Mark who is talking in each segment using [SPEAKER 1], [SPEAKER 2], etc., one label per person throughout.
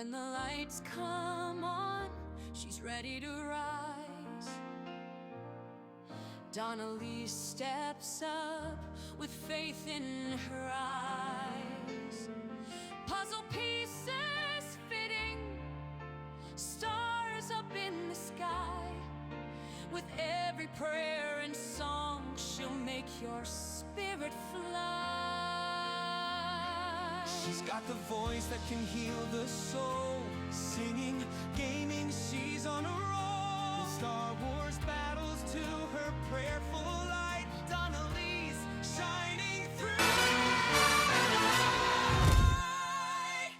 [SPEAKER 1] when the lights come on, she's ready to rise. Donnelly steps up with faith in her eyes. Puzzle pieces fitting, stars up in the sky. With every prayer and song, she'll make your spirit fly.
[SPEAKER 2] She's got the voice that can heal the soul. Singing, gaming, she's on a roll. Star Wars battles to her prayerful light. Donnelly's shining through.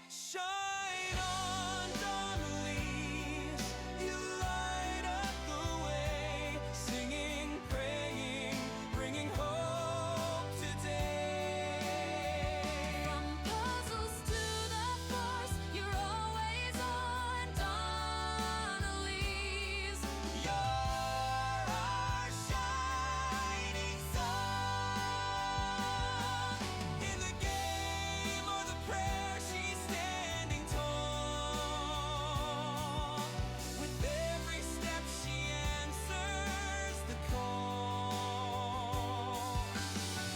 [SPEAKER 2] Shine on, Donnelly's. You light up the way. Singing, praying, bringing hope today.
[SPEAKER 1] From puzzles to the force, you're always on Donnelly's.
[SPEAKER 2] You're our shining song. In the game or the prayer, she's standing tall. With every step, she answers the call.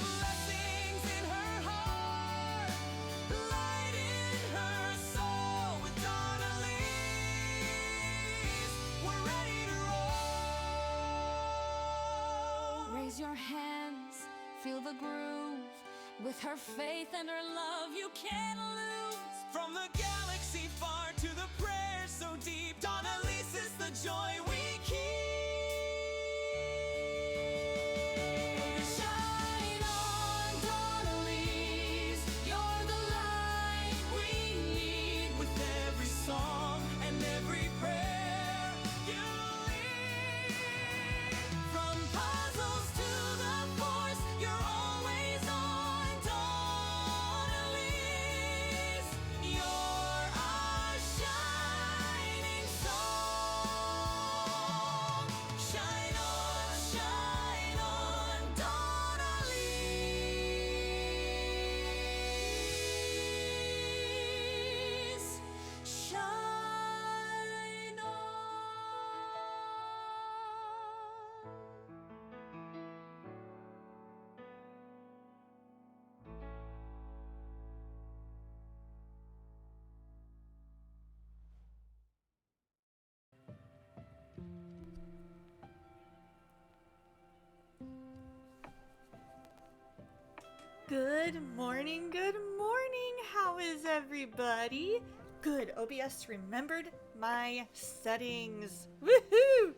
[SPEAKER 2] Blessings in her heart, light in her soul. With Donnelly's, we're ready to roll.
[SPEAKER 1] Raise your hands, feel the groove. With her faith and her love, you can't lose.
[SPEAKER 2] From the galaxy far to the prayers so deep, Donnelly's is the joy we keep.
[SPEAKER 1] Shine on, Donnelly's. You're the light we need.
[SPEAKER 2] With every song and every prayer you lead.
[SPEAKER 1] From puzzles to the force, you're always on Donnelly's. You're our shining song. Shine on Donnelly's. Shine on.
[SPEAKER 3] Good morning, how is everybody? Good, OBS remembered my settings. Woohoo!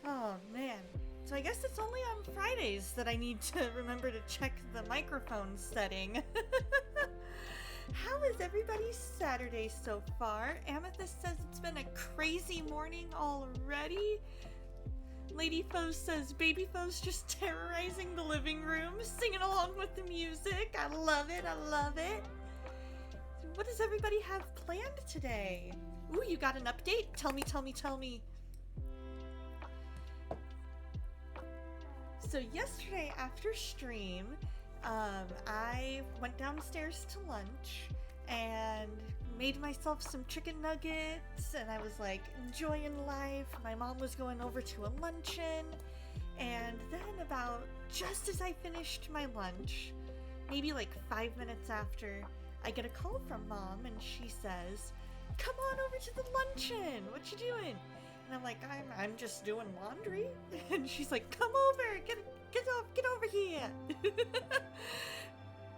[SPEAKER 3] Oh man, so I guess it's only on Fridays that I need to remember to check the microphone setting. How is everybody's Saturday so far? Amethyst says it's been a crazy morning already. Lady Foe says Baby Foe's just terrorizing the living room, singing along with the music. I love it, I love it. What does everybody have planned today? Ooh, you got an update? Tell me. So yesterday after stream, I went downstairs to lunch and made myself some chicken nuggets, and I was like enjoying life. My mom was going over to a luncheon, and then about just as I finished my lunch, maybe like 5 minutes after, I get a call from Mom, and she says, "Come on over to the luncheon. What you doing?" And I'm like, I'm just doing laundry. And she's like, "Come over, get over here."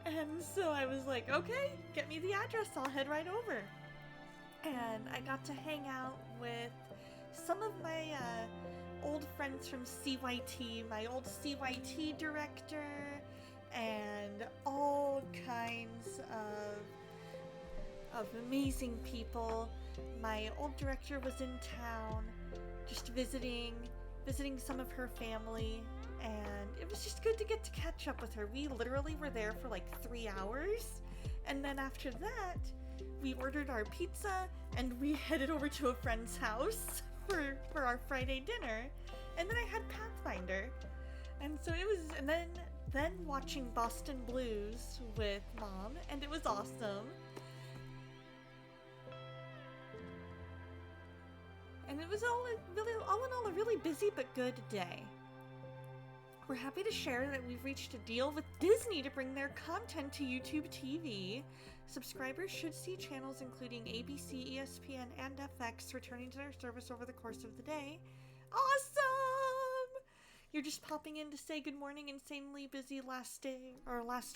[SPEAKER 3] And so I was like, okay, get me the address, I'll head right over. And I got to hang out with some of my old friends from CYT, my old CYT director, and all kinds of amazing people. My old director was in town, just visiting some of her family, and it was just good to get to catch up with her. We literally were there for like 3 hours, and then after that, we ordered our pizza, and we headed over to a friend's house for our Friday dinner, and then I had Pathfinder, and so it was, and then watching Boston Blues with Mom, and it was awesome. And it was all in all a really busy but good day. We're happy to share that we've reached a deal with Disney to bring their content to YouTube TV. Subscribers should see channels including ABC, ESPN, and FX returning to their service over the course of the day. Awesome! You're just popping in to say good morning. Insanely busy last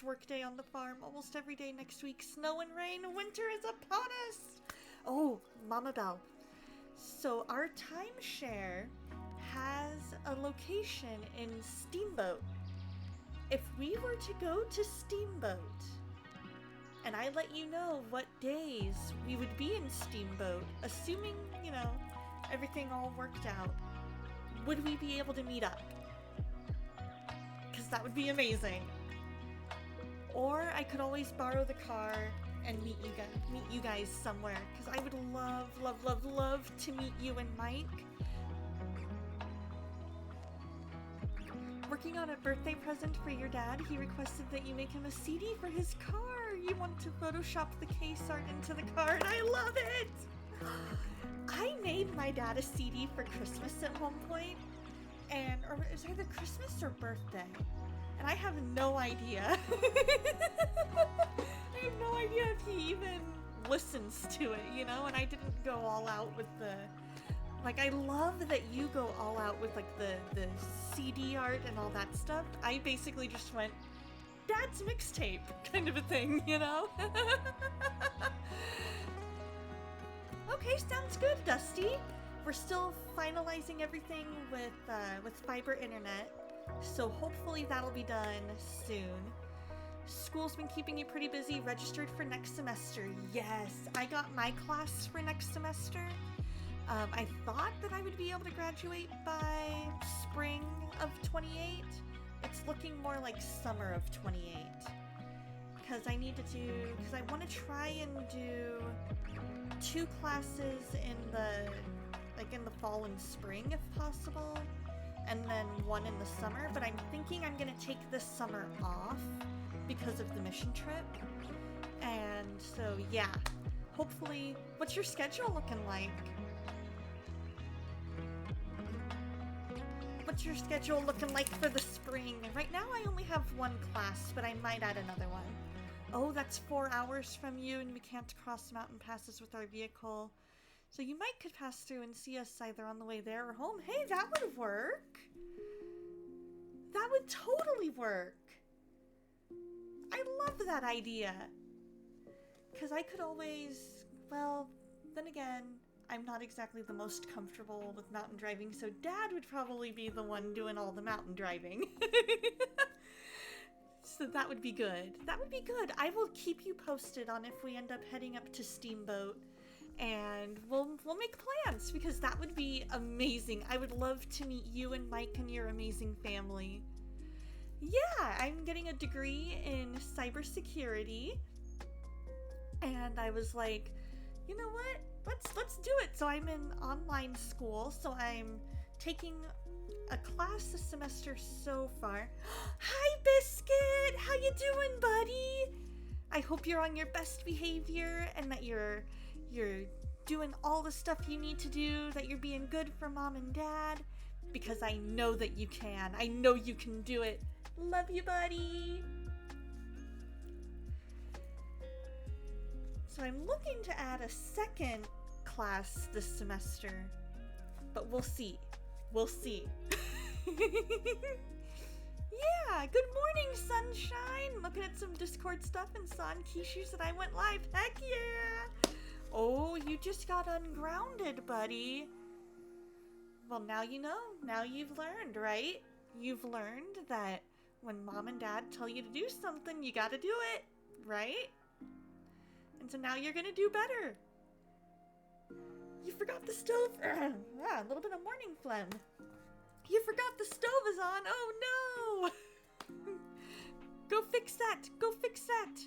[SPEAKER 3] work day on the farm. Almost every day next week. Snow and rain. Winter is upon us. Oh, Mama Bell. So our timeshare has a location in Steamboat. If we were to go to Steamboat, and I let you know what days we would be in Steamboat, assuming, everything all worked out, would we be able to meet up? Because that would be amazing. Or I could always borrow the car and meet you guys somewhere, because I would love to meet you and Mike. Working on a birthday present for your dad, he requested that you make him a CD for his car. You want to Photoshop the case art into the car, and I love it! I made my dad a CD for Christmas at one point, or it was either Christmas or birthday, and I have no idea. I have no idea if he even listens to it, and I didn't go all out with the... I love that you go all out with, the CD art and all that stuff. I basically just went, Dad's mixtape, kind of a thing, Okay, sounds good, Dusty. We're still finalizing everything with fiber internet, so hopefully that'll be done soon. School's been keeping you pretty busy. Registered for next semester. Yes, I got my class for next semester. I thought that I would be able to graduate by spring of 28. It's looking more like summer of 28. Because I want to try and do 2 classes in the fall and spring if possible, and then 1 in the summer, but I'm thinking I'm going to take this summer off because of the mission trip. And so yeah, hopefully, what's your schedule looking like? What's your schedule looking like for the spring? Right now I only have 1 class, but I might add another one. Oh, that's 4 hours from you, and we can't cross mountain passes with our vehicle. So you could pass through and see us either on the way there or home. Hey, that would work. That would totally work. I love that idea. Because I could always, then again, I'm not exactly the most comfortable with mountain driving, so Dad would probably be the one doing all the mountain driving. So that would be good. That would be good. I will keep you posted on if we end up heading up to Steamboat, and we'll make plans, because that would be amazing. I would love to meet you and Mike and your amazing family. Yeah, I'm getting a degree in cybersecurity, and I was like, you know what? Let's do it. So I'm in online school, so I'm taking a class this semester so far. Hi, Biscuit! How you doing, buddy? I hope you're on your best behavior and that you're doing all the stuff you need to do, that you're being good for Mom and Dad, because I know that you can. I know you can do it. Love you, buddy! So I'm looking to add a second class this semester, but we'll see. We'll see. Yeah, good morning, sunshine. Looking at some Discord stuff and saw in Kishu that I went live. Heck yeah! Oh, you just got ungrounded, buddy. Well, now you know. Now you've learned, right? You've learned that when Mom and Dad tell you to do something, you gotta do it, right? And so now you're gonna do better. You forgot the stove. A little bit of morning phlegm. You forgot the stove is on. Oh no! Go fix that. Go fix that.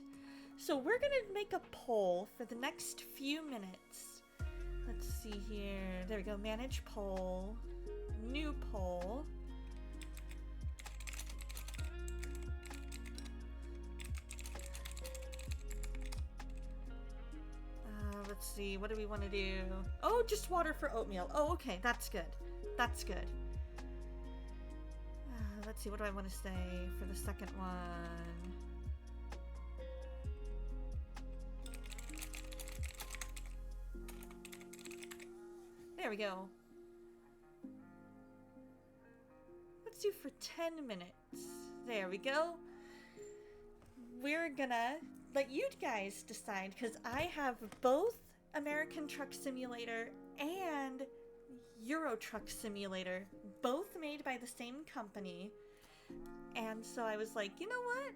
[SPEAKER 3] So we're gonna make a poll for the next few minutes. Let's see here. There we go. Manage poll. New poll. let's see, what do we want to do? Oh, just water for oatmeal. Oh, okay, that's good. That's good. Let's see, what do I want to say for the second one? There we go. Let's do for 10 minutes. There we go. We're gonna let you guys decide, because I have both American Truck Simulator and Euro Truck Simulator, both made by the same company. And so I was like, you know what?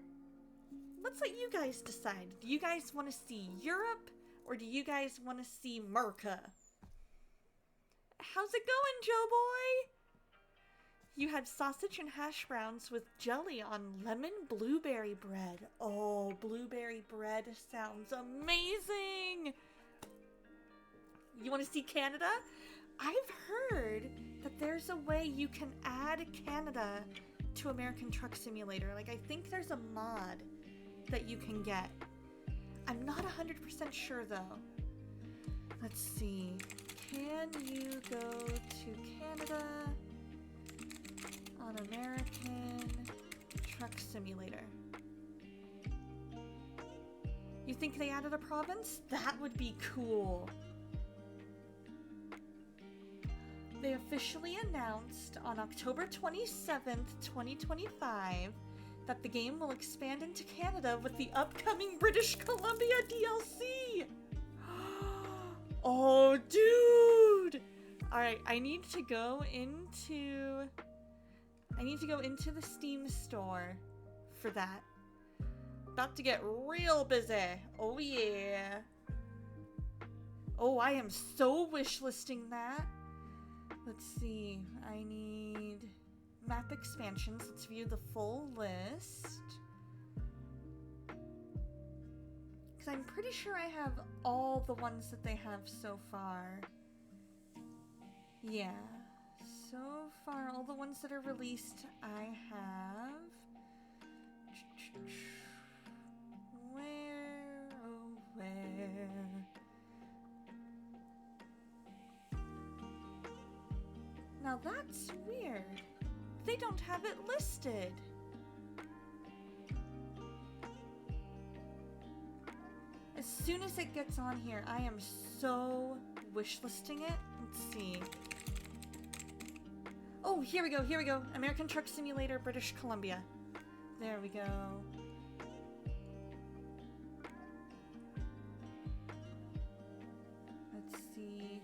[SPEAKER 3] Let's let you guys decide. Do you guys want to see Europe, or do you guys want to see Merca? How's it going, Joe Boy? You had sausage and hash browns with jelly on lemon blueberry bread. Oh, blueberry bread sounds amazing. You want to see Canada? I've heard that there's a way you can add Canada to American Truck Simulator. Like, I think there's a mod that you can get. I'm not 100% sure, though. Let's see. Can you go to Canada on American Truck Simulator? You think they added a province? That would be cool. They officially announced on October 27th, 2025 that the game will expand into Canada with the upcoming British Columbia DLC. Oh, dude! Alright, I need to go into the Steam store for that. About to get real busy. Oh, yeah. Oh, I am so wishlisting that. Let's see. I need map expansions. Let's view the full list. Because I'm pretty sure I have all the ones that they have so far. Yeah. So far, all the ones that are released, I have. Where, oh, where? Now that's weird. They don't have it listed. As soon as it gets on here, I am so wishlisting it. Let's see. Oh, here we go, here we go. American Truck Simulator, British Columbia. There we go. Let's see.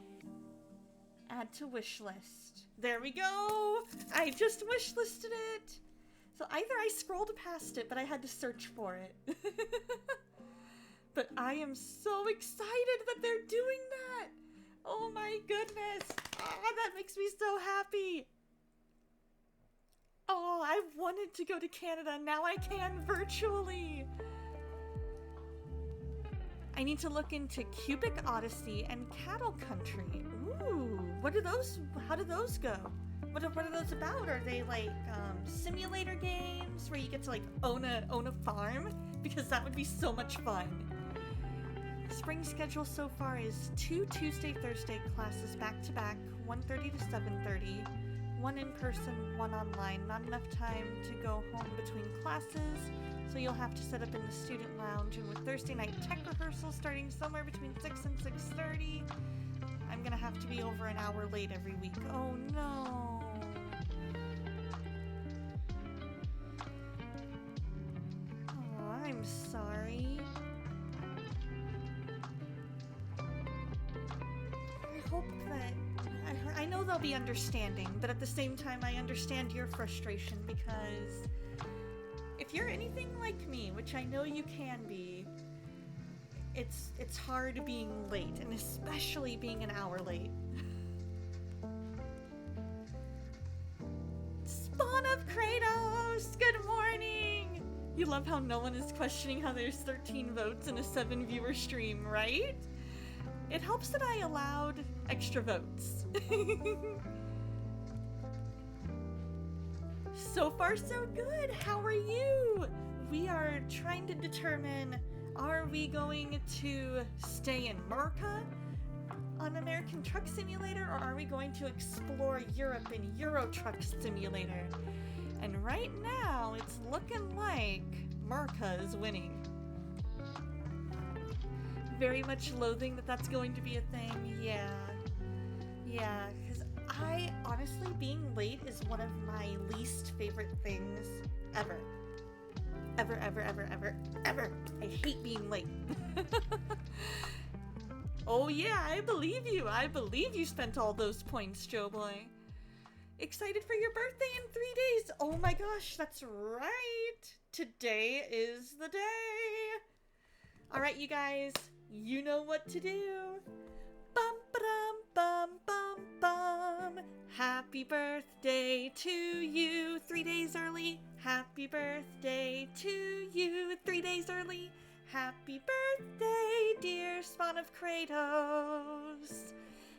[SPEAKER 3] Add to wish list. There we go! I just wishlisted it! So either I scrolled past it, but I had to search for it. But I am so excited that they're doing that! Oh my goodness! Oh, that makes me so happy! Oh, I wanted to go to Canada. Now I can virtually. I need to look into Cubic Odyssey and Cattle Country. Ooh, what are those? How do those go? What are those about? Are they like simulator games where you get to like own a farm? Because that would be so much fun. Spring schedule so far is 2 Tuesday-Thursday classes back to back, 1:30 to 7:30. 1 in person, 1 online. Not enough time to go home between classes, so you'll have to set up in the student lounge. And with Thursday night tech rehearsal starting somewhere between 6 and 6:30, I'm gonna have to be over an hour late every week. Oh no. Oh, I'm sorry. I hope that I know they'll be understanding, but at the same time, I understand your frustration because if you're anything like me, which I know you can be, it's hard being late, and especially being an hour late. Spawn of Kratos! Good morning! You love how no one is questioning how there's 13 votes in a 7-viewer stream, right? It helps that I allowed extra votes. So far, so good. How are you? We are trying to determine Are we going to stay in Marca on American Truck Simulator, or are we going to explore Europe in Euro Truck Simulator? And right now, it's looking like Marca is winning. Very much loathing that that's going to be a thing. Yeah, because I honestly, being late is one of my least favorite things ever. Ever. I hate being late. Oh yeah, I believe you. I believe you spent all those points, Joe Boy. Excited for your birthday in 3 days. Oh my gosh, that's right. Today is the day. All right, you guys, you know what to do. Bum ba-dum bum bum bum. Happy birthday to you 3 days early. Happy birthday to you 3 days early. Happy birthday, dear spawn of Kratos.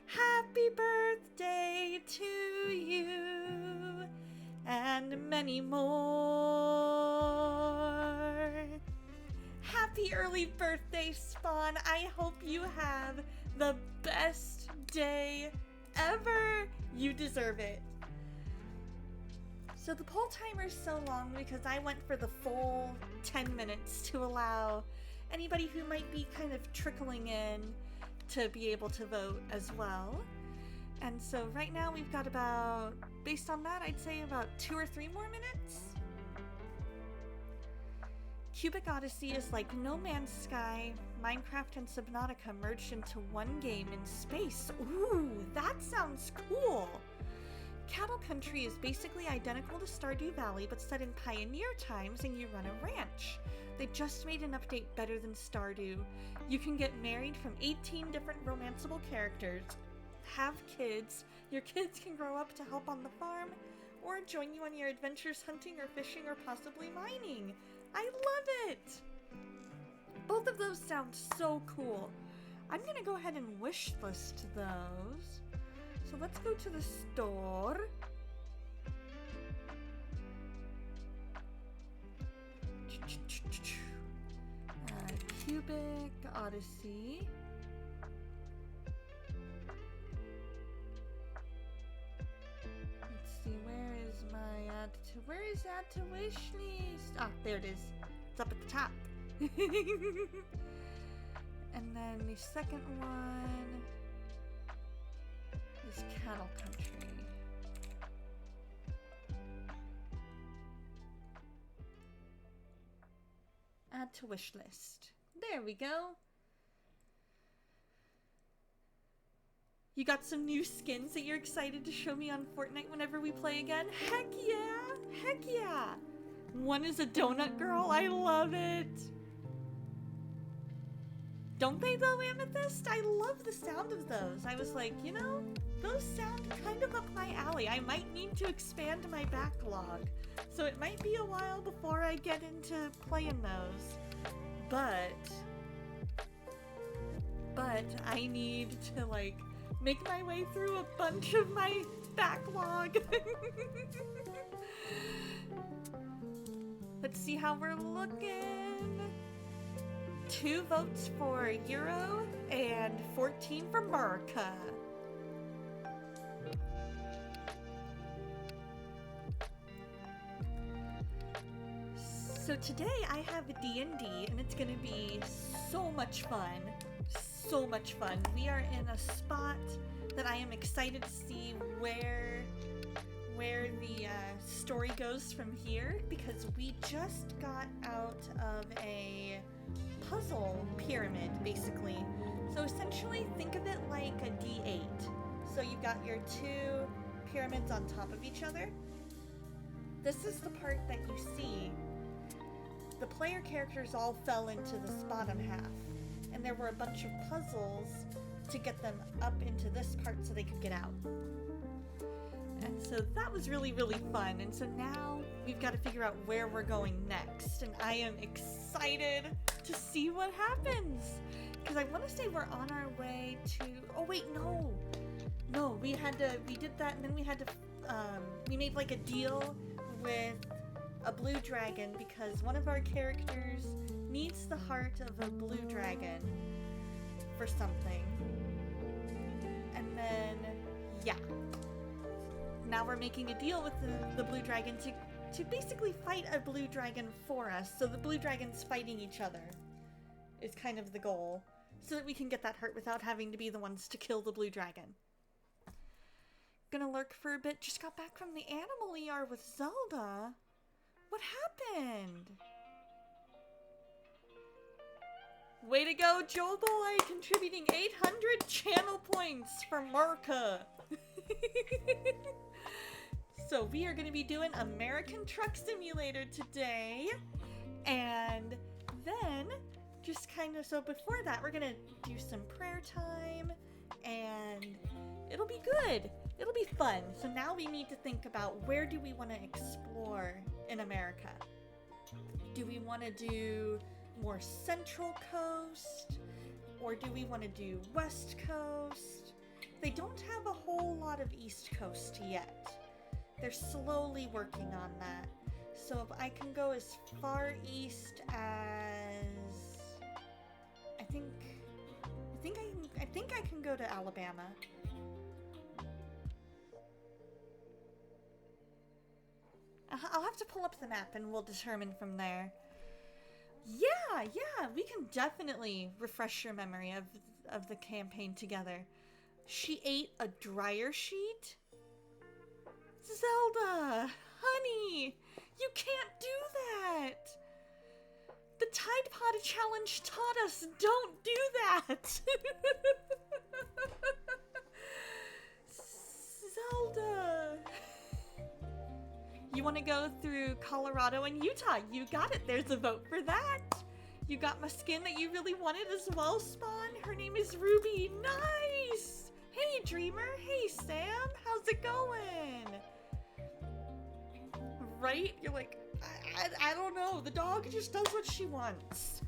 [SPEAKER 3] Happy birthday to you, and many more. Happy early birthday, Spawn. I hope you have the best day ever. You deserve it. So the poll timer is so long because I went for the full 10 minutes to allow anybody who might be kind of trickling in to be able to vote as well. And so right now we've got about, based on that, I'd say about 2 or 3 more minutes. Cubic Odyssey is like No Man's Sky, Minecraft, and Subnautica merged into one game in space. Ooh, that sounds cool! Cattle Country is basically identical to Stardew Valley, but set in pioneer times and you run a ranch. They just made an update better than Stardew. You can get married from 18 different romanceable characters, have kids, your kids can grow up to help on the farm, or join you on your adventures hunting or fishing or possibly mining. I love it! Both of those sound so cool. I'm gonna go ahead and wish list those. So let's go to the store. Cubic Odyssey. Let's see, where is add to wish list? Ah, there it is. It's up at the top. And then the second one is Cattle Country. Add to wish list. There we go. You got some new skins that you're excited to show me on Fortnite whenever we play again? Heck yeah! Heck yeah! One is a donut girl. I love it. Don't they though, Amethyst? I love the sound of those. I was like, you know, those sound kind of up my alley. I might need to expand my backlog. So it might be a while before I get into playing those. But I need to like make my way through a bunch of my backlog. Let's see how we're looking. 2 votes for Euro and 14 for Marca. So today I have a D&D and it's gonna be so much fun. So much fun. We are in a spot that I am excited to see where the story goes from here, because we just got out of a puzzle pyramid, basically. So essentially think of it like a D8. So you've got your 2 pyramids on top of each other. This is the part that you see. The player characters all fell into this bottom half, and there were a bunch of puzzles to get them up into this part so they could get out. And so that was really, really fun. And so now we've got to figure out where we're going next. And I am excited to see what happens. Because I want to say we're on our way to... Oh, wait, no. No, we did that, and then we had to... we made like a deal with a blue dragon because one of our characters needs the heart of a blue dragon for something. And then, yeah. Now we're making a deal with the blue dragon to basically fight a blue dragon for us. So the blue dragons fighting each other is kind of the goal. So that we can get that heart without having to be the ones to kill the blue dragon. Gonna lurk for a bit. Just got back from the animal ER with Zelda. What happened? Way to go, Joboy, contributing 800 channel points for Marka. So we are going to be doing American Truck Simulator today. And then, just kind of, so before that, we're going to do some prayer time. And it'll be good. It'll be fun. So now we need to think about where do we want to explore in America? Do we want to do more Central Coast? Or do we want to do West Coast? They don't have a whole lot of East Coast yet. They're slowly working on that. So if I can go as far east as I think I can go to Alabama. I'll have to pull up the map and we'll determine from there. Yeah, we can definitely refresh your memory of the campaign together. She ate a dryer sheet? Zelda, honey, you can't do that. The Tide Pod Challenge taught us don't do that. Zelda. You want to go through Colorado and Utah? You got it. There's a vote for that. You got my skin that you really wanted as well, Spawn. Her name is Ruby. Nice. Hey, Dreamer. Hey, Sam. How's it going? Right? You're like, I don't know. The dog just does what she wants.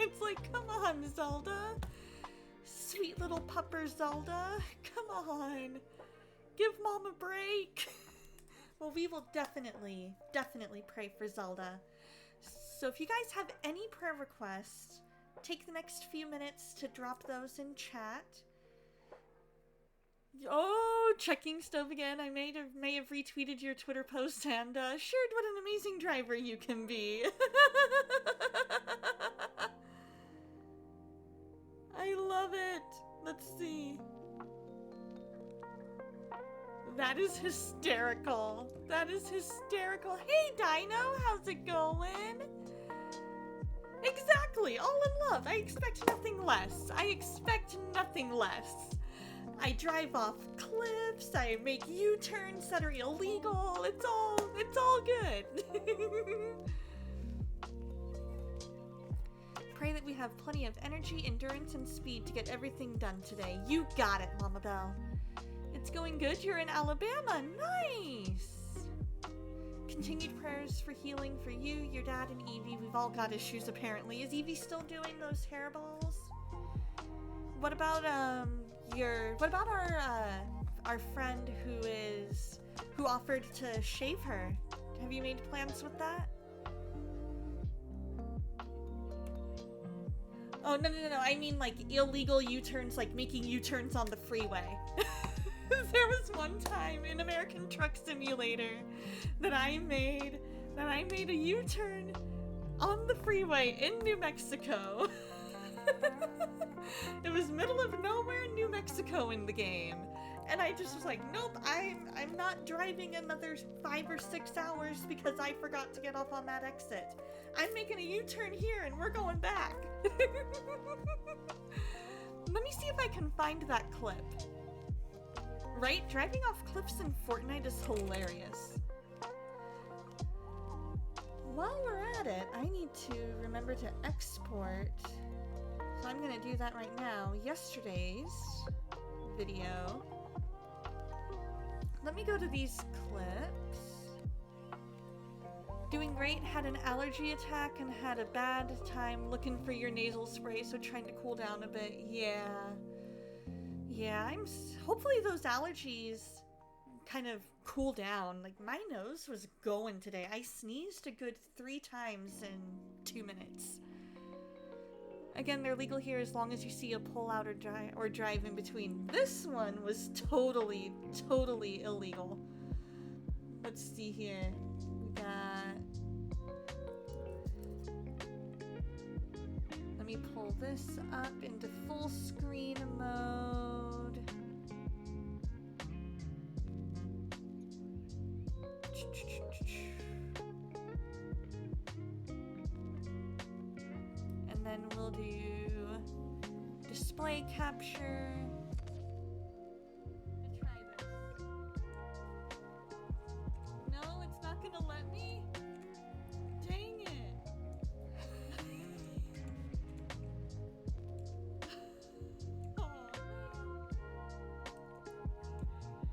[SPEAKER 3] It's like, come on, Zelda. Sweet little pupper Zelda. Come on. Give Mom a break. Well, we will definitely pray for Zelda. So if you guys have any prayer requests, take the next few minutes to drop those in chat. Oh, checking stove again. I may have retweeted your Twitter post and shared what an amazing driver you can be. I love it. Let's see. That is hysterical. That is hysterical. Hey, Dino, how's it going? Exactly, all in love. I expect nothing less. I expect nothing less. I drive off cliffs. I make U-turns that are illegal. It's all good. Pray that we have plenty of energy, endurance, and speed to get everything done today. You got it, Mama Belle. It's going good. You're in Alabama. Nice. Continued prayers for healing for you, your dad, and Evie. We've all got issues apparently. Is Evie still doing those hairballs? What about our friend who offered to shave her? Have you made plans with that? Oh, no. I mean like illegal U-turns, like making U-turns on the freeway. There was one time in American Truck Simulator that I made a U-turn on the freeway in New Mexico. It was middle of nowhere, New Mexico in the game. And I just was like, nope, I'm not driving another 5 or 6 hours because I forgot to get off on that exit. I'm making a U-turn here and we're going back. Let me see if I can find that clip. Right? Driving off cliffs in Fortnite is hilarious. While we're at it, I need to remember to export. So I'm gonna do that right now. Yesterday's video. Let me go to these clips. Doing great, had an allergy attack and had a bad time looking for your nasal spray, so trying to cool down a bit. Yeah, hopefully those allergies kind of cool down. Like, my nose was going today. I sneezed a good 3 times in 2 minutes. Again, they're legal here as long as you see a pull out or drive in between. This one was totally illegal. Let's see here. We got... Let me pull this up into full screen mode. And then we'll do display capture. Try this. No, it's not gonna let me. Dang it. Oh, no.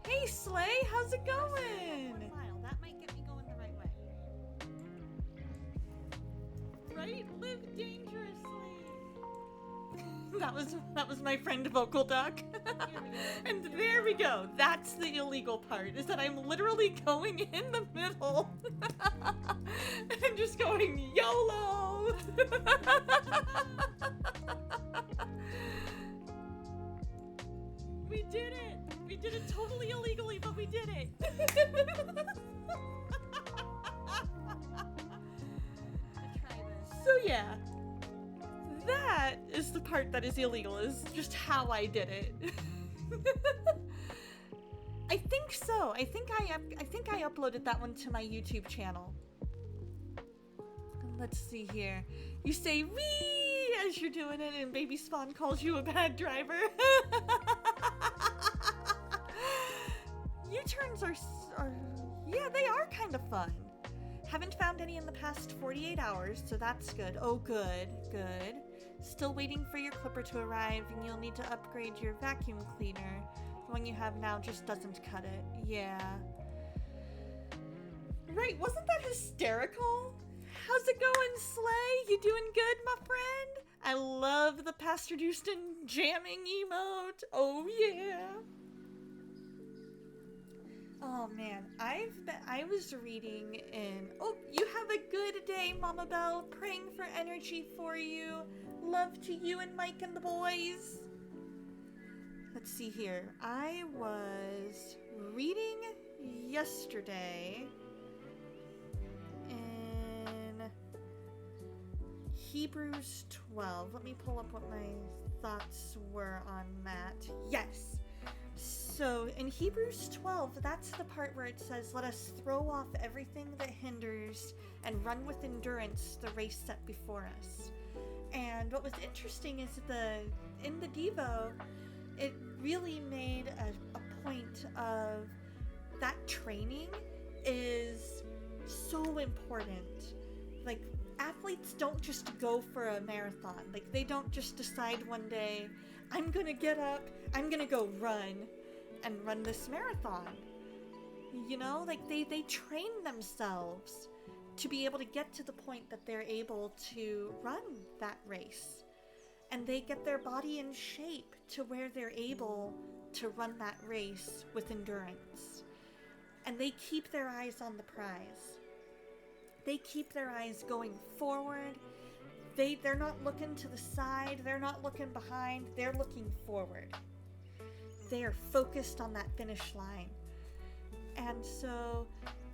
[SPEAKER 3] Hey Slay, how's it going? 1 mile. That might get me going the right way. Right? Live dangerously. That was my friend Vocal Duck. And there we go. That's the illegal part, is that I'm literally going in the middle. And just going YOLO. We did it. We did it totally illegally, but we did it. So yeah, that is the part that is illegal, is just how I did it. I think so. I think I uploaded that one to my YouTube channel. Let's see here. You say "wee" as you're doing it, and Baby Spawn calls you a bad driver. U-turns are yeah, they are kind of fun. Haven't found any in the past 48 hours, so that's good. Oh, good. Still waiting for your clipper to arrive, and you'll need to upgrade your vacuum cleaner. The one you have now just doesn't cut it. Yeah. Right, wasn't that hysterical? How's it going, Slay? You doing good, my friend? I love the Pastor Houston jamming emote. Oh, yeah. Oh man, I was reading in, oh, you have a good day, Mama Belle, praying for energy for you. Love to you and Mike and the boys. Let's see here. I was reading yesterday in Hebrews 12. Let me pull up what my thoughts were on that. Yes. So in Hebrews 12, that's the part where it says, let us throw off everything that hinders and run with endurance the race set before us. And what was interesting is in the Devo, it really made a point of that training is so important. Like, athletes don't just go for a marathon. Like, they don't just decide one day, I'm gonna get up, I'm gonna go run this marathon. You know, like they train themselves to be able to get to the point that they're able to run that race. And they get their body in shape to where they're able to run that race with endurance. And they keep their eyes on the prize. They keep their eyes going forward. They're not looking to the side, they're not looking behind, they're looking forward. They are focused on that finish line. And so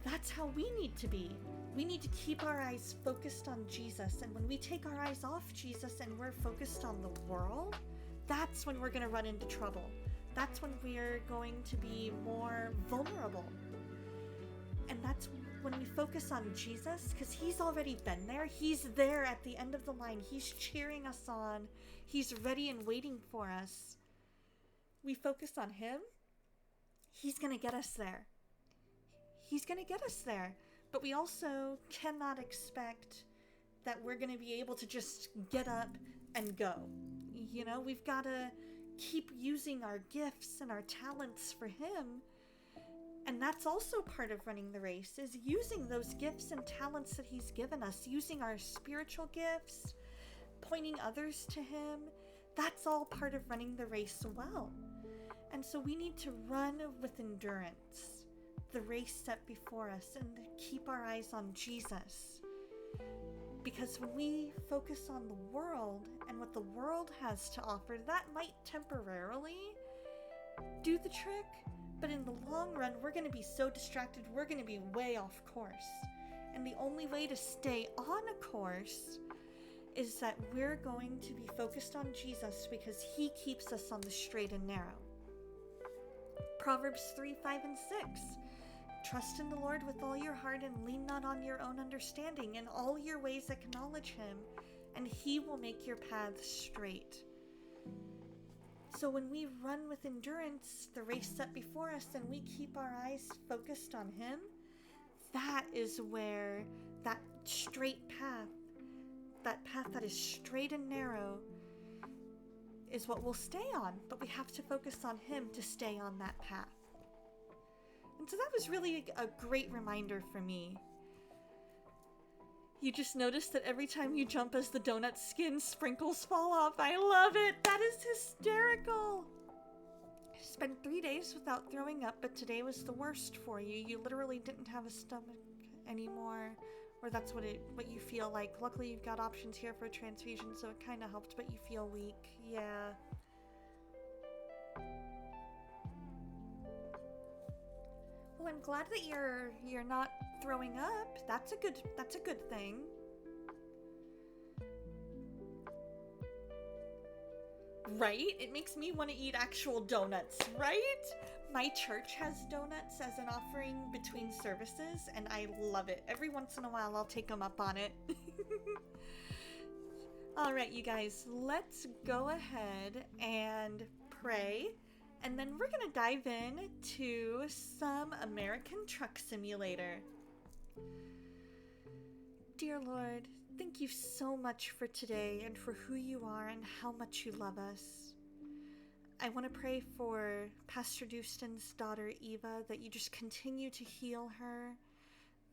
[SPEAKER 3] that's how we need to be. We need to keep our eyes focused on Jesus. And when we take our eyes off Jesus and we're focused on the world, that's when we're going to run into trouble. That's when we're going to be more vulnerable. And that's when we focus on Jesus, because he's already been there. He's there at the end of the line. He's cheering us on. He's ready and waiting for us. We focus on him, he's going to get us there. He's going to get us there. But we also cannot expect that we're going to be able to just get up and go. You know, we've got to keep using our gifts and our talents for him. And that's also part of running the race, is using those gifts and talents that he's given us, using our spiritual gifts, pointing others to him. That's all part of running the race well. And so we need to run with endurance. the race set before us and keep our eyes on Jesus. Because when we focus on the world and what the world has to offer, that might temporarily do the trick, but in the long run, we're going to be so distracted, we're going to be way off course. And the only way to stay on a course is that we're going to be focused on Jesus because he keeps us on the straight and narrow. Proverbs 3, 5, and 6. Trust in the Lord with all your heart and lean not on your own understanding. In all your ways acknowledge him, and he will make your paths straight. So when we run with endurance the race set before us and we keep our eyes focused on him, that is where that straight path, that path that is straight and narrow, is what we'll stay on. But we have to focus on him to stay on that path. And so that was really a great reminder for me. You just noticed that every time you jump as the donut skin, sprinkles fall off. I love it. That is hysterical. I spent 3 days without throwing up, but today was the worst for you. You literally didn't have a stomach anymore, or that's what you feel like. Luckily, you've got options here for a transfusion, so it kind of helped, but you feel weak. Yeah. Well, I'm glad that you're not throwing up. That's a good thing. Right? It makes me want to eat actual donuts, right? My church has donuts as an offering between services, and I love it. Every once in a while, I'll take them up on it. All right, you guys, let's go ahead and pray. And then we're going to dive in to some American Truck Simulator. Dear Lord, thank you so much for today and for who you are and how much you love us. I want to pray for Pastor Dustin's daughter, Eva, that you just continue to heal her,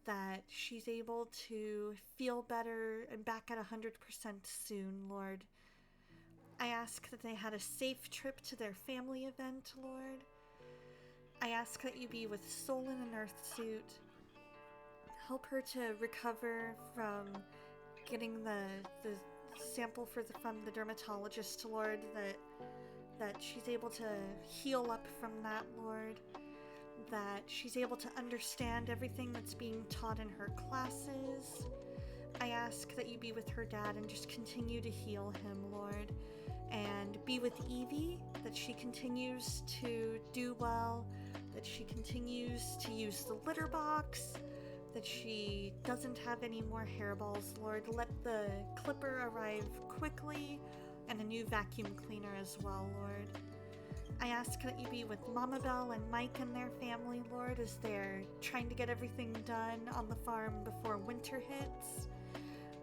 [SPEAKER 3] that she's able to feel better and back at 100% soon, Lord. I ask that they had a safe trip to their family event, Lord. I ask that you be with Soul in an Earthsuit. Help her to recover from getting the sample from the dermatologist, Lord, that she's able to heal up from that, Lord. That she's able to understand everything that's being taught in her classes. I ask that you be with her dad and just continue to heal him, Lord. And be with Evie, that she continues to do well, that she continues to use the litter box, that she doesn't have any more hairballs, Lord. Let the clipper arrive quickly, and a new vacuum cleaner as well, Lord. I ask that you be with Mama Belle and Mike and their family, Lord, as they're trying to get everything done on the farm before winter hits.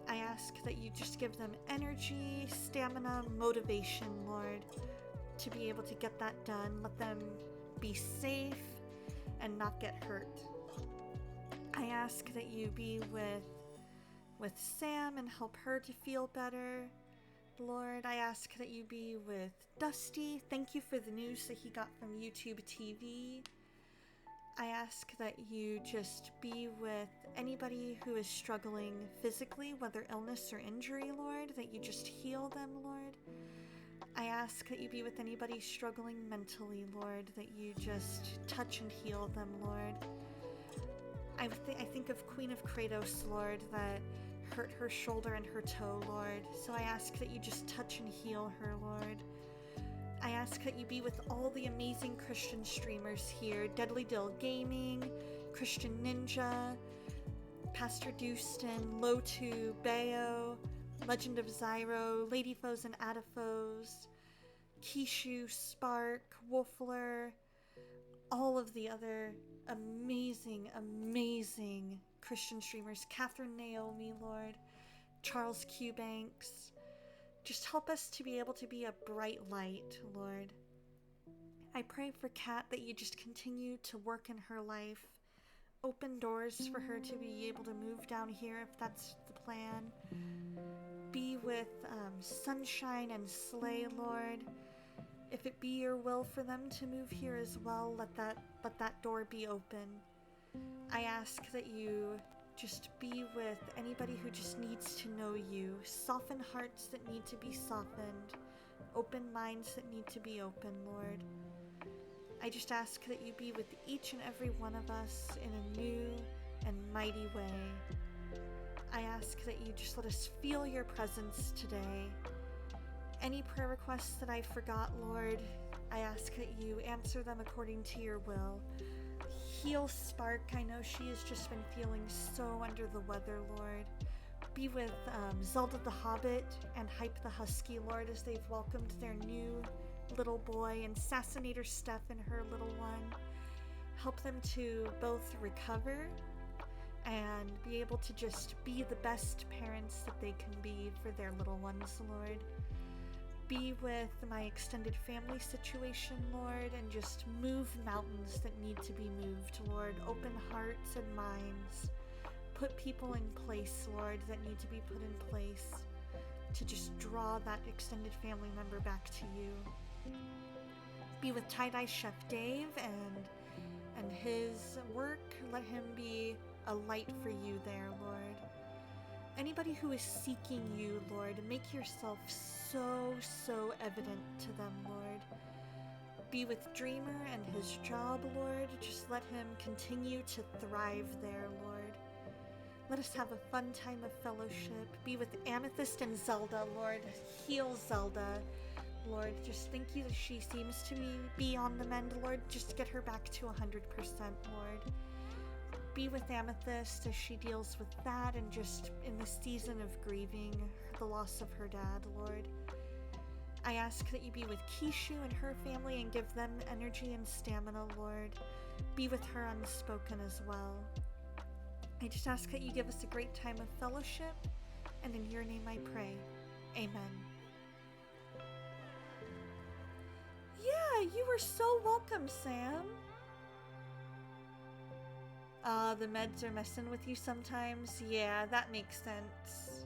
[SPEAKER 3] I ask that you just give them energy, stamina, motivation, Lord, to be able to get that done. Let them be safe and not get hurt. I ask that you be with Sam and help her to feel better. Lord, I ask that you be with Dusty. Thank you for the news that he got from YouTube TV. I ask that you just be with anybody who is struggling physically, whether illness or injury, Lord, that you just heal them, Lord. I ask that you be with anybody struggling mentally, Lord, that you just touch and heal them, Lord. I think of Queen of Kratos, Lord, that hurt her shoulder and her toe, Lord. So I ask that you just touch and heal her, Lord. I ask that you be with all the amazing Christian streamers here. Deadly Dill Gaming, Christian Ninja, Pastor Dustin, Lotu, Bayo, Legend of Zyro, Ladyfoes and Adafoes, Kishu, Spark, Wolfler, all of the other amazing Christian streamers. Catherine Naomi, Lord, Charles Q. Banks. Just help us to be able to be a bright light, Lord. I pray for Kat that you just continue to work in her life. Open doors for her to be able to move down here if that's the plan. Be with Sunshine and Slay, Lord. If it be your will for them to move here as well, let that door be open. I ask that you just be with anybody who just needs to know you. Soften hearts that need to be softened. Open minds that need to be open, Lord. I just ask that you be with each and every one of us in a new and mighty way. I ask that you just let us feel your presence today. Any prayer requests that I forgot, Lord, I ask that you answer them according to your will. Heal Spark. I know she has just been feeling so under the weather, Lord. Be with Zelda the Hobbit and Hype the Husky, Lord, as they've welcomed their new little boy, and Assassinator Steph and her little one. Help them to both recover and be able to just be the best parents that they can be for their little ones, Lord. Be with my extended family situation, Lord, and just move mountains that need to be moved, Lord. Open hearts and minds. Put people in place, Lord, that need to be put in place to just draw that extended family member back to you. Be with Tie-Dye Chef Dave and his work. Let him be a light for you there, Lord. Anybody who is seeking you, Lord, make yourself so evident to them, Lord. Be with Dreamer and his job, Lord. Just let him continue to thrive there, Lord. Let us have a fun time of fellowship. Be with Amethyst and Zelda, Lord. Heal Zelda, Lord. Just thank you that she seems to be on the mend, Lord. Just get her back to 100%, Lord. Be with Amethyst as she deals with that and just in the season of grieving the loss of her dad, Lord. I ask that you be with Kishu and her family and give them energy and stamina, Lord. Be with her unspoken as well. I just ask that you give us a great time of fellowship, and in your name I pray. Amen. Yeah, you were so welcome, Sam. The meds are messing with you sometimes. Yeah, that makes sense.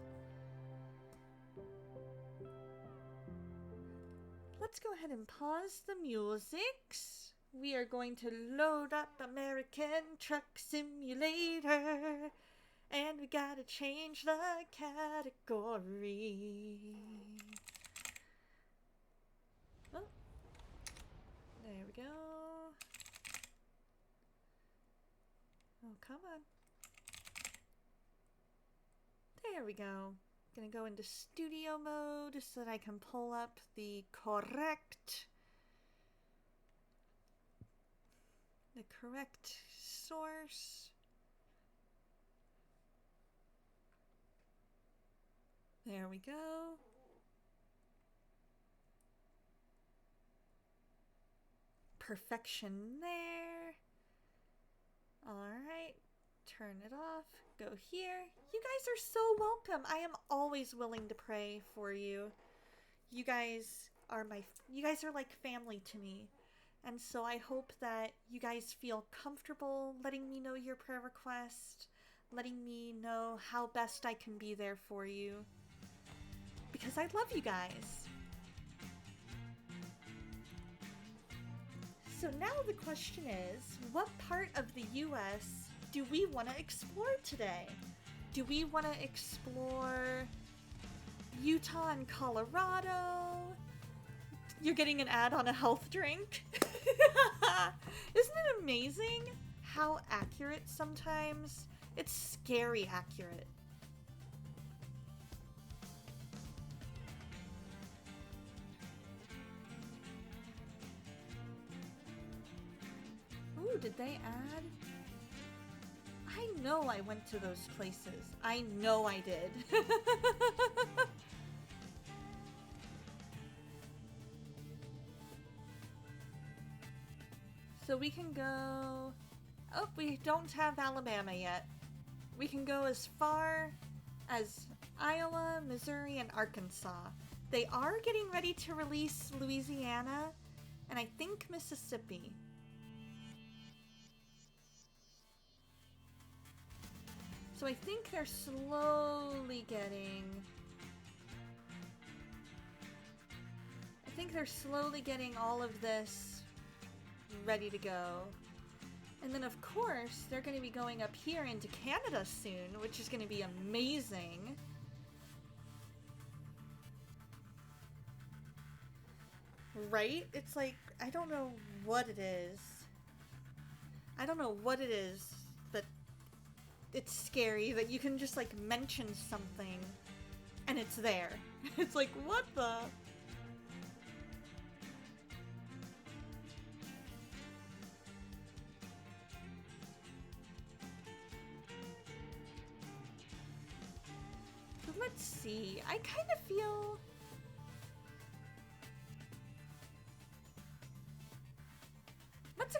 [SPEAKER 3] Let's go ahead and pause the music. We are going to load up American Truck Simulator. And we gotta change the category. Oh, there we go. Oh, come on. There we go. Gonna go into studio mode so that I can pull up the correct source. There we go. Perfection there. Alright, turn it off, go here. You guys are so welcome. I am always willing to pray for you. You guys are like family to me. And so I hope that you guys feel comfortable letting me know your prayer request, letting me know how best I can be there for you. Because I love you guys. So now the question is, what part of the US do we want to explore today? Do we want to explore Utah and Colorado? You're getting an ad on a health drink? Isn't it amazing how accurate sometimes? It's scary accurate. Ooh, did they add? I know I went to those places. I know I did. So we can go... Oh, we don't have Alabama yet. We can go as far as Iowa, Missouri, and Arkansas. They are getting ready to release Louisiana, and I think Mississippi. So I think they're slowly getting... all of this ready to go. And then, of course, they're going to be going up here into Canada soon, which is going to be amazing. Right? It's like, I don't know what it is. I don't know what it is, but it's scary that you can just, like, mention something and it's there. It's like, what the? Let's see. I kind of feel... Let's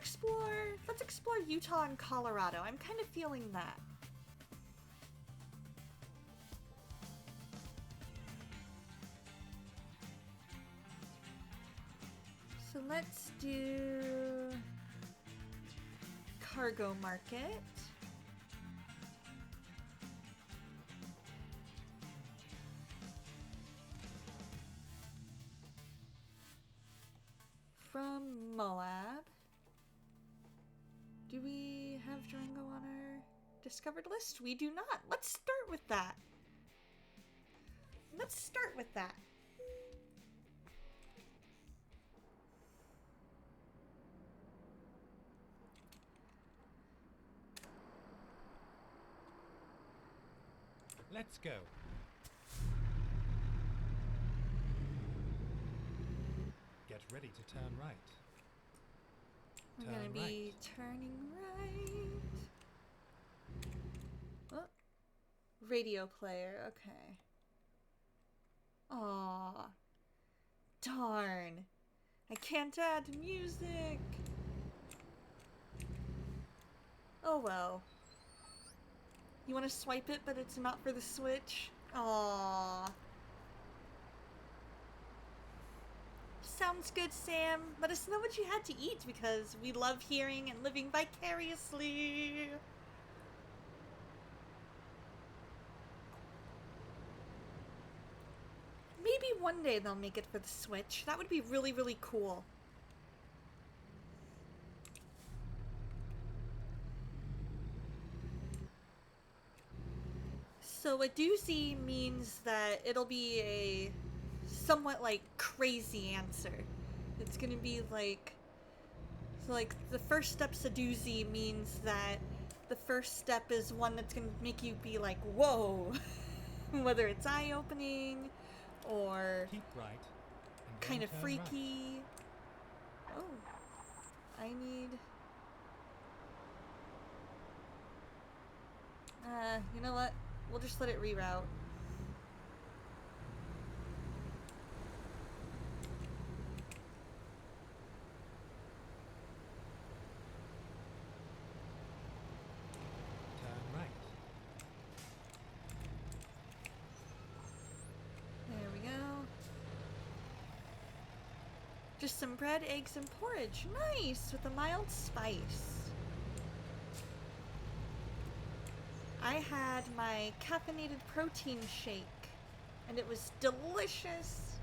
[SPEAKER 3] explore Utah and Colorado. I'm kind of feeling that. So let's do Cargo Market. From Moab. Do we have Durango on our discovered list? We do not. Let's start with that. Let's start with that.
[SPEAKER 2] Let's go. Get ready to turn right.
[SPEAKER 3] We're gonna be turning right. Oh, radio player, okay. Aw. Darn. I can't add music. Oh well. You want to swipe it, but it's not for the Switch? Aww. Sounds good, Sam. Let us know what you had to eat because we love hearing and living vicariously. Maybe one day they'll make it for the Switch. That would be really, really cool. So a doozy means that it'll be a somewhat like crazy answer. It's gonna be like, so like the first step's a doozy means that the first step is one that's gonna make you be like, whoa, whether it's eye-opening or
[SPEAKER 2] keep right and
[SPEAKER 3] kind of
[SPEAKER 2] turn
[SPEAKER 3] freaky. Right. Oh, I need. You know what? We'll just let it reroute.
[SPEAKER 2] Turn right.
[SPEAKER 3] There we go. Just some bread, eggs, and porridge. Nice! With a mild spice. I had my caffeinated protein shake, and it was delicious.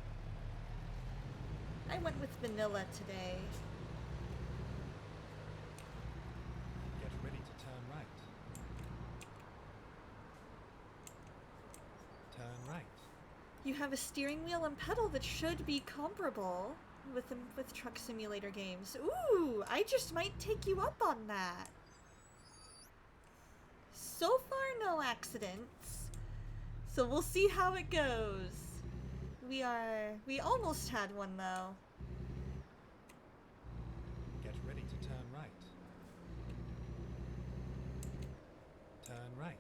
[SPEAKER 3] I went with vanilla today.
[SPEAKER 2] Get ready to turn right. Turn right.
[SPEAKER 3] You have a steering wheel and pedal that should be comparable with Truck Simulator games. Ooh, I just might take you up on that. So far, no accidents. So we'll see how it goes. We almost had one though.
[SPEAKER 2] Get ready to turn right. Turn right.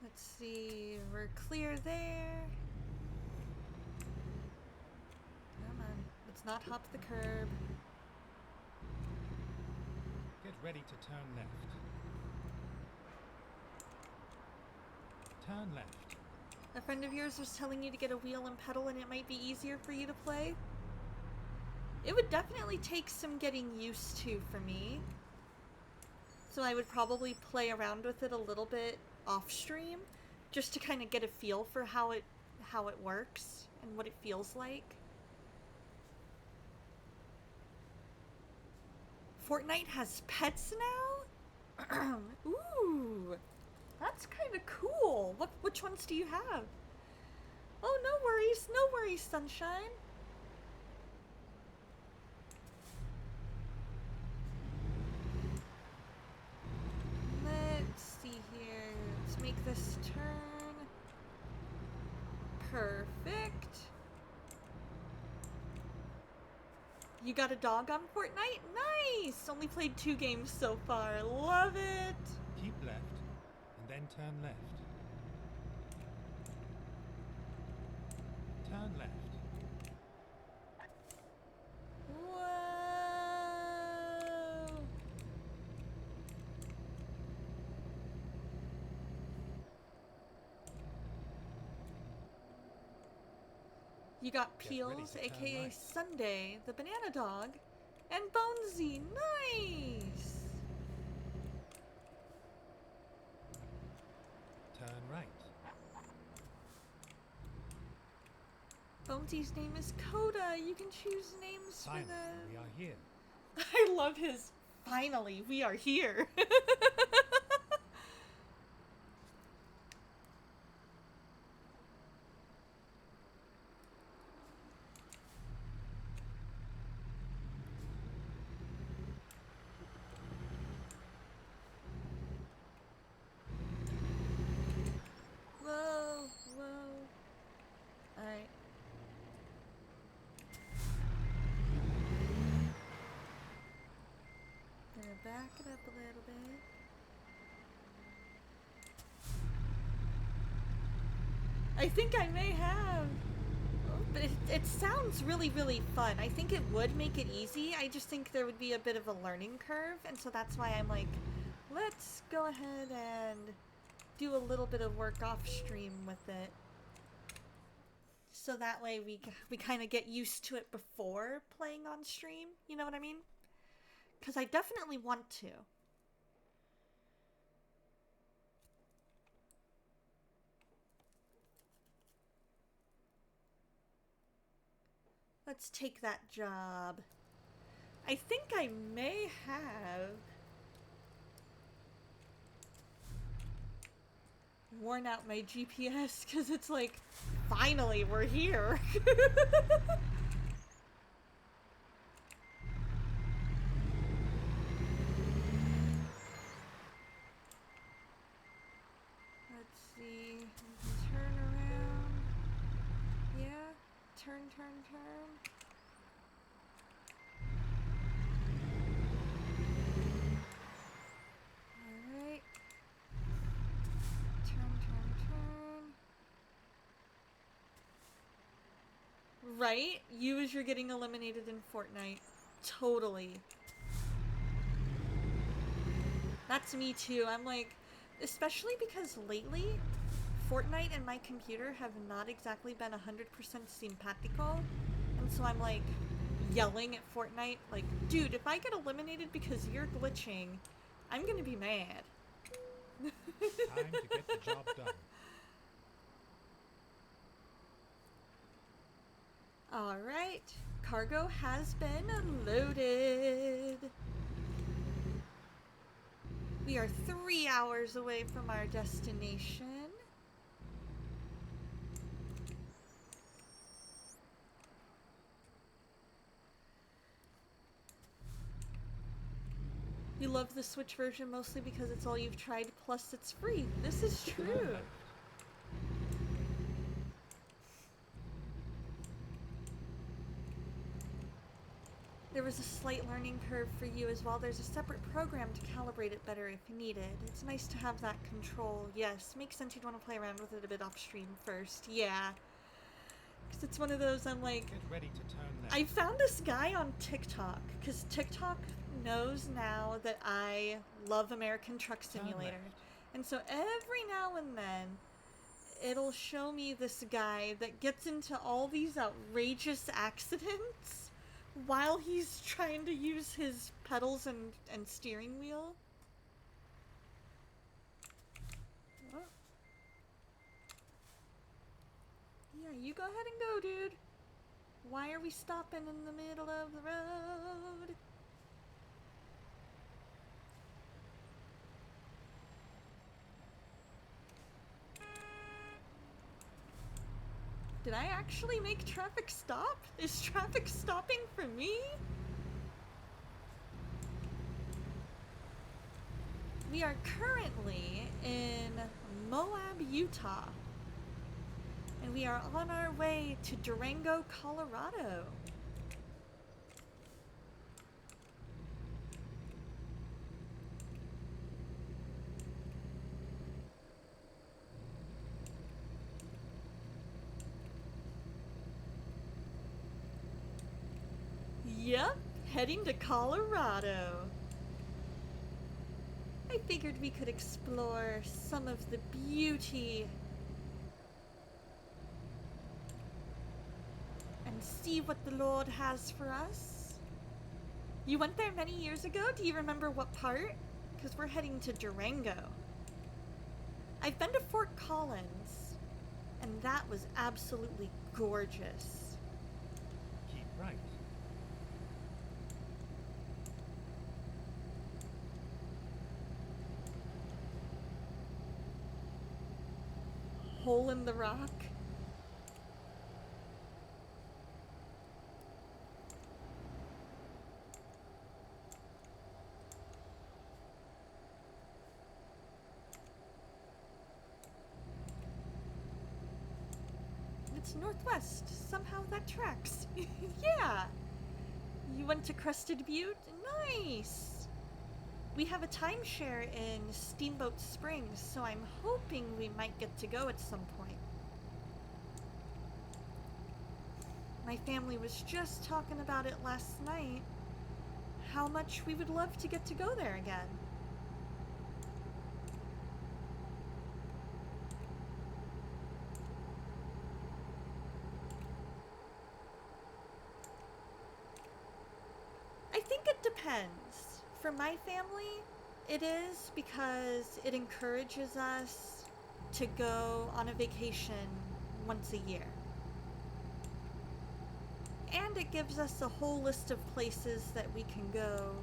[SPEAKER 3] Let's see, we're clear there. Come on, let's not hop the curb.
[SPEAKER 2] Get ready to turn left. Turn left.
[SPEAKER 3] A friend of yours was telling you to get a wheel and pedal and it might be easier for you to play. It would definitely take some getting used to for me. So I would probably play around with it a little bit off stream just to kind of get a feel for how it works and what it feels like. Fortnite has pets now? Ooh, that's kind of cool. Which ones do you have? Oh, no worries, sunshine. Let's see here. Let's make this turn. Perfect. You got a dog on Fortnite? Nice! Only played 2 games so far. Love it!
[SPEAKER 4] Keep left, and then turn left. Turn left.
[SPEAKER 3] Whoa! You got
[SPEAKER 4] Get ready
[SPEAKER 3] Peels,
[SPEAKER 4] to turn
[SPEAKER 3] aka
[SPEAKER 4] right.
[SPEAKER 3] Sunday, the banana dog, and Bonesy. Nice!
[SPEAKER 4] Turn right.
[SPEAKER 3] Bonesy's name is Coda. You can choose names
[SPEAKER 4] Finally,
[SPEAKER 3] for them.
[SPEAKER 4] we are here.
[SPEAKER 3] I love his finally, we are here. Whoa, whoa. Alright. Gonna back it up a little bit. I think I may have. But it sounds really, really fun. I think it would make it easy. I just think there would be a bit of a learning curve. And so that's why I'm like, let's go ahead and do a little bit of work off stream with it. So that way we kind of get used to it before playing on stream. You know what I mean? Because I definitely want to. Let's take that job. I think I may have worn out my GPS because it's like, finally, we're here. Let's see. Turn around. Yeah. Turn. Alright. Turn. Right? You as you're getting eliminated in Fortnite. Totally. That's me too. I'm like, especially because lately, Fortnite and my computer have not exactly been 100% simpatico. And so I'm like, yelling at Fortnite, like, dude, if I get eliminated because you're glitching, I'm gonna be mad.
[SPEAKER 4] Time to get the job done.
[SPEAKER 3] Alright, cargo has been unloaded. We are 3 hours away from our destination. You love the Switch version mostly because it's all you've tried, plus it's free. This is true. There was a slight learning curve for you as well. There's a separate program to calibrate it better if needed. It's nice to have that control. Yes, makes sense you'd want to play around with it a bit off stream first. Yeah. Because it's one of those I'm like...
[SPEAKER 4] Get ready to turn left.
[SPEAKER 3] I found this guy on TikTok, because TikTok knows now that I love American Truck Simulator. And so every now and then, it'll show me this guy that gets into all these outrageous accidents while he's trying to use his pedals and steering wheel. Oh. Yeah, you go ahead and go, dude. Why are we stopping in the middle of the road? Did I actually make traffic stop? Is traffic stopping for me? We are currently in Moab, Utah. And we are on our way to Durango, Colorado. Yep, heading to Colorado. I figured we could explore some of the beauty and see what the Lord has for us. You went there many years ago? Do you remember what part? Because we're heading to Durango. I've been to Fort Collins, and that was absolutely gorgeous.
[SPEAKER 4] Keep right.
[SPEAKER 3] Hole in the rock. It's northwest. Somehow that tracks. Yeah. You went to Crested Butte? Nice. We have a timeshare in Steamboat Springs, so I'm hoping we might get to go at some point. My family was just talking about it last night. How much we would love to get to go there again. I think it depends. For my family, it is because it encourages us to go on a vacation once a year. And it gives us a whole list of places that we can go,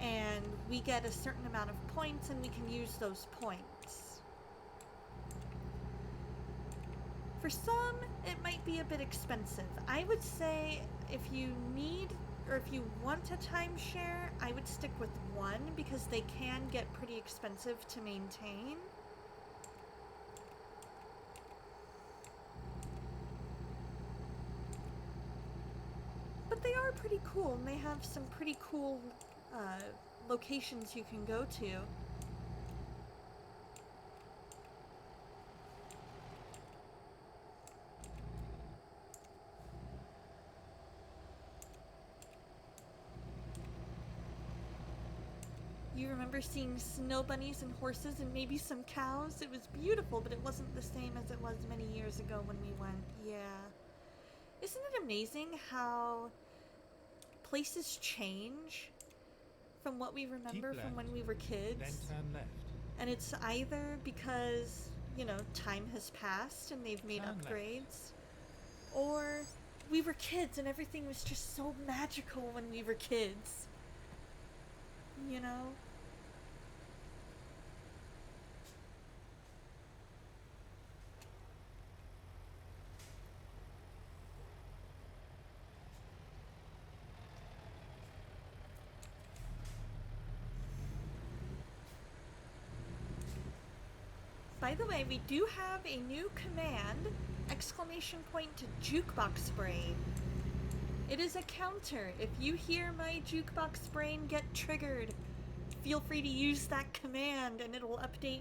[SPEAKER 3] and we get a certain amount of points and we can use those points. For some, it might be a bit expensive. I would say if you need or if you want a timeshare, I would stick with one because they can get pretty expensive to maintain. But they are pretty cool, and they have some pretty cool locations you can go to. You remember seeing snow bunnies and horses and maybe some cows? It was beautiful, but it wasn't the same as it was many years ago when we went. Yeah. Isn't it amazing how places change from what we remember
[SPEAKER 4] Keep
[SPEAKER 3] from when
[SPEAKER 4] left,
[SPEAKER 3] we were kids?
[SPEAKER 4] Then turn left.
[SPEAKER 3] And it's either because, you know, time has passed and they've made
[SPEAKER 4] Turn left.
[SPEAKER 3] upgrades, or we were kids and everything was just so magical when we were kids. You know? By the way, we do have a new command, exclamation point to jukebox brain. It is a counter. If you hear my jukebox brain get triggered, feel free to use that command and it'll update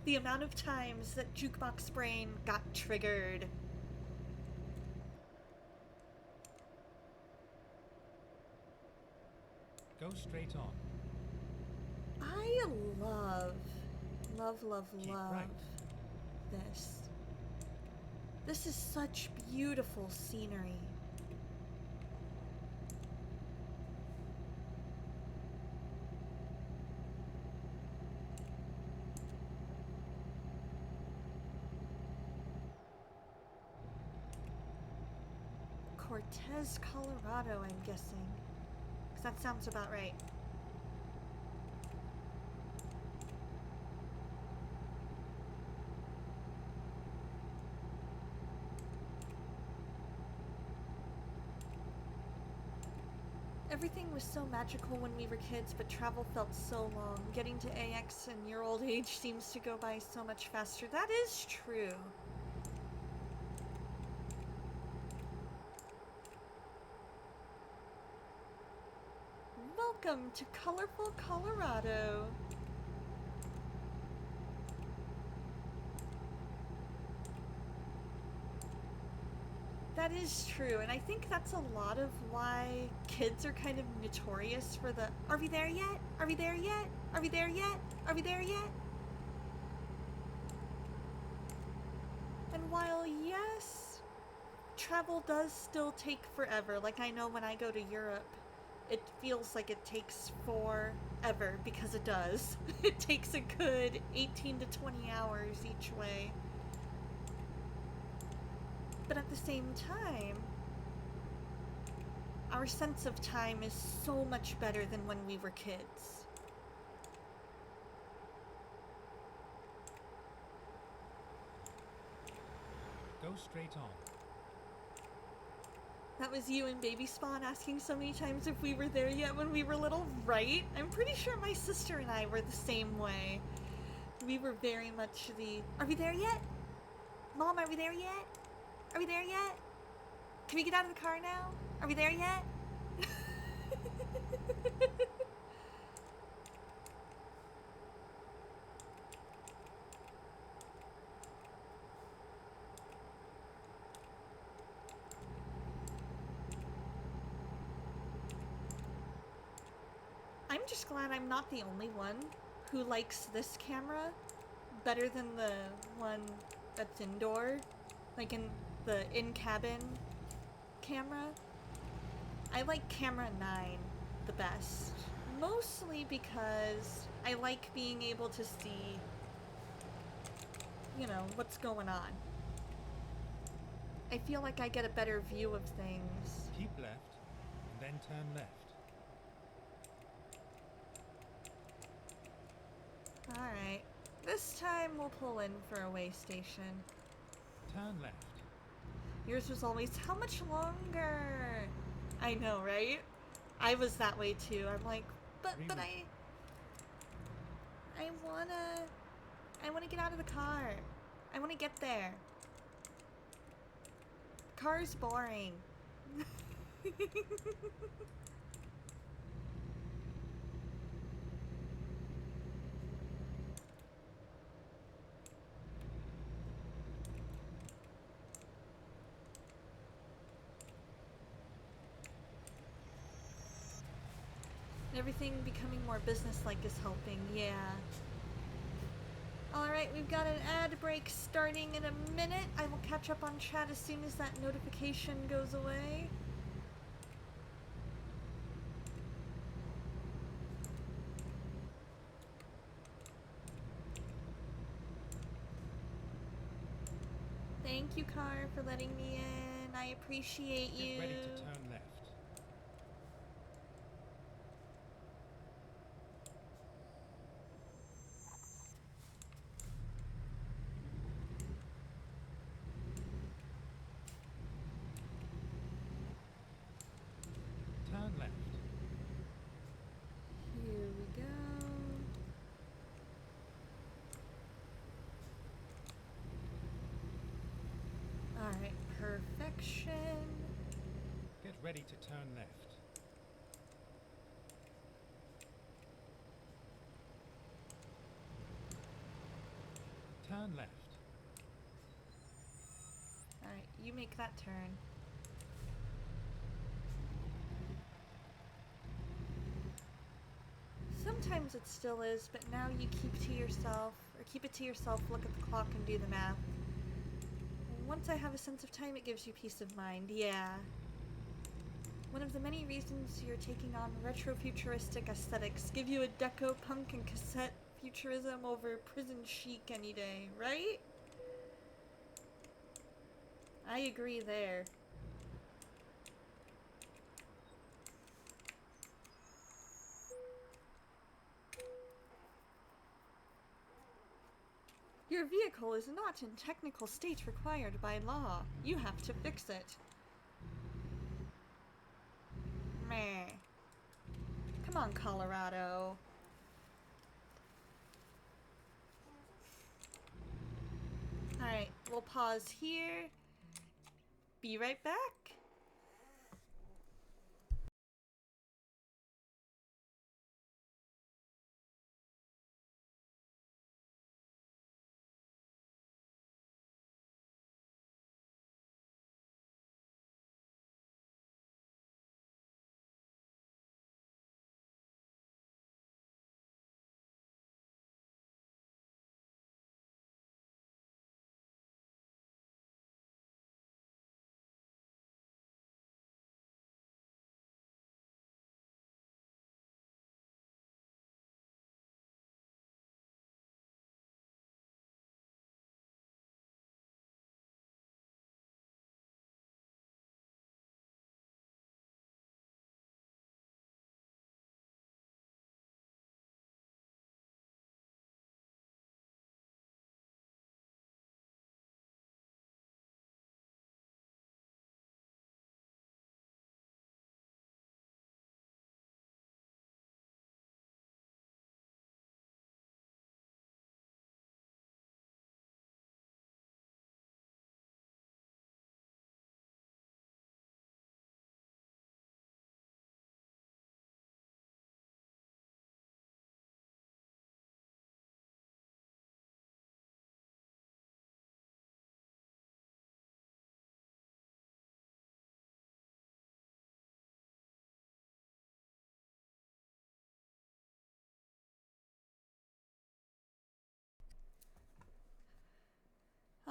[SPEAKER 3] the amount of times that jukebox brain got triggered.
[SPEAKER 4] Go straight on.
[SPEAKER 3] I love
[SPEAKER 4] Keep right.
[SPEAKER 3] this. This is such beautiful scenery. Cortez, Colorado, I'm guessing. 'Cause that sounds about right. Everything was so magical when we were kids, but travel felt so long. Getting to AX in your old age seems to go by so much faster. That is true. Welcome to colorful Colorado. That is true, and I think that's a lot of why kids are kind of notorious for the, are we there yet? Are we there yet? Are we there yet? Are we there yet? And while, yes, travel does still take forever, like I know when I go to Europe, it feels like it takes forever, because it does. It takes a good 18 to 20 hours each way. But at the same time, our sense of time is so much better than when we were kids.
[SPEAKER 4] Go straight on.
[SPEAKER 3] That was you and Baby Spawn asking so many times if we were there yet when we were little, right? I'm pretty sure my sister and I were the same way. We were very much the, are we there yet? Mom, are we there yet? Are we there yet? Can we get out of the car now? Are we there yet? I'm just glad I'm not the only one who likes this camera better than the one that's indoor, like in the in-cabin camera. I like camera 9 the best, mostly because I like being able to see, you know, what's going on. I feel like I get a better view of things.
[SPEAKER 4] Keep left, and then turn left.
[SPEAKER 3] Alright, this time we'll pull in for a way station.
[SPEAKER 4] Turn left.
[SPEAKER 3] Yours was always, how much longer? I know, right? I was that way too. I'm like, but I wanna get out of the car. I wanna get there. Car's boring. Everything becoming more businesslike is helping, yeah. Alright, we've got an ad break starting in a minute. I will catch up on chat as soon as that notification goes away. Thank you, Car, for letting me in. I appreciate you.
[SPEAKER 4] Get ready to turn left. Turn left.
[SPEAKER 3] Here we go. Alright, perfection.
[SPEAKER 4] Get ready to turn left. Turn left.
[SPEAKER 3] Alright, you make that turn. Sometimes it still is, but now you keep to yourself, or keep it to yourself, look at the clock and do the math. Once I have a sense of time, it gives you peace of mind, yeah. One of the many reasons you're taking on retro-futuristic aesthetics give you a deco punk and cassette futurism over prison chic any day, right? I agree there. Your vehicle is not in technical state required by law. You have to fix it. Meh. on, Colorado. Alright, we'll pause here. Be right back.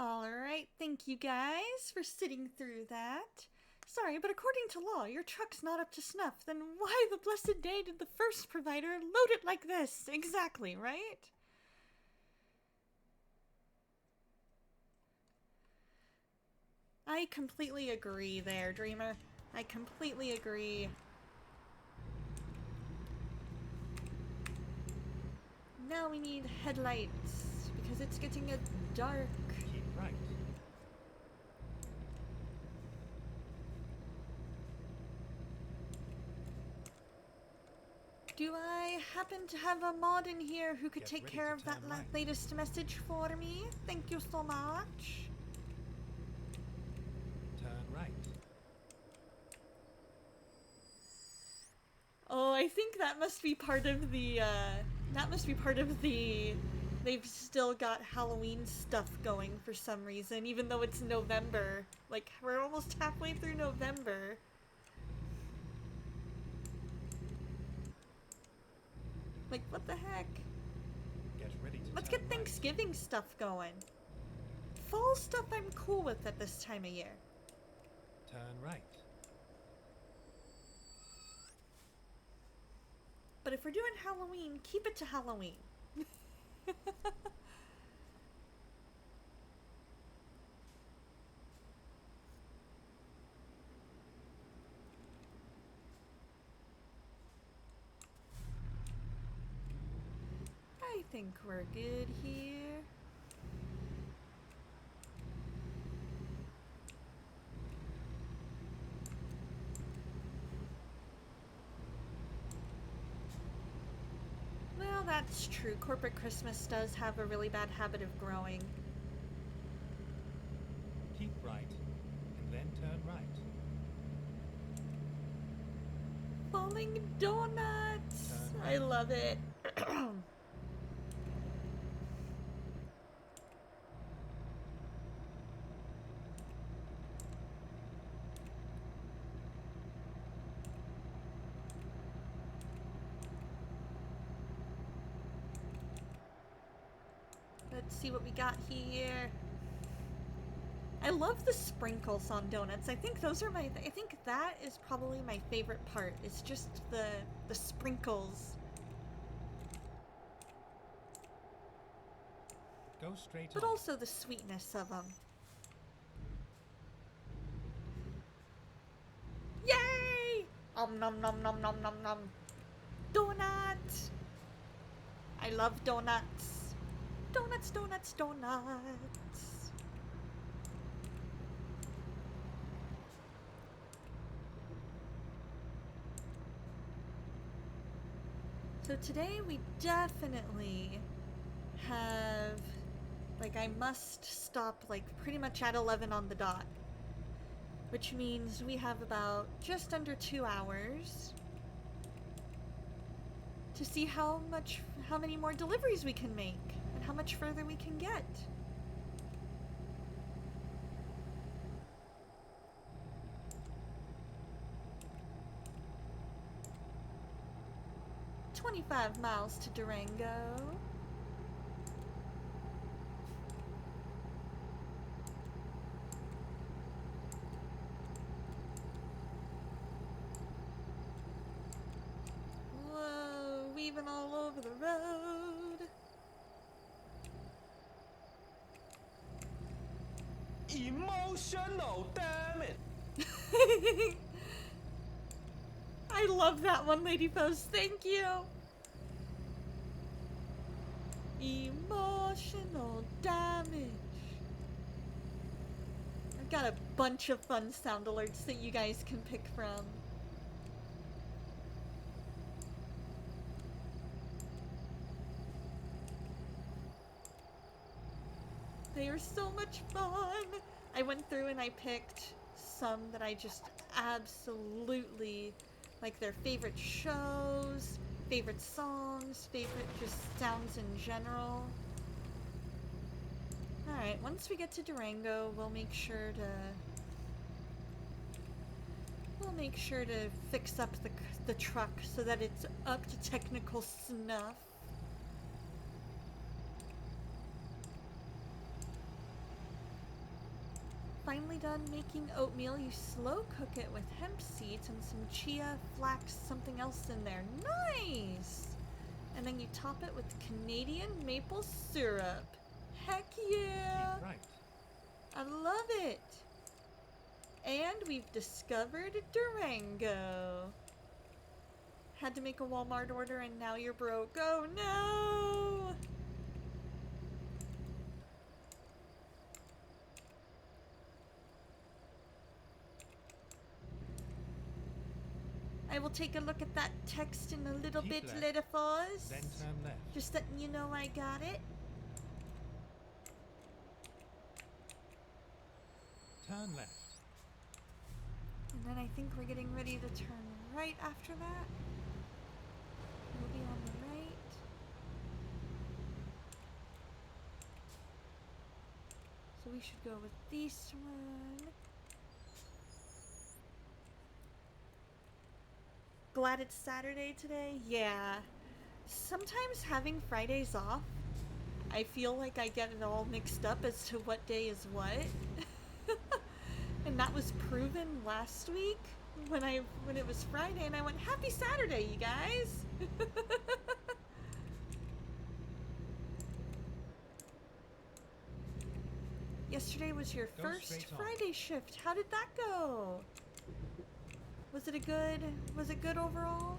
[SPEAKER 3] Alright, thank you guys for sitting through that. Sorry, but according to law, your truck's not up to snuff. Then why the blessed day did the first provider load it like this? Exactly, right? I completely agree there, Dreamer. I completely agree. Now we need headlights, because it's getting dark.
[SPEAKER 4] Keep right.
[SPEAKER 3] Do I happen to have a mod in here who could
[SPEAKER 4] Get
[SPEAKER 3] take
[SPEAKER 4] ready
[SPEAKER 3] care
[SPEAKER 4] to
[SPEAKER 3] of that
[SPEAKER 4] turn right.
[SPEAKER 3] latest message for me? Thank you so much.
[SPEAKER 4] Turn right.
[SPEAKER 3] Oh, I think that must be part of the, they've still got Halloween stuff going for some reason, even though it's November. Like, we're almost halfway through November. Like, what the heck?
[SPEAKER 4] Get ready to
[SPEAKER 3] Let's
[SPEAKER 4] turn
[SPEAKER 3] get
[SPEAKER 4] right.
[SPEAKER 3] Thanksgiving stuff going. Fall stuff I'm cool with at this time of year.
[SPEAKER 4] Turn right.
[SPEAKER 3] But if we're doing Halloween, keep it to Halloween. I think we're good here. Well, that's true. Corporate Christmas does have a really bad habit of growing.
[SPEAKER 4] Keep right. And then turn right.
[SPEAKER 3] Falling donuts!
[SPEAKER 4] Turn
[SPEAKER 3] I
[SPEAKER 4] right.
[SPEAKER 3] love it. Let's see what we got here. I love the sprinkles on donuts. I think those are I think that is probably my favorite part. It's just the sprinkles.
[SPEAKER 4] Go straight
[SPEAKER 3] But
[SPEAKER 4] on.
[SPEAKER 3] also the sweetness of them. Yay! Nom nom nom nom nom nom. Donut! I love donuts. Donuts, donuts, donuts. So today we definitely have, like, I must stop, like, pretty much at 11 on the dot. Which means we have about just under 2 hours to see how many more deliveries we can make and how much further we can get. "25 miles to Durango." Whoa, weaving all over the road.
[SPEAKER 2] Emotional, damn it!
[SPEAKER 3] I love that one, Lady Post. Thank you. Emotional damage. I've got a bunch of fun sound alerts that you guys can pick from. They are so much fun. I went through and I picked some that I just absolutely like, their favorite shows, favorite songs, favorite just sounds in general. Alright, once we get to Durango, we'll make sure to fix up the truck so that it's up to technical snuff. Finally done making oatmeal. You slow cook it with hemp seeds and some chia, flax, something else in there. Nice! And then you top it with Canadian maple syrup. Heck yeah!
[SPEAKER 4] Keep right.
[SPEAKER 3] I love it! And we've discovered Durango. Had to make a Walmart order and now you're broke. Oh no! I will take a look at that text in a little
[SPEAKER 4] Keep
[SPEAKER 3] bit
[SPEAKER 4] left,
[SPEAKER 3] later, Foz.
[SPEAKER 4] Then turn left.
[SPEAKER 3] Just letting you know I got it.
[SPEAKER 4] Turn left.
[SPEAKER 3] And then I think we're getting ready to turn right after that. We'll be on the right. So we should go with this one. Glad it's Saturday today? Yeah. Sometimes having Fridays off, I feel like I get it all mixed up as to what day is what. And that was proven last week when it was Friday and I went, "Happy Saturday, you guys." Yesterday was your
[SPEAKER 4] Go
[SPEAKER 3] first
[SPEAKER 4] straight on.
[SPEAKER 3] Friday shift. How did that go? Was it good overall?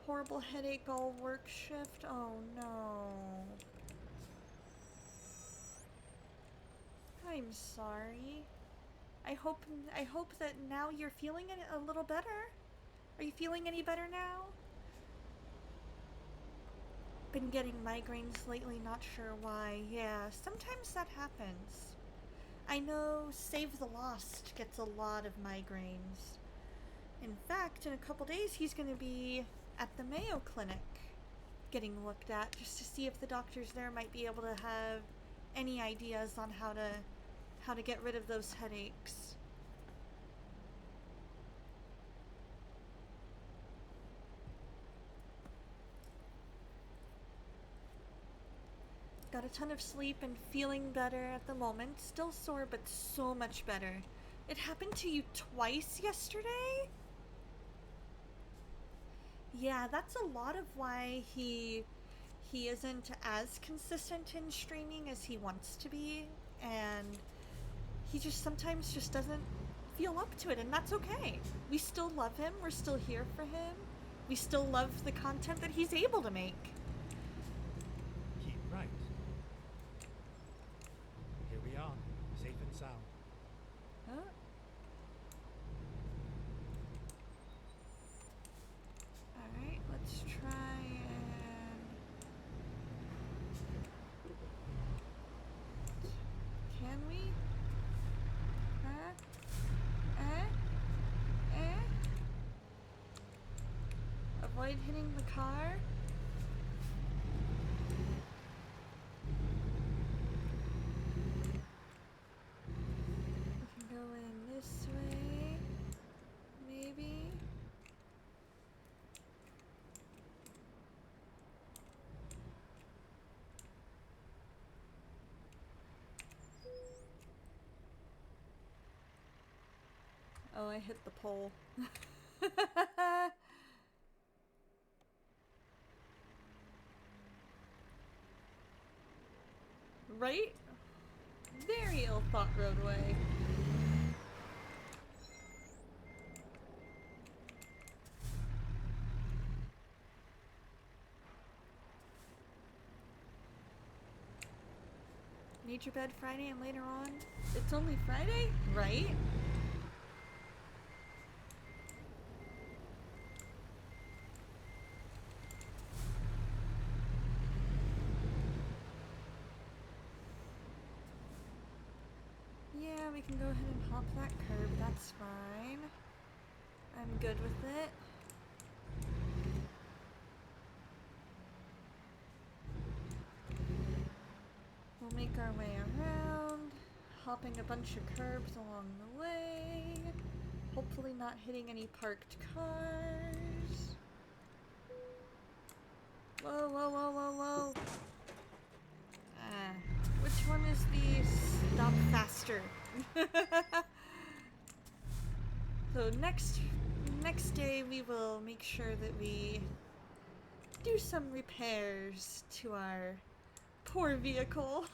[SPEAKER 3] Horrible headache all work shift? Oh no. I'm sorry. I hope that now you're feeling it a little better. Are you feeling any better now? Been getting migraines lately, not sure why. Yeah, sometimes that happens. I know Save the Lost gets a lot of migraines. In fact, in a couple days he's going to be at the Mayo Clinic getting looked at just to see if the doctors there might be able to have any ideas on how to get rid of those headaches. Got a ton of sleep and feeling better at the moment. Still sore, but so much better. It happened to you twice yesterday? Yeah, that's a lot of why he isn't as consistent in streaming as he wants to be, and he just sometimes just doesn't feel up to it, and that's okay. We still love him. We're still here for him. We still love the content that he's able to make.
[SPEAKER 4] Keep right. Here we are, safe and sound.
[SPEAKER 3] Huh? Alright. avoid hitting the car. We can go in this way, maybe. Oh, I hit the pole. Right? Very ill-thought roadway. Nature bed Friday and later on. It's only Friday? Right? Yeah, we can go ahead and hop that curb, that's fine. I'm good with it. We'll make our way around, hopping a bunch of curbs along the way. Hopefully not hitting any parked cars. Whoa, whoa, whoa, whoa, whoa. Which one is the stop faster? So next day we will make sure that we do some repairs to our poor vehicle.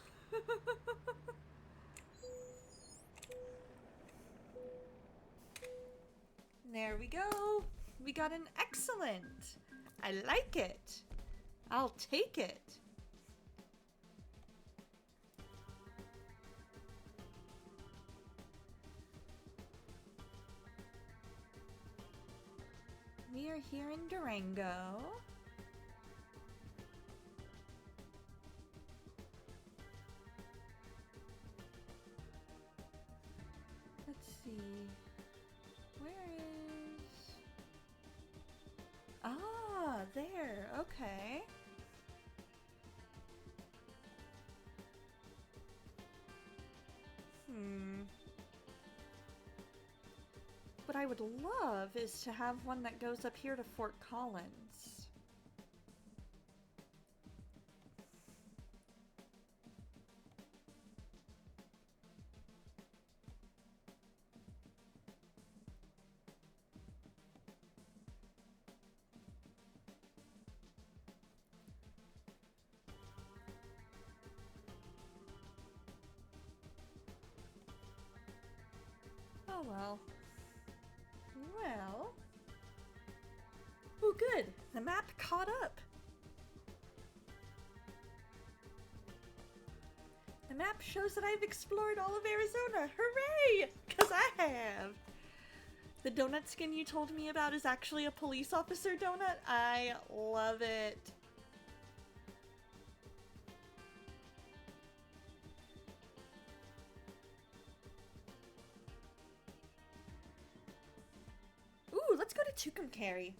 [SPEAKER 3] There we go. We got an excellent. I like it. I'll take it. We are here in Durango. Let's see. Where is... Ah, there. Okay. What I would love is to have one that goes up here to Fort Collins. Oh well. Well... Oh good! The map caught up! The map shows that I've explored all of Arizona! Hooray! 'Cause I have! The donut skin you told me about is actually a police officer donut? I love it! Ooh, let's go to Tucumcari.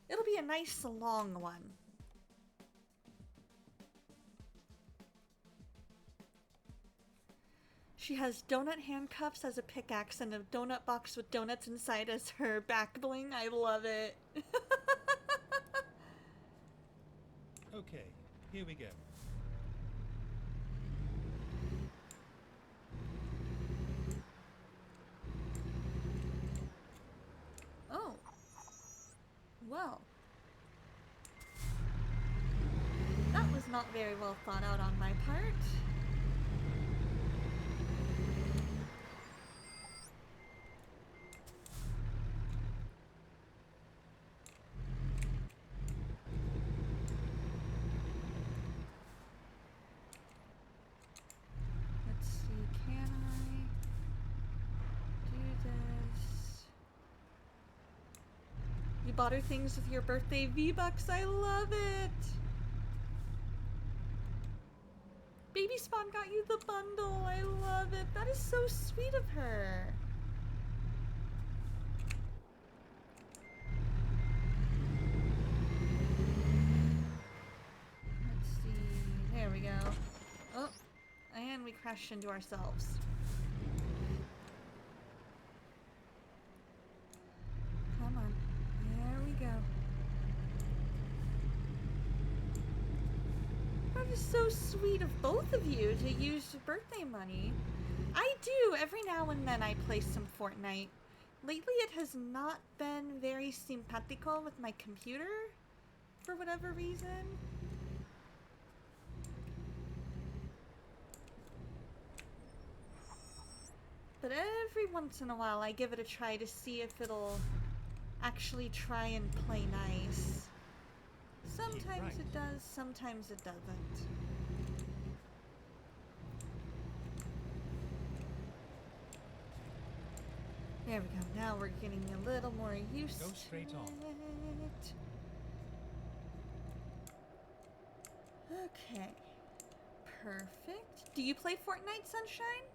[SPEAKER 3] It'll be a nice long one. She has donut handcuffs as a pickaxe and a donut box with donuts inside as her back bling. I love it.
[SPEAKER 4] Okay, here we go.
[SPEAKER 3] Oh. Well. That was not very well thought out on my part. Let's see, can I do this? You bought her things with your birthday V-Bucks. I love it. Baby Spawn got you the bundle. I love it. That is so sweet of her. crash into ourselves. Come on. There we go. That is so sweet of both of you to use birthday money. I do. Every now and then I play some Fortnite. Lately it has not been very simpatico with my computer for whatever reason. But every once in a while I give it a try to see if it'll actually try and play nice. Sometimes it does, sometimes it doesn't. There we go. Now we're getting a little more used
[SPEAKER 4] Go straight
[SPEAKER 3] to
[SPEAKER 4] on.
[SPEAKER 3] it. Okay. Perfect. Do you play Fortnite, Sunshine?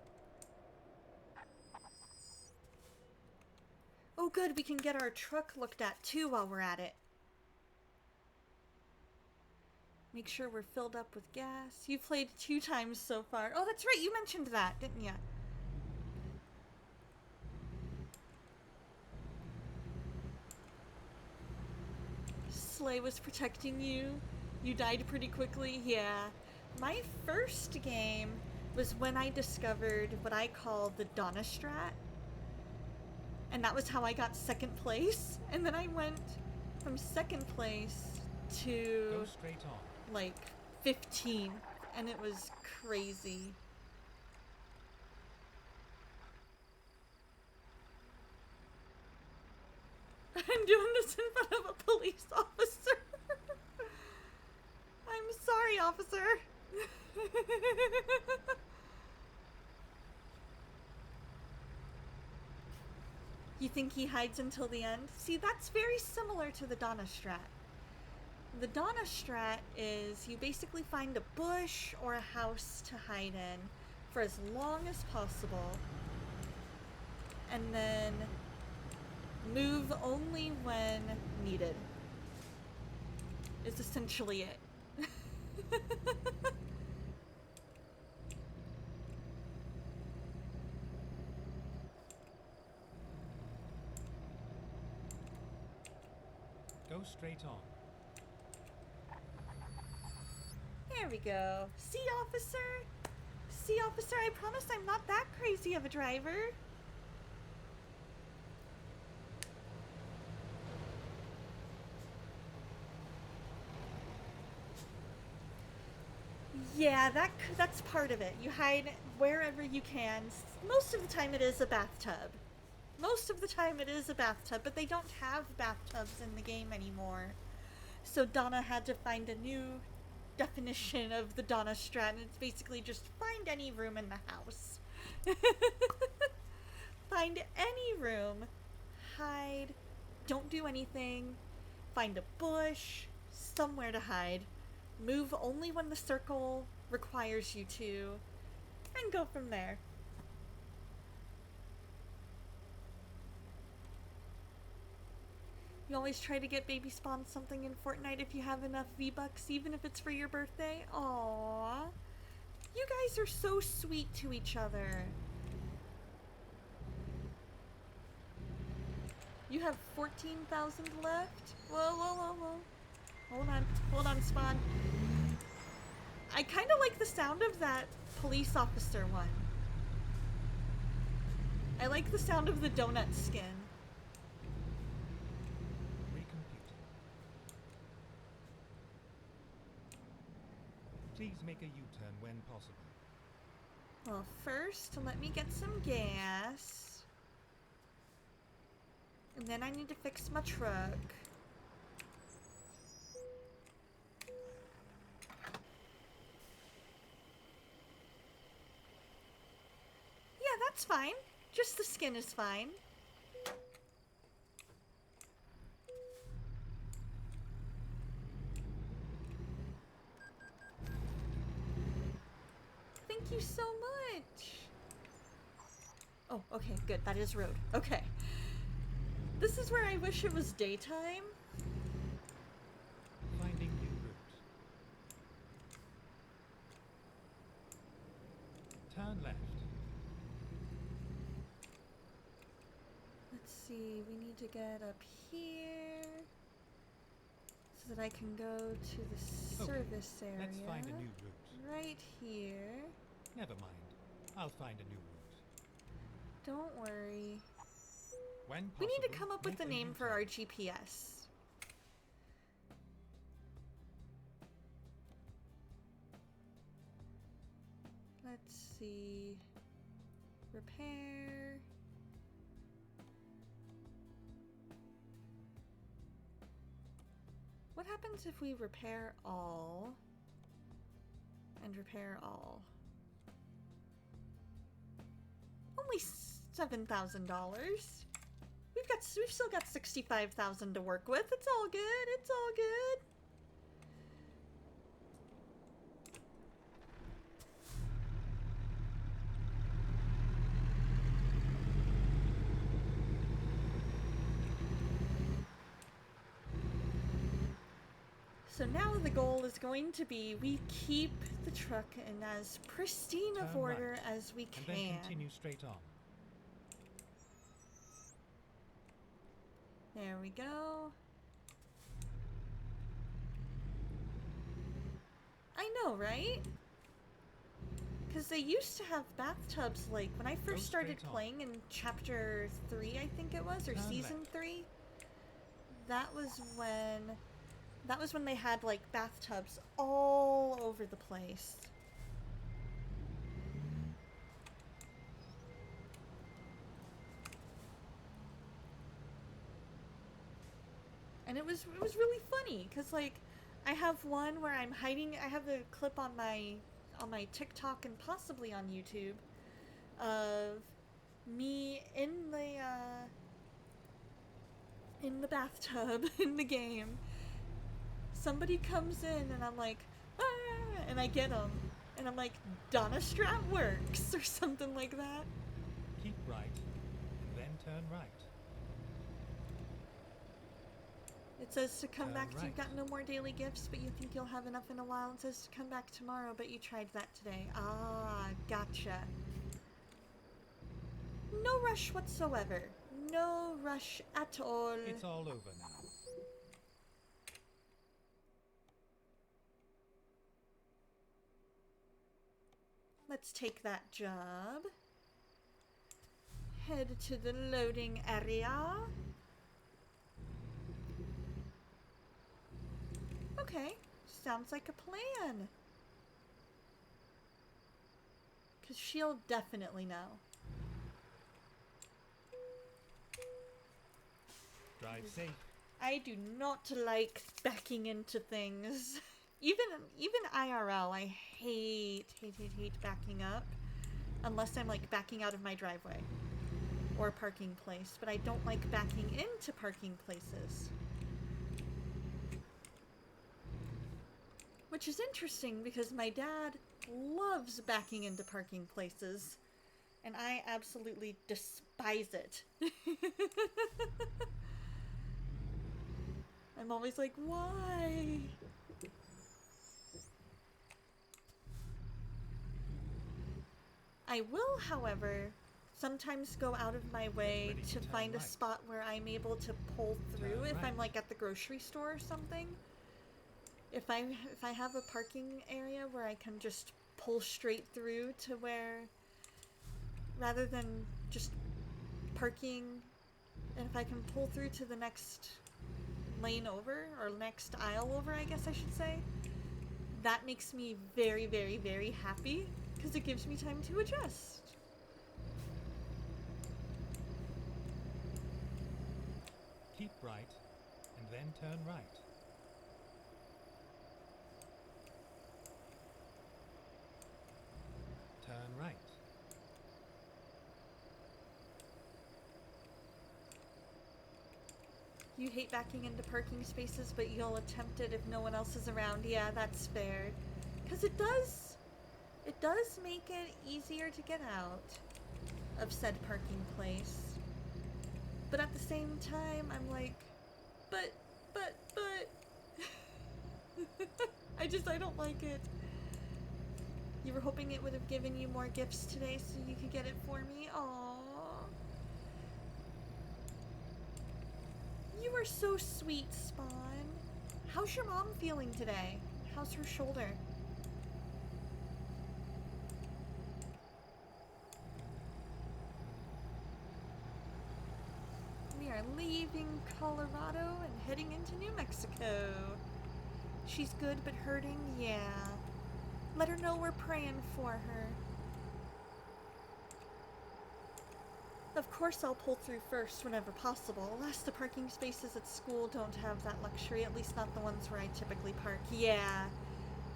[SPEAKER 3] Oh good, we can get our truck looked at too while we're at it. Make sure we're filled up with gas. You played 2 times so far. Oh, that's right, you mentioned that, didn't you? Slay was protecting you. You died pretty quickly. Yeah. My first game was when I discovered what I call the Donna Strat. And that was how I got 2nd place. And then I went from 2nd place to
[SPEAKER 4] Go straight on.
[SPEAKER 3] like 15. And it was crazy. I'm doing this in front of a police officer. I'm sorry, officer. You think he hides until the end? See, that's very similar to the Donna Strat. The Donna Strat is you basically find a bush or a house to hide in for as long as possible, and then move only when needed. Is essentially it.
[SPEAKER 4] Go straight on.
[SPEAKER 3] There we go. See, officer? See, officer, I promise I'm not that crazy of a driver. Yeah, that's part of it. You hide wherever you can. Most of the time it is a bathtub. Most of the time it is a bathtub, but they don't have bathtubs in the game anymore. So Donna had to find a new definition of the Donna Strat, and it's basically just find any room in the house. Find any room, hide, don't do anything, find a bush, somewhere to hide, move only when the circle requires you to, and go from there. You always try to get Baby Spawn something in Fortnite if you have enough V-Bucks, even if it's for your birthday? Aww. You guys are so sweet to each other. You have 14,000 left? Whoa. Hold on, Spawn. I kind of like the sound of that police officer one. I like the sound of the donut skin.
[SPEAKER 4] Please make a U-turn when possible.
[SPEAKER 3] Well, first, let me get some gas. And then I need to fix my truck. Yeah, that's fine. Just the skin is fine. Thank you so much. Oh, okay, good. That is road. Okay. This is where I wish it was daytime.
[SPEAKER 4] Finding new route. Turn Turn left.
[SPEAKER 3] Let's see, we need to get up here so that I can go to the
[SPEAKER 4] Okay,
[SPEAKER 3] service area.
[SPEAKER 4] Let's find a new route.
[SPEAKER 3] Right here.
[SPEAKER 4] Never mind. I'll find a new route.
[SPEAKER 3] Don't worry.
[SPEAKER 4] When
[SPEAKER 3] We need to
[SPEAKER 4] possible,
[SPEAKER 3] come up with a
[SPEAKER 4] make
[SPEAKER 3] name for
[SPEAKER 4] U-turn.
[SPEAKER 3] our GPS. Let's see. Repair. What happens if we repair all and repair all? Only $7,000. We've still got 65,000 to work with. It's all good. It's all good. So now the goal is going to be we keep the truck in as pristine of
[SPEAKER 4] Turn
[SPEAKER 3] order
[SPEAKER 4] right,
[SPEAKER 3] as we
[SPEAKER 4] And
[SPEAKER 3] can.
[SPEAKER 4] then continue straight on.
[SPEAKER 3] There we go. I know, right? Because they used to have bathtubs, like, when I first
[SPEAKER 4] Go
[SPEAKER 3] started
[SPEAKER 4] straight on.
[SPEAKER 3] playing in Chapter 3, I think it was, or
[SPEAKER 4] Turn
[SPEAKER 3] Season
[SPEAKER 4] left.
[SPEAKER 3] 3. That was when they had, like, bathtubs all over the place. And it was really funny because, like, I have one where I'm hiding. I have a clip on my TikTok and possibly on YouTube of me in the bathtub in the game. Somebody comes in and I'm like, ah, and I get them, and I'm like, Donna Strat works or something like that.
[SPEAKER 4] Keep right, and then turn right.
[SPEAKER 3] It says to come
[SPEAKER 4] Turn
[SPEAKER 3] back. You've
[SPEAKER 4] right.
[SPEAKER 3] got no more daily gifts, but you think you'll have enough in a while. It says to come back tomorrow, but you tried that today. Ah, gotcha. No rush whatsoever. No rush at all.
[SPEAKER 4] It's all over now.
[SPEAKER 3] Let's take that job. Head to the loading area. Okay, sounds like a plan. Because she'll definitely know.
[SPEAKER 4] Drive safe.
[SPEAKER 3] I do not like backing into things. Even IRL, I hate backing up. Unless I'm like backing out of my driveway or parking place. But I don't like backing into parking places. Which is interesting because my dad loves backing into parking places. And I absolutely despise it. I'm always like, why? I will, however, sometimes go out of my way
[SPEAKER 4] Ready to
[SPEAKER 3] to
[SPEAKER 4] turn
[SPEAKER 3] find a
[SPEAKER 4] right.
[SPEAKER 3] spot where I'm able to pull through
[SPEAKER 4] Turn
[SPEAKER 3] if
[SPEAKER 4] right.
[SPEAKER 3] I'm like at the grocery store or something. If I have a parking area where I can just pull straight through to where, rather than just parking, and if I can pull through to the next lane over, or next aisle over, I guess I should say, that makes me very, very, very happy, because it gives me time to adjust.
[SPEAKER 4] Keep right, and then turn right. Turn right.
[SPEAKER 3] You hate backing into parking spaces, but you'll attempt it if no one else is around. Yeah, that's fair. Because it does make it easier to get out of said parking place. But at the same time, I'm like, but. I don't like it. You were hoping it would have given you more gifts today so you could get it for me? Aww. You are so sweet, Spawn. How's your mom feeling today? How's her shoulder? We are leaving Colorado and heading into New Mexico. She's good but hurting? Yeah. Let her know we're praying for her. Of course I'll pull through first whenever possible. Alas, the parking spaces at school don't have that luxury, at least not the ones where I typically park. Yeah,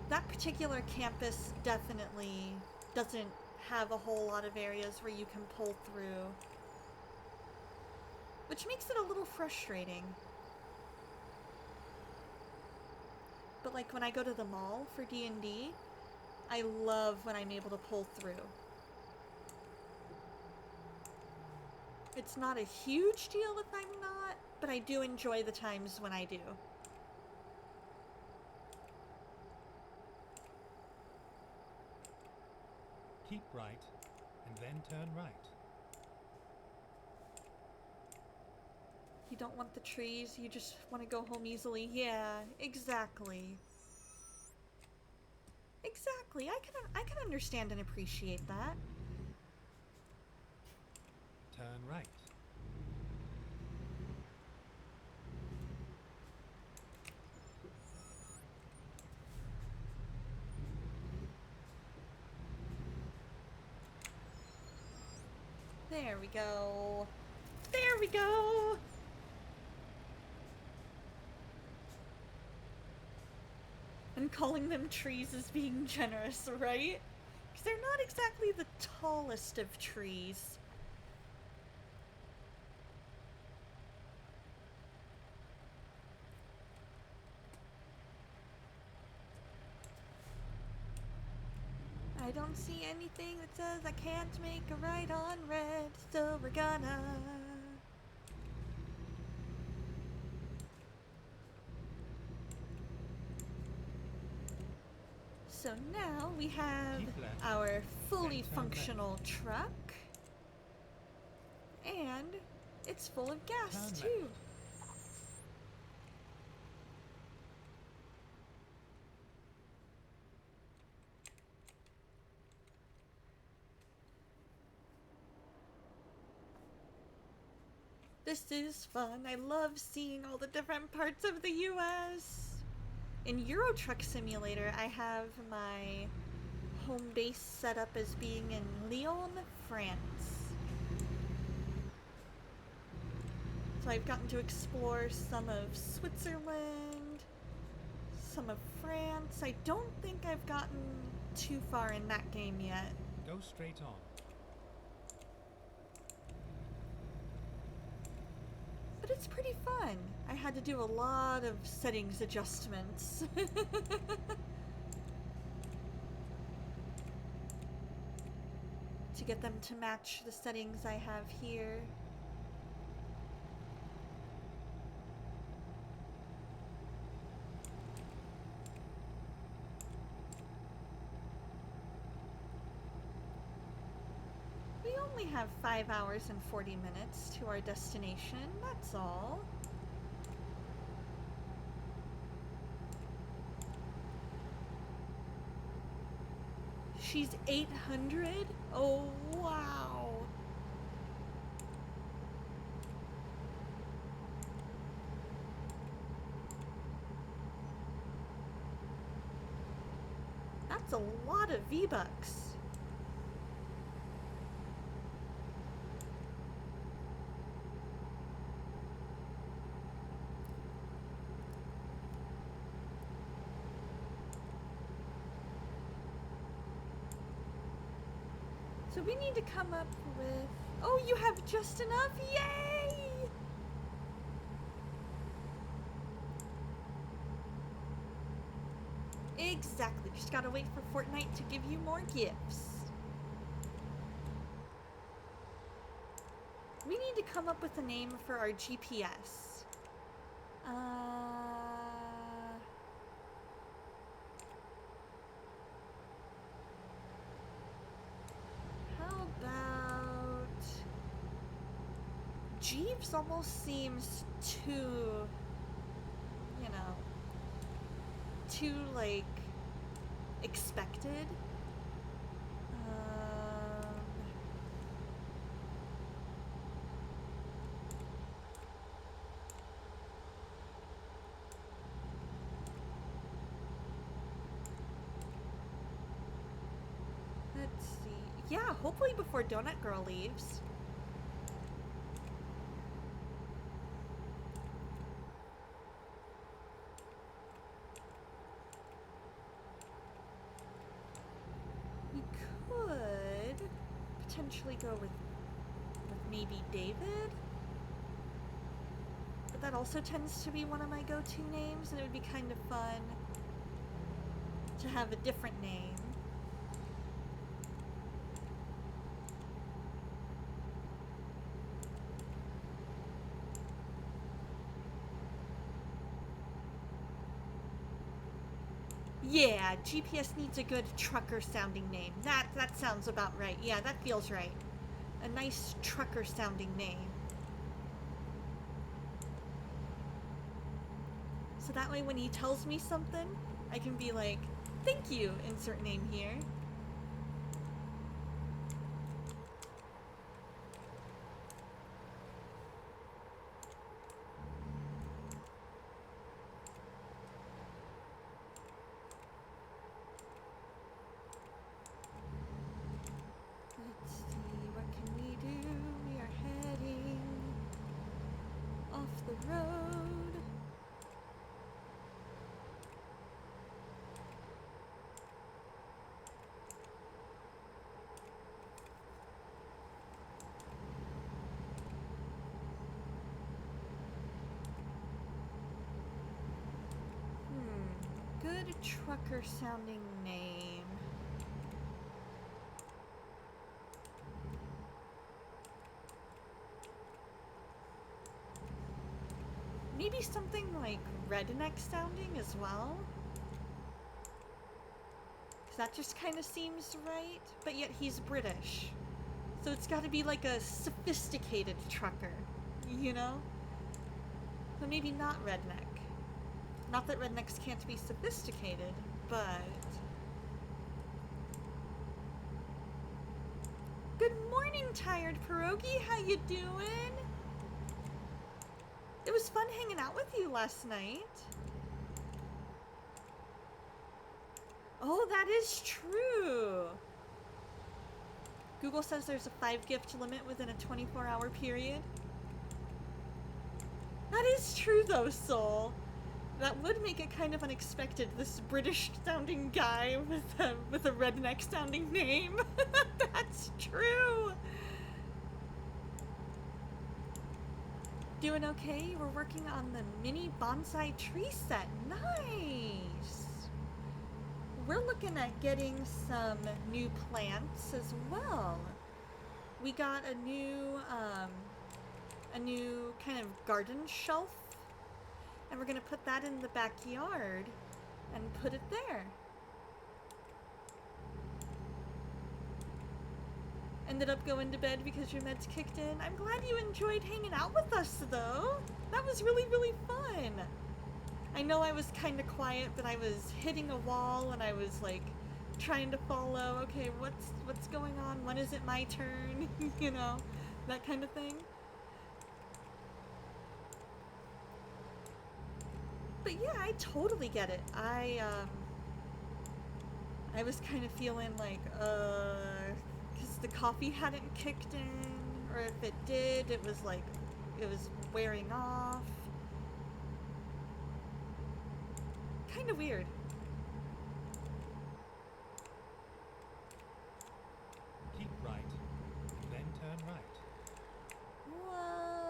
[SPEAKER 3] that particular campus definitely doesn't have a whole lot of areas where you can pull through, which makes it a little frustrating. But like when I go to the mall for D&D, I love when I'm able to pull through. It's not a huge deal if I'm not, but I do enjoy the times when I do.
[SPEAKER 4] Keep right, and then turn right.
[SPEAKER 3] You don't want the trees, you just want to go home easily. Yeah, exactly. Exactly. I can understand and appreciate that.
[SPEAKER 4] Turn right.
[SPEAKER 3] There we go. There we go! And calling them trees is being generous, right? Because they're not exactly the tallest of trees. I don't see anything that says I can't make a right on red, so we're gonna. So now we have
[SPEAKER 4] Keep left,
[SPEAKER 3] our fully
[SPEAKER 4] then turn
[SPEAKER 3] functional truck. And it's full of gas
[SPEAKER 4] Turn
[SPEAKER 3] too.
[SPEAKER 4] left.
[SPEAKER 3] This is fun. I love seeing all the different parts of the US. In Euro Truck Simulator, I have my home base set up as being in Lyon, France. So I've gotten to explore some of Switzerland, some of France. I don't think I've gotten too far in that game yet.
[SPEAKER 4] Go straight on.
[SPEAKER 3] But it's pretty fun. I had to do a lot of settings adjustments. To get them to match the settings I have here. We only have 5 hours and 40 minutes to our destination, that's all. She's 800? Oh, wow. That's a lot of V-Bucks. So we need to come up with... Oh, you have just enough? Yay! Exactly. Just gotta wait for Fortnite to give you more gifts. We need to come up with a name for our GPS. Jeeves almost seems too, you know, too, like, expected. Let's see. Yeah, hopefully before Donut Girl leaves. We could potentially go with maybe David. But that also tends to be one of my go-to names, and it would be kind of fun to have a different name. Yeah, GPS needs a good trucker-sounding name. That sounds about right. Yeah, that feels right. A nice trucker-sounding name. So that way when he tells me something, I can be like, thank you, insert name here. Let's see, what can we do? We are heading off the road. Good trucker sounding name. Maybe something like redneck sounding as well. 'Cause that just kind of seems right, but yet he's British. So it's got to be like a sophisticated trucker, you know? So maybe not redneck. Not that rednecks can't be sophisticated, but... Good morning, Tired Pierogi. How you doing? It was fun hanging out with you last night. Oh, that is true. Google says there's a 5-gift limit within a 24-hour period. That is true, though, Soul. That would make it kind of unexpected, this British-sounding guy with a redneck-sounding name. That's true. Doing okay? We're working on the mini bonsai tree set. Nice! We're looking at getting some new plants as well. We got a new kind of garden shelf. And we're gonna put that in the backyard and put it there. Ended up going to bed because your meds kicked in. I'm glad you enjoyed hanging out with us, though. That was really, really fun. I know I was kind of quiet, but I was hitting a wall and I was like trying to follow. Okay, what's going on? When is it my turn? You know, that kind of thing. But yeah, I totally get it. I was kind of feeling like, because the coffee hadn't kicked in, or if it did, it was like, it was wearing off. Kind of weird.
[SPEAKER 4] Keep right, then turn right.
[SPEAKER 3] Whoa.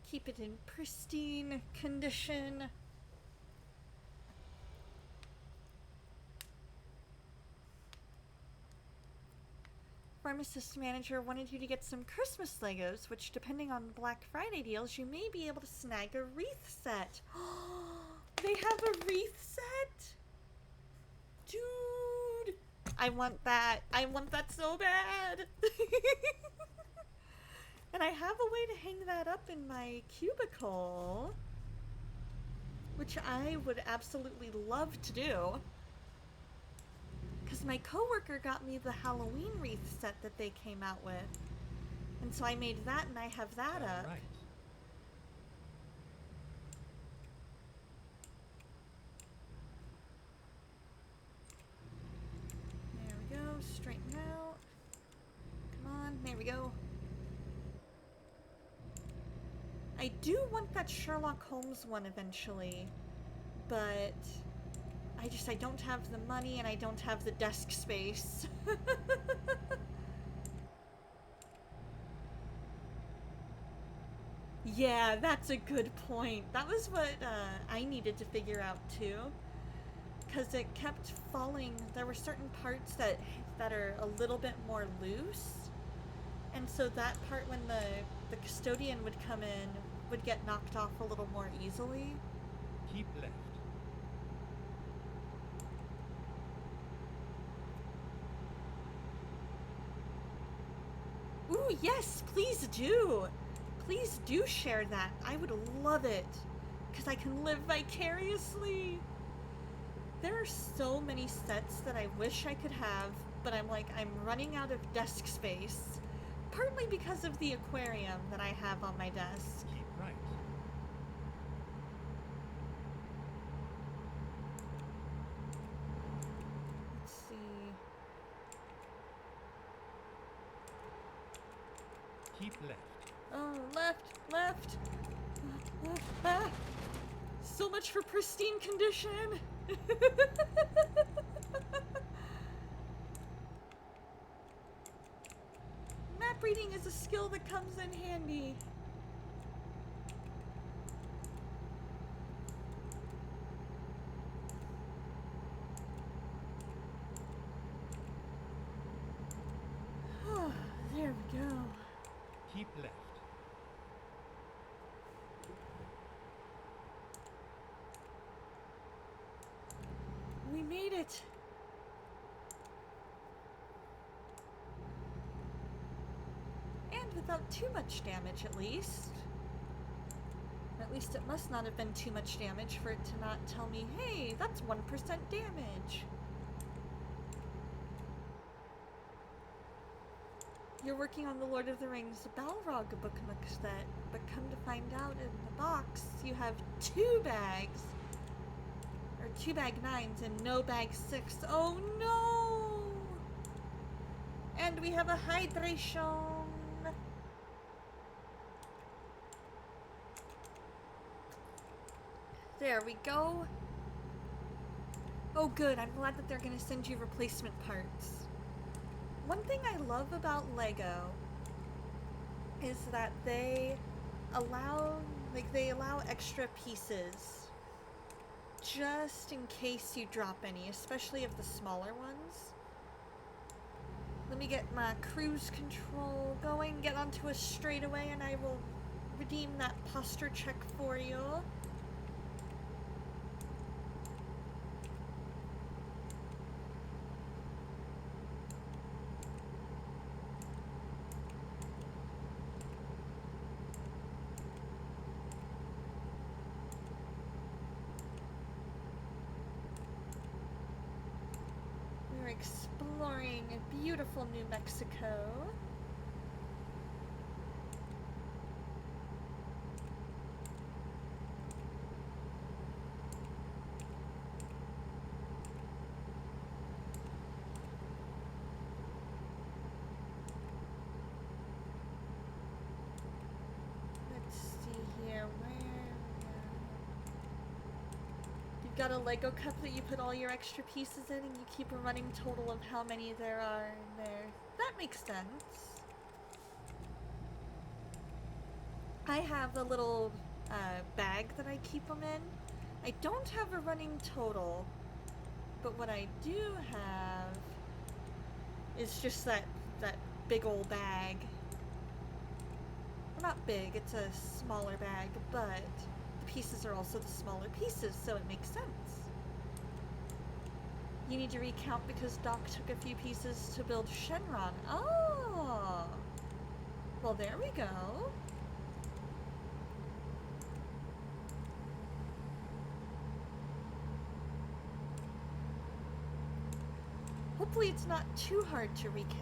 [SPEAKER 3] Keep it in pristine condition. pharmacist manager wanted you to get some Christmas Legos, which, depending on Black Friday deals, you may be able to snag a wreath set. They have a wreath set? Dude! I want that. I want that so bad. And I have a way to hang that up in my cubicle, which I would absolutely love to do. Because my coworker got me the Halloween wreath set that they came out with. And so I made that and I have that up.
[SPEAKER 4] Right.
[SPEAKER 3] There we go, straighten out. Come on, there we go. I do want that Sherlock Holmes one eventually, but I don't have the money and I don't have the desk space. Yeah, that's a good point. That was what I needed to figure out too, because it kept falling. There were certain parts that are a little bit more loose, and so that part, when the custodian would come in, would get knocked off a little more easily.
[SPEAKER 4] Keep left.
[SPEAKER 3] Ooh, yes, please do. Please do share that. I would love it, because I can live vicariously. There are so many sets that I wish I could have, but I'm running out of desk space. Partly because of the aquarium that I have on my desk.
[SPEAKER 4] Keep right.
[SPEAKER 3] Let's see.
[SPEAKER 4] Keep left.
[SPEAKER 3] Oh, left. Ah. So much for pristine condition. Map reading is a skill that comes in handy. There we go.
[SPEAKER 4] Keep left.
[SPEAKER 3] We made it. And without too much damage, at least. At least it must not have been too much damage for it to not tell me, hey, that's 1% damage. You're working on the Lord of the Rings Balrog book set, but come to find out in the box, you have 2 bags. Or 2 bag 9s and no bag 6. Oh no! And we have a hydration. There we go. Oh good, I'm glad that they're gonna send you replacement parts. One thing I love about Lego is that they allow extra pieces just in case you drop any, especially of the smaller ones. Let me get my cruise control going, get onto a straightaway, and I will redeem that posture check for you. We're exploring beautiful New Mexico. Let's see here, you've got a Lego cup that you put all your extra pieces in and you keep a running total of how many there are in there. That makes sense. I have a little bag that I keep them in. I don't have a running total, but what I do have is just that big old bag. Well, not big, it's a smaller bag, but the pieces are also the smaller pieces, so it makes sense. You need to recount because Doc took a few pieces to build Shenron. Oh! Well, there we go. Hopefully it's not too hard to recount.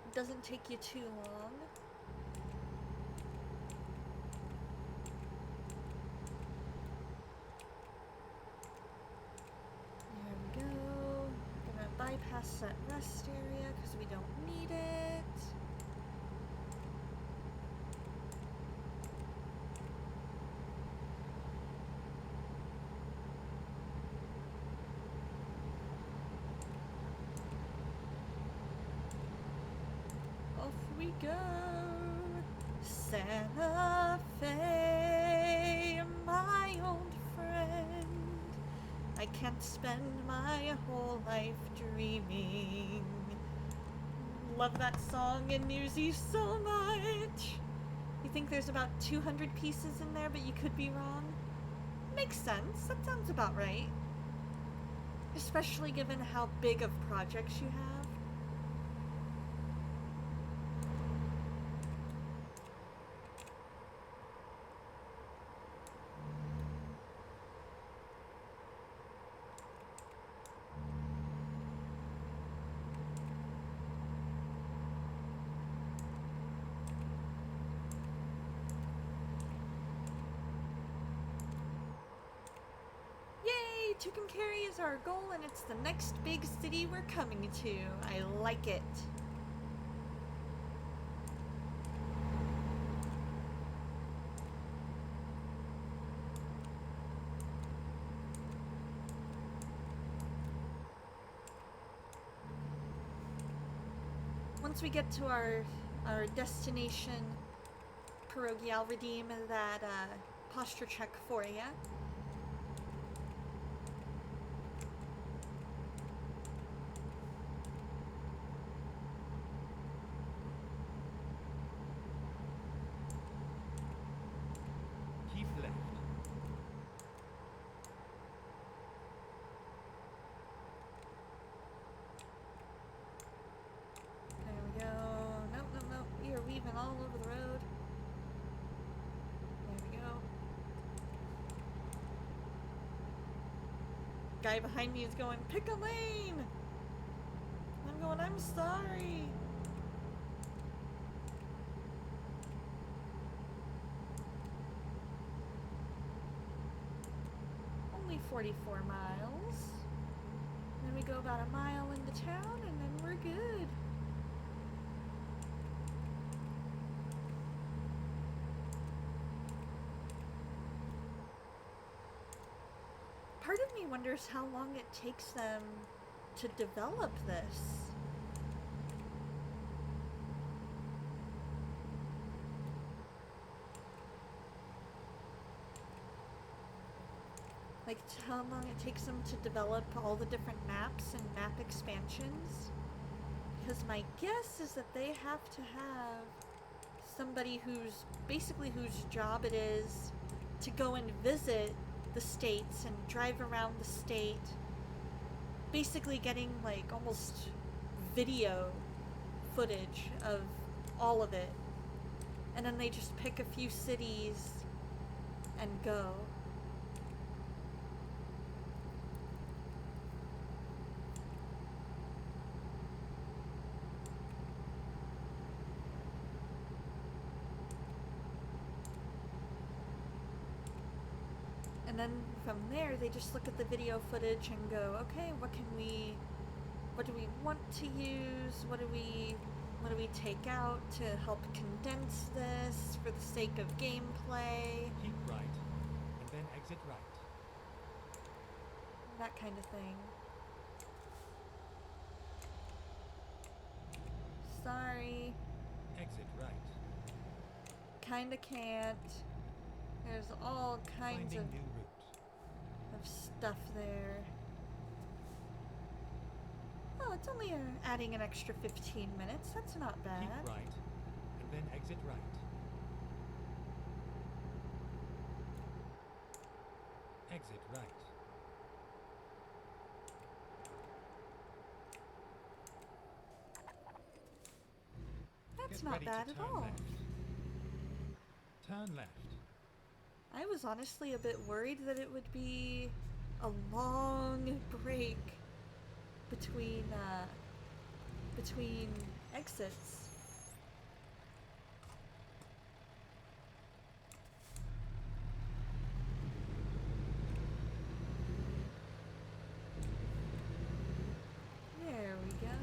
[SPEAKER 3] It doesn't take you too long. There we go. Gonna bypass that rest area because we don't need it. Off we go. Santa Fe, my old friend. I can't spend my whole life dreaming. Love that song in Newsy so much. You think there's about 200 pieces in there, but you could be wrong? Makes sense. That sounds about right. Especially given how big of projects you have. Yay! Tucumcari is our goal, and it's the next big city we're coming to. I like it. Once we get to our destination, Pierogi, I'll redeem that posture check for ya.
[SPEAKER 4] Keep left.
[SPEAKER 3] There we go. Nope, nope, nope. We are weaving all over the road. There we go. Guy behind me is going, pick a lane! I'm going, I'm sorry. Only 44 miles. Then we go about a mile into town and then we're good. Part of me wonders how long it takes them to develop this. Like how long it takes them to develop all the different maps and map expansions. Because my guess is that they have to have somebody whose job it is to go and visit the states and drive around the state, basically getting like almost video footage of all of it, and then they just pick a few cities and go. And then from there, they just look at the video footage and go, okay, what do we want to use? What do we take out to help condense this for the sake of gameplay?
[SPEAKER 4] Keep right, and then exit right.
[SPEAKER 3] That kind of thing. Sorry.
[SPEAKER 4] Exit right.
[SPEAKER 3] Kinda can't. There's all kinds
[SPEAKER 4] Finding
[SPEAKER 3] of...
[SPEAKER 4] new route.
[SPEAKER 3] stuff there. Oh, it's only adding an extra 15 minutes. That's not bad.
[SPEAKER 4] Keep right, and then exit right. Exit right.
[SPEAKER 3] That's
[SPEAKER 4] Get
[SPEAKER 3] not
[SPEAKER 4] ready
[SPEAKER 3] bad
[SPEAKER 4] to
[SPEAKER 3] at
[SPEAKER 4] turn
[SPEAKER 3] all.
[SPEAKER 4] left. Turn left.
[SPEAKER 3] I was honestly a bit worried that it would be a long break between exits. There we go.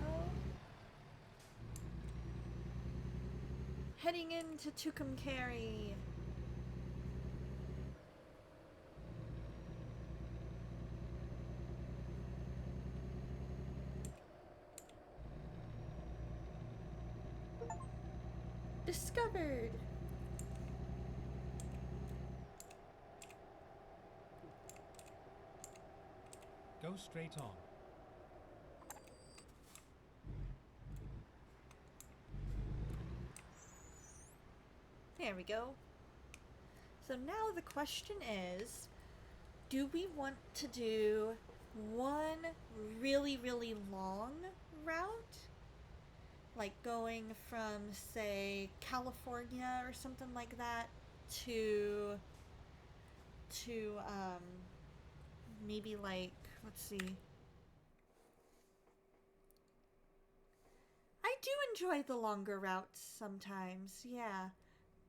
[SPEAKER 3] Heading into Tucumcari. Discovered.
[SPEAKER 4] Go straight on.
[SPEAKER 3] There we go. So now the question is, do we want to do one really, really long route? Like going from, say, California or something like that to maybe like, let's see. I do enjoy the longer routes sometimes, yeah.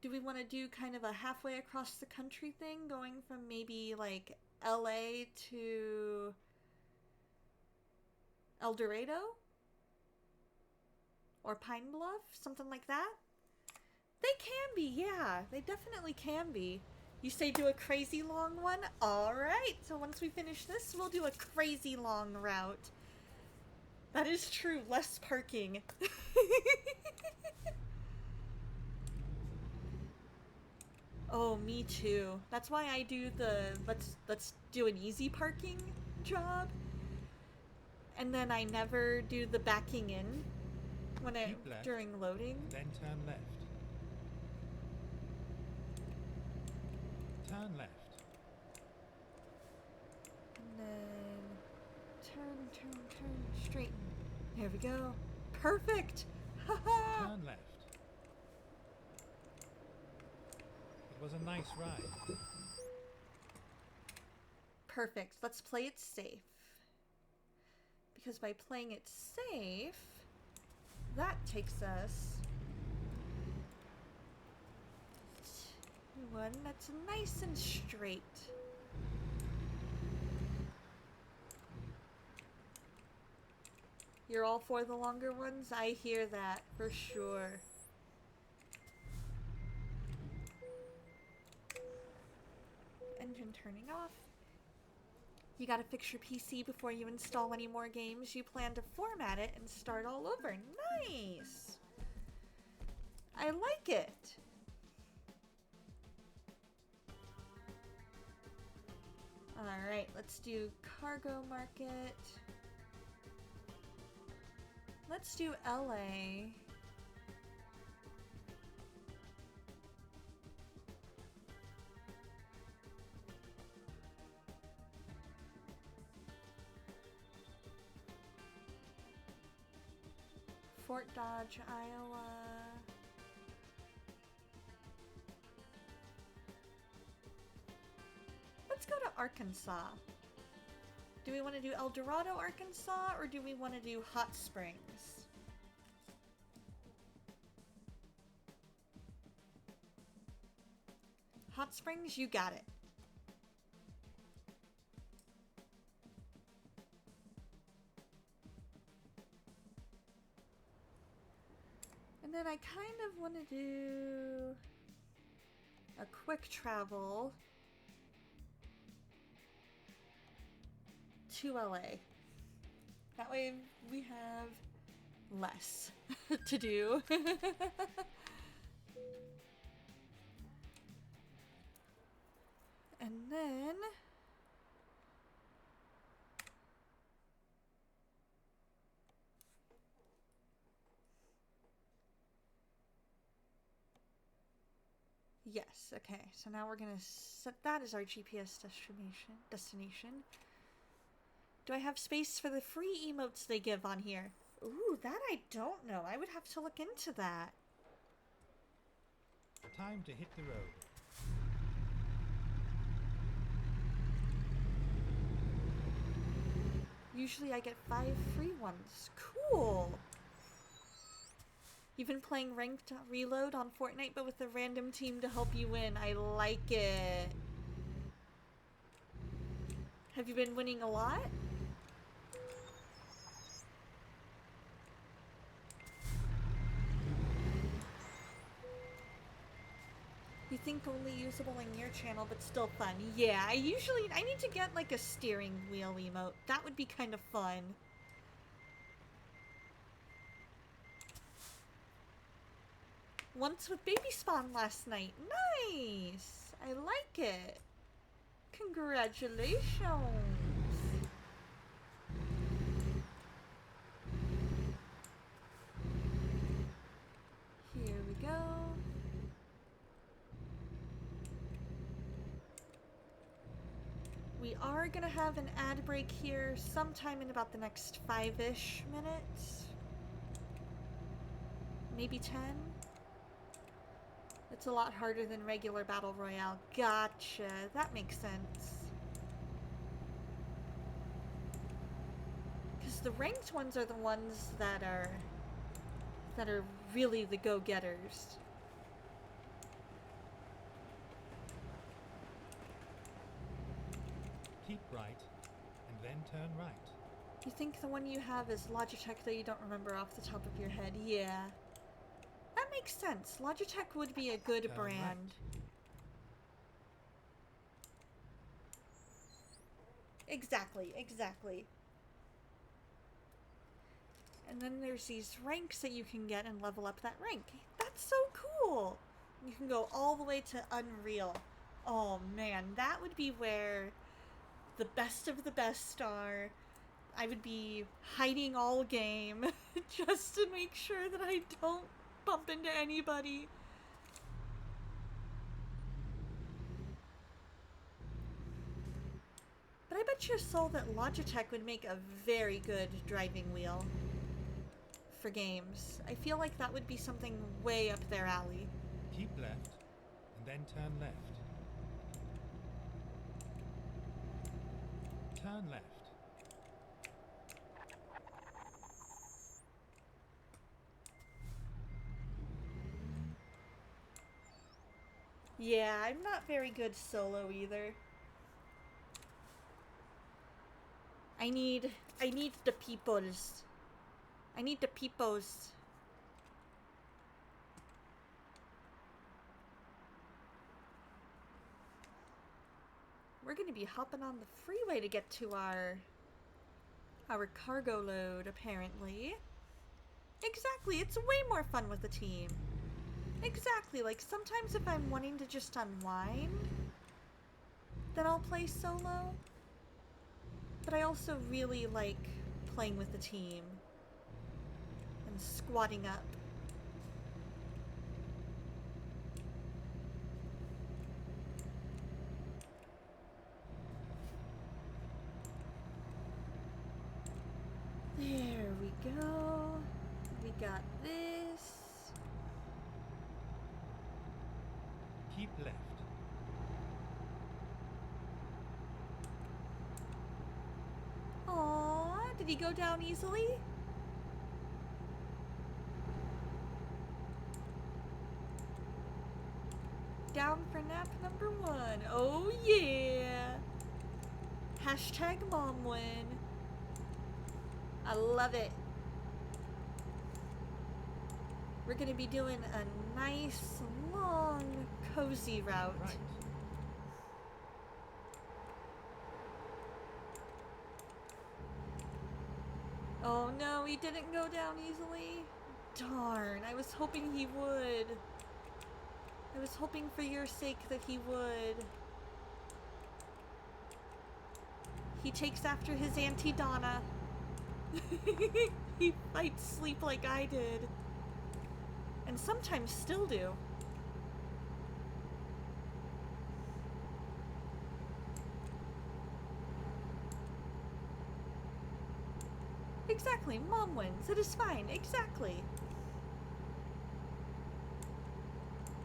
[SPEAKER 3] Do we want to do kind of a halfway across the country thing, going from maybe like LA to El Dorado? Or Pine Bluff? Something like that? They can be, yeah. They definitely can be. You say do a crazy long one? Alright, so once we finish this, we'll do a crazy long route. That is true, less parking. Oh, me too. That's why I do the let's do an easy parking job. And then I never do the backing in when it
[SPEAKER 4] Keep left,
[SPEAKER 3] during loading.
[SPEAKER 4] then turn left. Turn left.
[SPEAKER 3] And then turn, straighten. There we go. Perfect! Haha!
[SPEAKER 4] Turn left. It was a nice ride.
[SPEAKER 3] Perfect. Let's play it safe. Because by playing it safe, that takes us to one that's nice and straight. You're all for the longer ones? I hear that for sure. Engine turning off. You gotta fix your PC before you install any more games. You plan to format it and start all over. Nice! I like it! Alright, let's do cargo market. Let's do LA. Fort Dodge, Iowa. Let's go to Arkansas. Do we want to do El Dorado, Arkansas, or do we want to do Hot Springs? Hot Springs, you got it. And then I kind of want to do a quick travel to LA. That way we have less to do. And then Yes, okay. So now we're gonna set that as our GPS destination. Do I have space for the free emotes they give on here? Ooh, that I don't know. I would have to look into that.
[SPEAKER 4] Time to hit the road.
[SPEAKER 3] Usually I get 5 free ones. Cool! You've been playing Ranked Reload on Fortnite, but with a random team to help you win. I like it. Have you been winning a lot? You think only usable in your channel, but still fun. Yeah, I need to get like a steering wheel emote. That would be kind of fun. Once with baby spawn last night. Nice! I like it. Congratulations. Here we go. We are gonna have an ad break here sometime in about the next 5-ish minutes. Maybe 10. It's a lot harder than regular Battle Royale. Gotcha. That makes sense. Because the ranked ones are the ones that are really the go-getters.
[SPEAKER 4] Keep right, and then turn right.
[SPEAKER 3] You think the one you have is Logitech that you don't remember off the top of your head? Yeah. That makes sense. Logitech would be a good
[SPEAKER 4] Turn
[SPEAKER 3] brand.
[SPEAKER 4] right.
[SPEAKER 3] Exactly, exactly. And then there's these ranks that you can get and level up that rank. That's so cool! You can go all the way to Unreal. Oh man, that would be where the best of the best are. I would be hiding all game just to make sure that I don't bump into anybody. But I bet you a soul that Logitech would make a very good driving wheel for games. I feel like that would be something way up their alley.
[SPEAKER 4] Keep left, and then turn left. Turn left.
[SPEAKER 3] Yeah, I'm not very good solo either. I need the peoples. I need the peoples. We're gonna be hopping on the freeway to get to our cargo load, apparently. Exactly, it's way more fun with a team. Exactly, like sometimes if I'm wanting to just unwind, then I'll play solo. But I also really like playing with the team and squatting up. There we go. We got this.
[SPEAKER 4] Keep left.
[SPEAKER 3] Aww, did he go down easily? Down for nap number 1. Oh yeah! Hashtag mom win. I love it. We're gonna be doing a nice, long, cozy route.
[SPEAKER 4] Right.
[SPEAKER 3] Oh no, he didn't go down easily. Darn, I was hoping he would. I was hoping for your sake that he would. He takes after his Auntie Donna. He fights sleep like I did. And sometimes still do. exactly. Mom wins. It is fine. Exactly.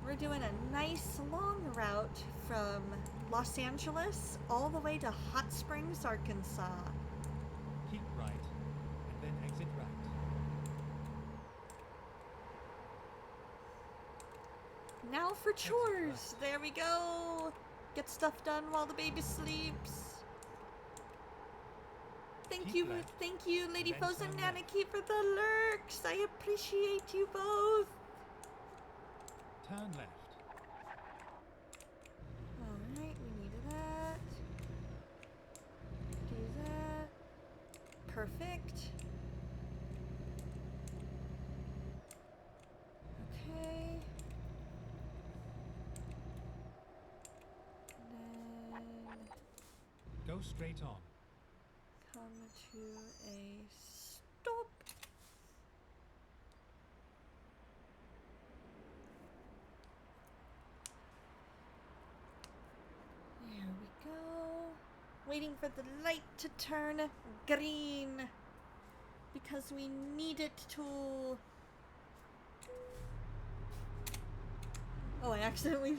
[SPEAKER 3] We're doing a nice long route from Los Angeles all the way to Hot Springs, Arkansas.
[SPEAKER 4] Keep right, and then exit right.
[SPEAKER 3] Now for
[SPEAKER 4] Exit
[SPEAKER 3] chores.
[SPEAKER 4] right.
[SPEAKER 3] There we go. Get stuff done while the baby sleeps. Thank
[SPEAKER 4] Keep
[SPEAKER 3] you,
[SPEAKER 4] left,
[SPEAKER 3] Lady
[SPEAKER 4] then
[SPEAKER 3] Foes
[SPEAKER 4] turn
[SPEAKER 3] and
[SPEAKER 4] left.
[SPEAKER 3] Nanaki for the lurks. I appreciate you both.
[SPEAKER 4] Turn left.
[SPEAKER 3] Alright, we needed that. Do that. Perfect. Okay. Then
[SPEAKER 4] Go straight on.
[SPEAKER 3] come to a stop. There we go. Waiting for the light to turn green because we need it to. Oh, I accidentally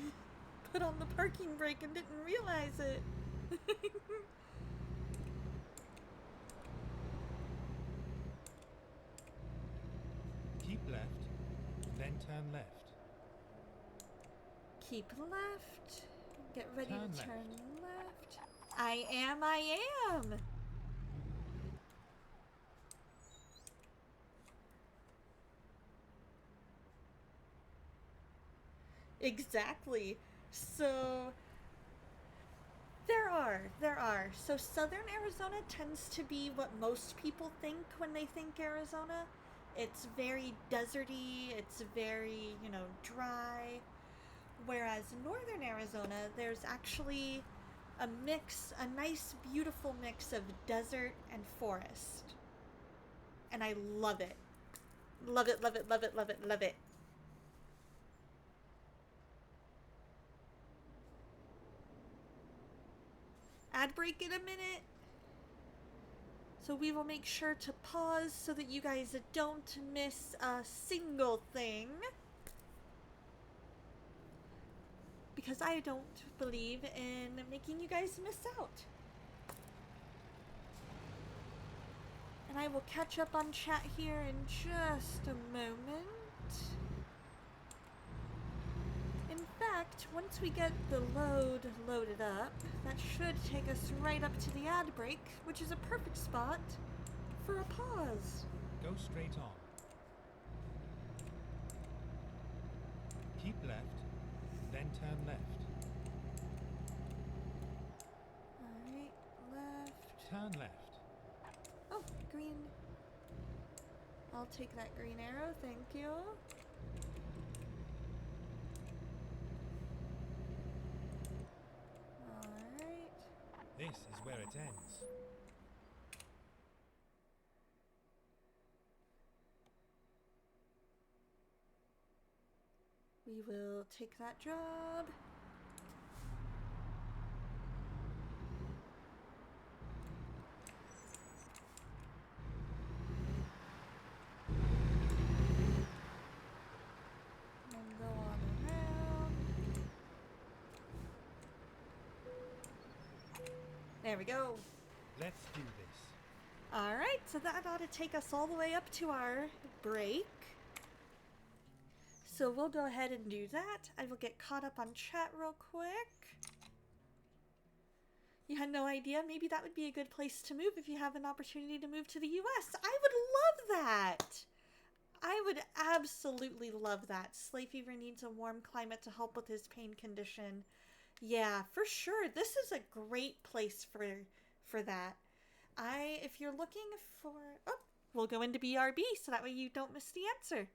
[SPEAKER 3] put on the parking brake and didn't realize it.
[SPEAKER 4] Keep left, then turn left.
[SPEAKER 3] Keep left. Get ready
[SPEAKER 4] Turn
[SPEAKER 3] to
[SPEAKER 4] left.
[SPEAKER 3] turn left. I am. Exactly. So there are. So southern Arizona tends to be what most people think when they think Arizona. It's very deserty, it's very, dry. Whereas northern Arizona, there's actually a nice, beautiful mix of desert and forest. And I love it. Love it, love it, love it, love it, love it. Ad break in a minute. So we will make sure to pause so that you guys don't miss a single thing. Because I don't believe in making you guys miss out. And I will catch up on chat here in just a moment. In fact, once we get the load loaded up, that should take us right up to the ad break, which is a perfect spot for a pause.
[SPEAKER 4] Go straight on. Keep left, then turn left.
[SPEAKER 3] Alright, left.
[SPEAKER 4] Turn left.
[SPEAKER 3] Oh, green. I'll take that green arrow, thank you. Alright.
[SPEAKER 4] This is where it ends.
[SPEAKER 3] We will take that job. And go on around. There we go.
[SPEAKER 4] Let's do this.
[SPEAKER 3] Alright, so that ought to take us all the way up to our break. So we'll go ahead and do that. I will get caught up on chat real quick. You had no idea? Maybe that would be a good place to move if you have an opportunity to move to the US. I would love that! I would absolutely love that. Slay Fever needs a warm climate to help with his pain condition. Yeah, for sure. This is a great place for that. If you're looking for... Oh, we'll go into BRB so that way you don't miss the answer.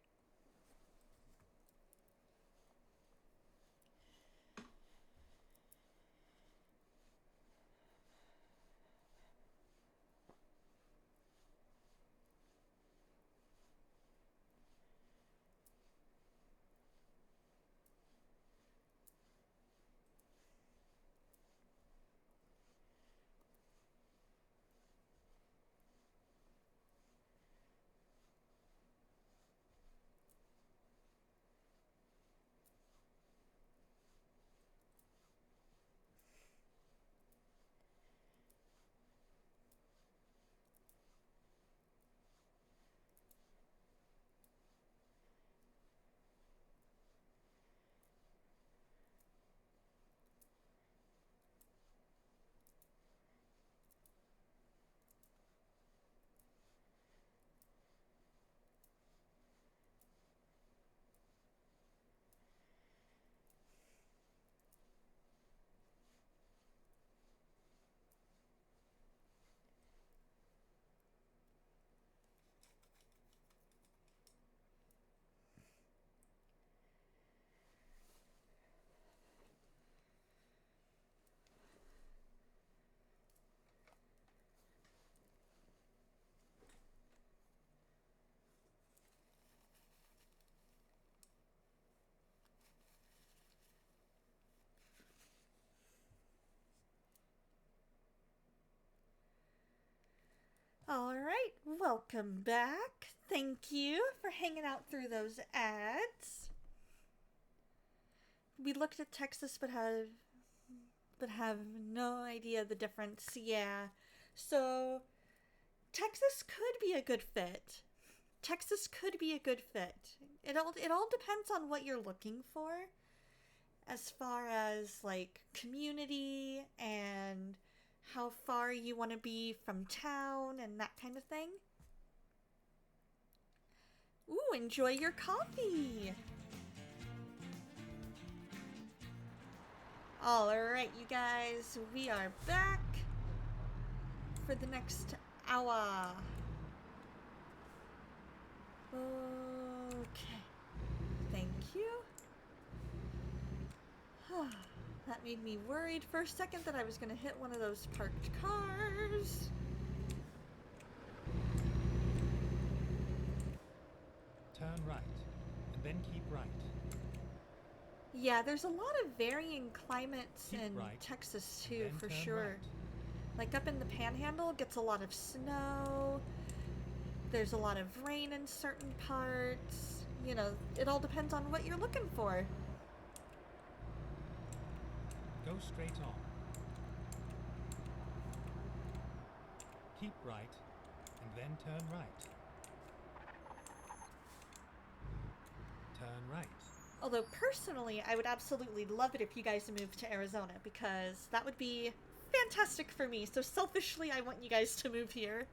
[SPEAKER 3] All right, welcome back. Thank you for hanging out through those ads. We looked at Texas but have no idea the difference. Yeah. So Texas could be a good fit. Texas could be a good fit. It all depends on what you're looking for as far as like community and how far you want to be from town and that kind of thing. Ooh, enjoy your coffee. Alright, you guys, we are back for the next hour. Okay. Thank you. That made me worried for a second that I was going to hit one of those parked cars.
[SPEAKER 4] Turn right, and then keep right.
[SPEAKER 3] Yeah, there's a lot of varying climates
[SPEAKER 4] Keep
[SPEAKER 3] in
[SPEAKER 4] right,
[SPEAKER 3] Texas
[SPEAKER 4] and
[SPEAKER 3] too,
[SPEAKER 4] then
[SPEAKER 3] for
[SPEAKER 4] turn
[SPEAKER 3] sure.
[SPEAKER 4] right.
[SPEAKER 3] Like up in the Panhandle, it gets a lot of snow. There's a lot of rain in certain parts. You know, it all depends on what you're looking for.
[SPEAKER 4] Go straight on. Keep right, and then turn right. Turn right.
[SPEAKER 3] Although personally, I would absolutely love it if you guys moved to Arizona because that would be fantastic for me. So selfishly, I want you guys to move here.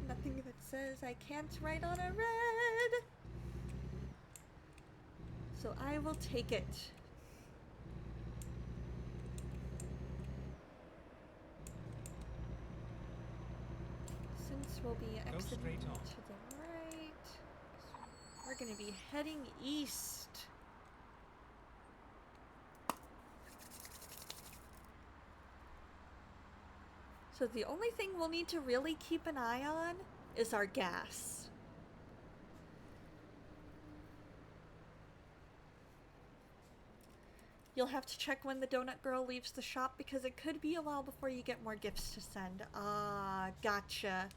[SPEAKER 3] Nothing that says I can't write on a red. So I will take it. Since we'll be exiting
[SPEAKER 4] straight on.
[SPEAKER 3] to the right, we're going to be heading east. So the only thing we'll need to really keep an eye on is our gas. You'll have to check when the donut girl leaves the shop because it could be a while before you get more gifts to send. Ah, gotcha.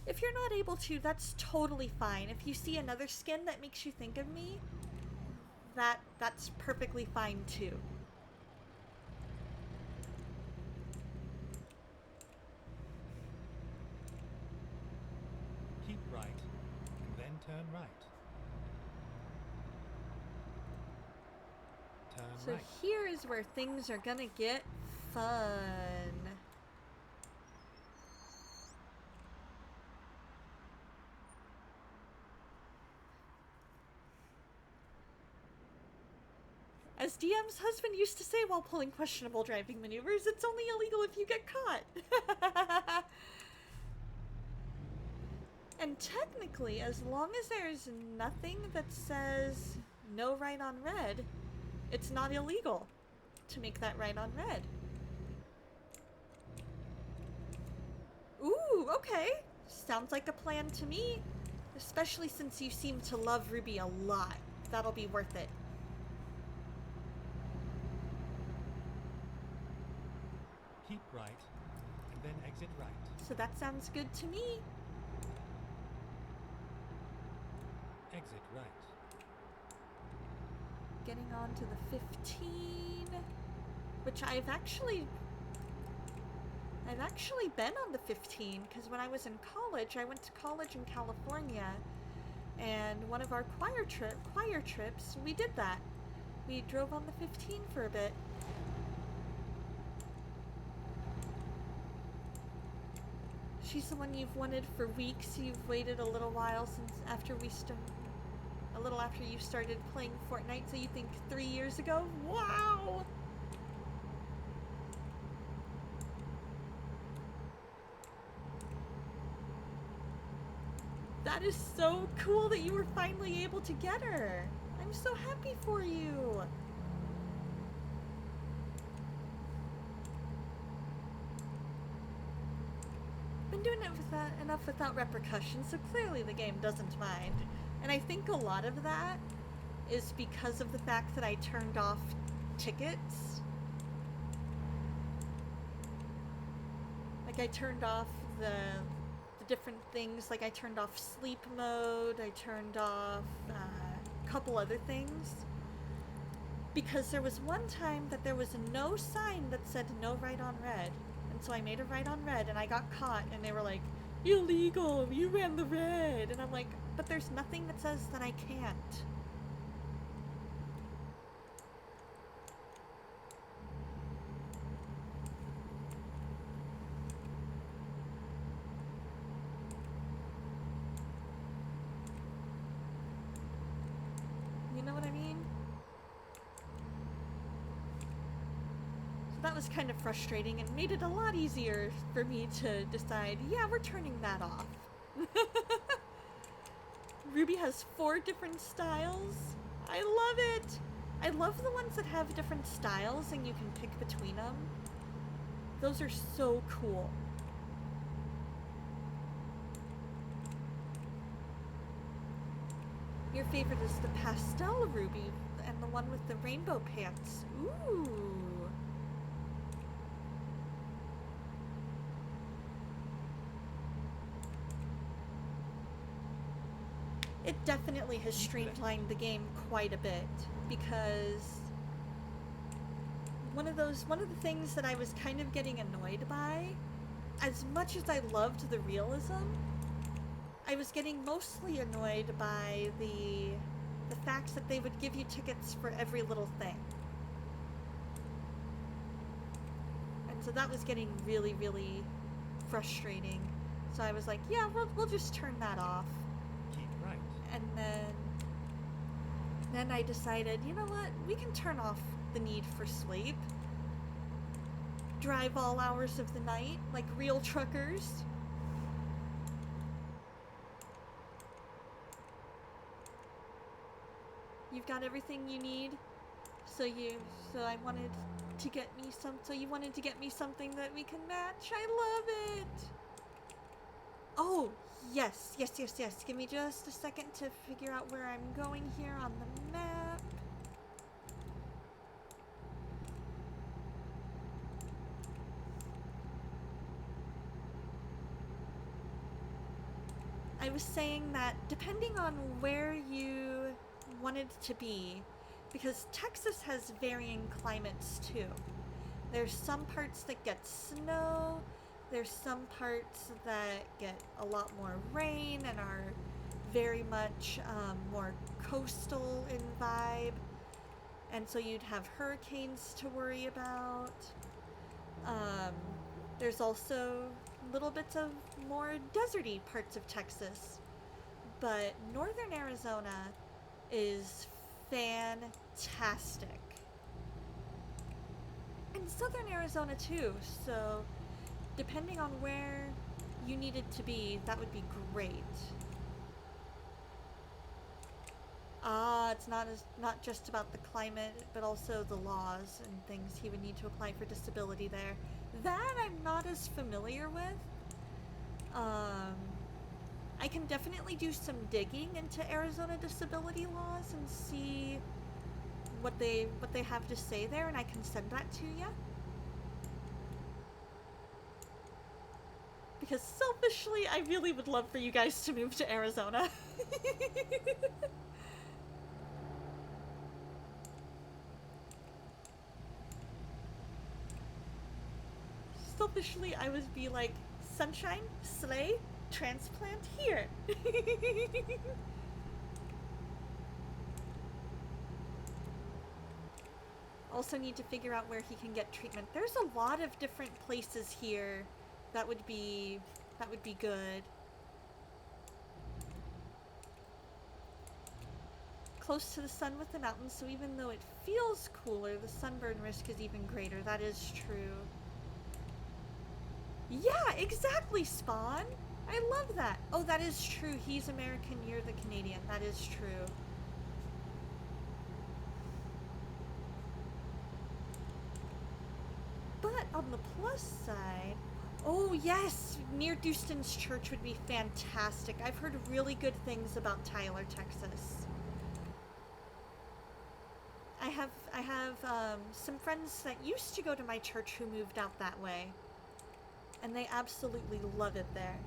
[SPEAKER 3] If you're not able to, that's totally fine. If you see another skin that makes you think of me, that's perfectly fine too.
[SPEAKER 4] Keep right, and then turn right. Turn
[SPEAKER 3] So
[SPEAKER 4] right.
[SPEAKER 3] here is where things are gonna get fun. As DM's husband used to say while pulling questionable driving maneuvers, it's only illegal if you get caught. And technically, as long as there's nothing that says no right on red, it's not illegal to make that right on red. Ooh, okay. Sounds like a plan to me. Especially since you seem to love Ruby a lot. That'll be worth it.
[SPEAKER 4] Keep right, and then exit right.
[SPEAKER 3] So that sounds good to me.
[SPEAKER 4] Exit right.
[SPEAKER 3] Getting on to the 15, which I've actually been on the 15 because when I was in college, I went to college in California, and one of our choir trips, we did that. We drove on the 15 for a bit. She's the one you've wanted for weeks. You've waited a little while since after you started playing Fortnite, so you think 3 years ago? Wow! That is so cool that you were finally able to get her. I'm so happy for you. Been doing it enough without repercussions, so clearly the game doesn't mind. And I think a lot of that is because of the fact that I turned off tickets. Like, I turned off the different things. Like, I turned off sleep mode, I turned off a couple other things. Because there was one time that there was no sign that said no right on red. And so I made a right on red and I got caught and they were like, illegal, you ran the red. And I'm like, but there's nothing that says that I can't. You know what I mean? So that was kind of frustrating and made it a lot easier for me to decide, yeah, we're turning that off. Ruby has 4 different styles. I love it! I love the ones that have different styles and you can pick between them. Those are so cool. Your favorite is the pastel Ruby and the one with the rainbow pants. Ooh. It definitely has streamlined the game quite a bit because one of the things that I was kind of getting annoyed by, as much as I loved the realism, I was getting mostly annoyed by the fact that they would give you tickets for every little thing. And so that was getting really, really frustrating. So I was like, yeah, we'll just turn that off.
[SPEAKER 4] Keep right.
[SPEAKER 3] And then I decided, you know what? We can turn off the need for sleep. Drive all hours of the night like real truckers. You've got everything you need. So you wanted to get me something that we can match. I love it. Oh, yes. Give me just a second to figure out where I'm going here on the map. I was saying that depending on where you wanted to be, because Texas has varying climates too. There's some parts that get snow, there's some parts that get a lot more rain and are very much more coastal in vibe, and so you'd have hurricanes to worry about. There's also little bits of more deserty parts of Texas, but northern Arizona is fantastic. And southern Arizona too, so depending on where you needed to be, that would be great. It's not just about the climate, but also the laws and things he would need to apply for disability there. That I'm not as familiar with. I can definitely do some digging into Arizona disability laws and see what they have to say there, and I can send that to you. Because selfishly, I really would love for you guys to move to Arizona. Selfishly, I would be like, sunshine, slay, transplant here. Also need to figure out where he can get treatment. There's a lot of different places here that would be good. Close to the sun with the mountains, so even though it feels cooler, the sunburn risk is even greater. That is true. Yeah, exactly, Spawn! I love that. Oh, that is true. He's American, you're the Canadian. That is true. But on the plus side... Oh, yes! Near Dustin's church would be fantastic. I've heard really good things about Tyler, Texas. I have some friends that used to go to my church who moved out that way. And they absolutely love it there.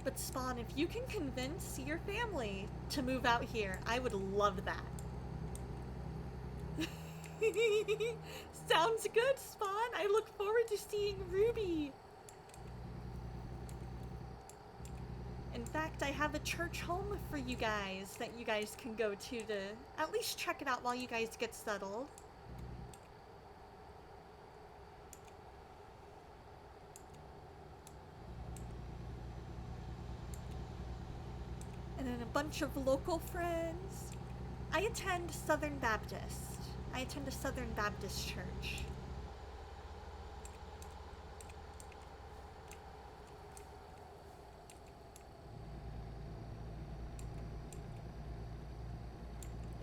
[SPEAKER 3] But Spawn, if you can convince your family to move out here, I would love that. Sounds good, Spawn. I look forward to seeing Ruby. In fact, I have a church home for you guys that you guys can go to at least check it out while you guys get settled. And then a bunch of local friends. I attend Southern Baptist. I attend a Southern Baptist church.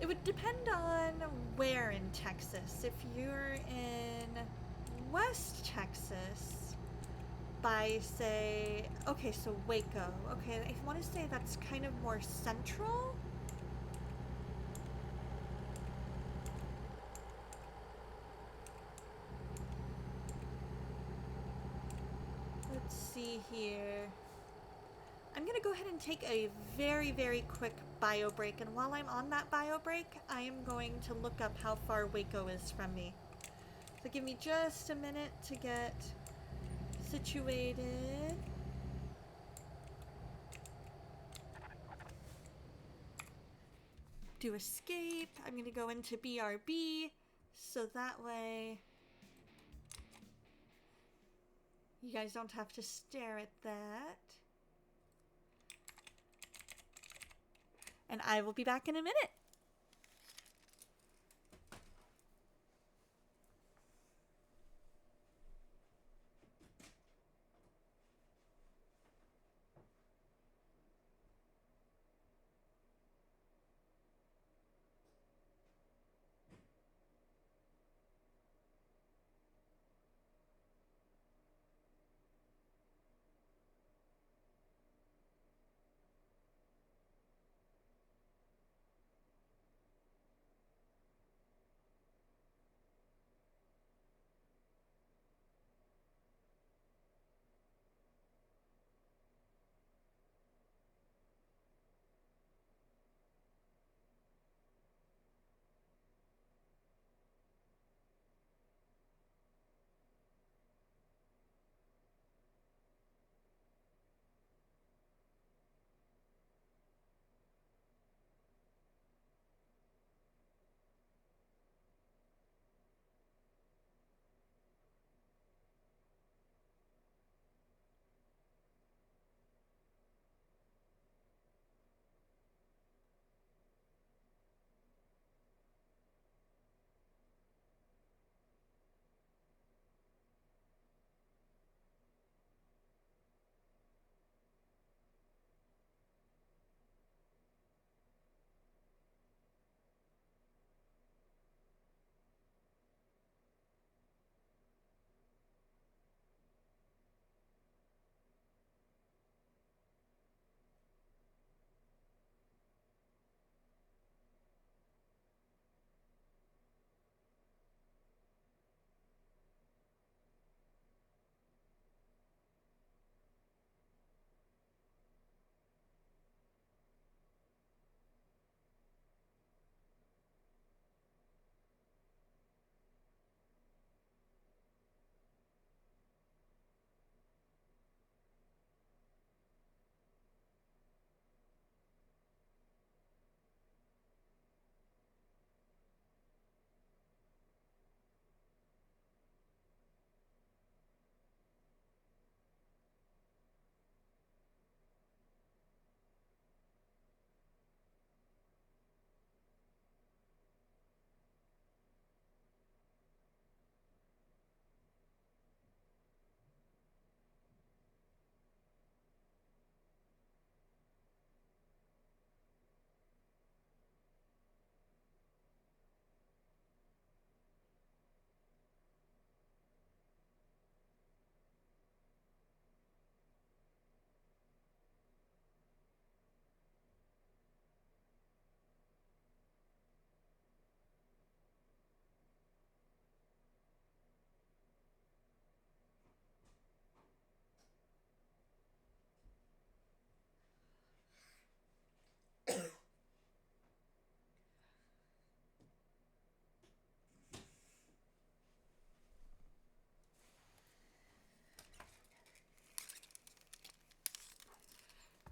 [SPEAKER 3] It would depend on where in Texas. If you're in West Texas, by say, okay, so Waco. Okay, I want to say that's kind of more central. Let's see here. I'm gonna go ahead and take a very, very quick bio break, and while I'm on that bio break, I am going to look up how far Waco is from me. So give me just a minute to get situated. Do escape. I'm gonna go into BRB, so that way you guys don't have to stare at that. And I will be back in a minute.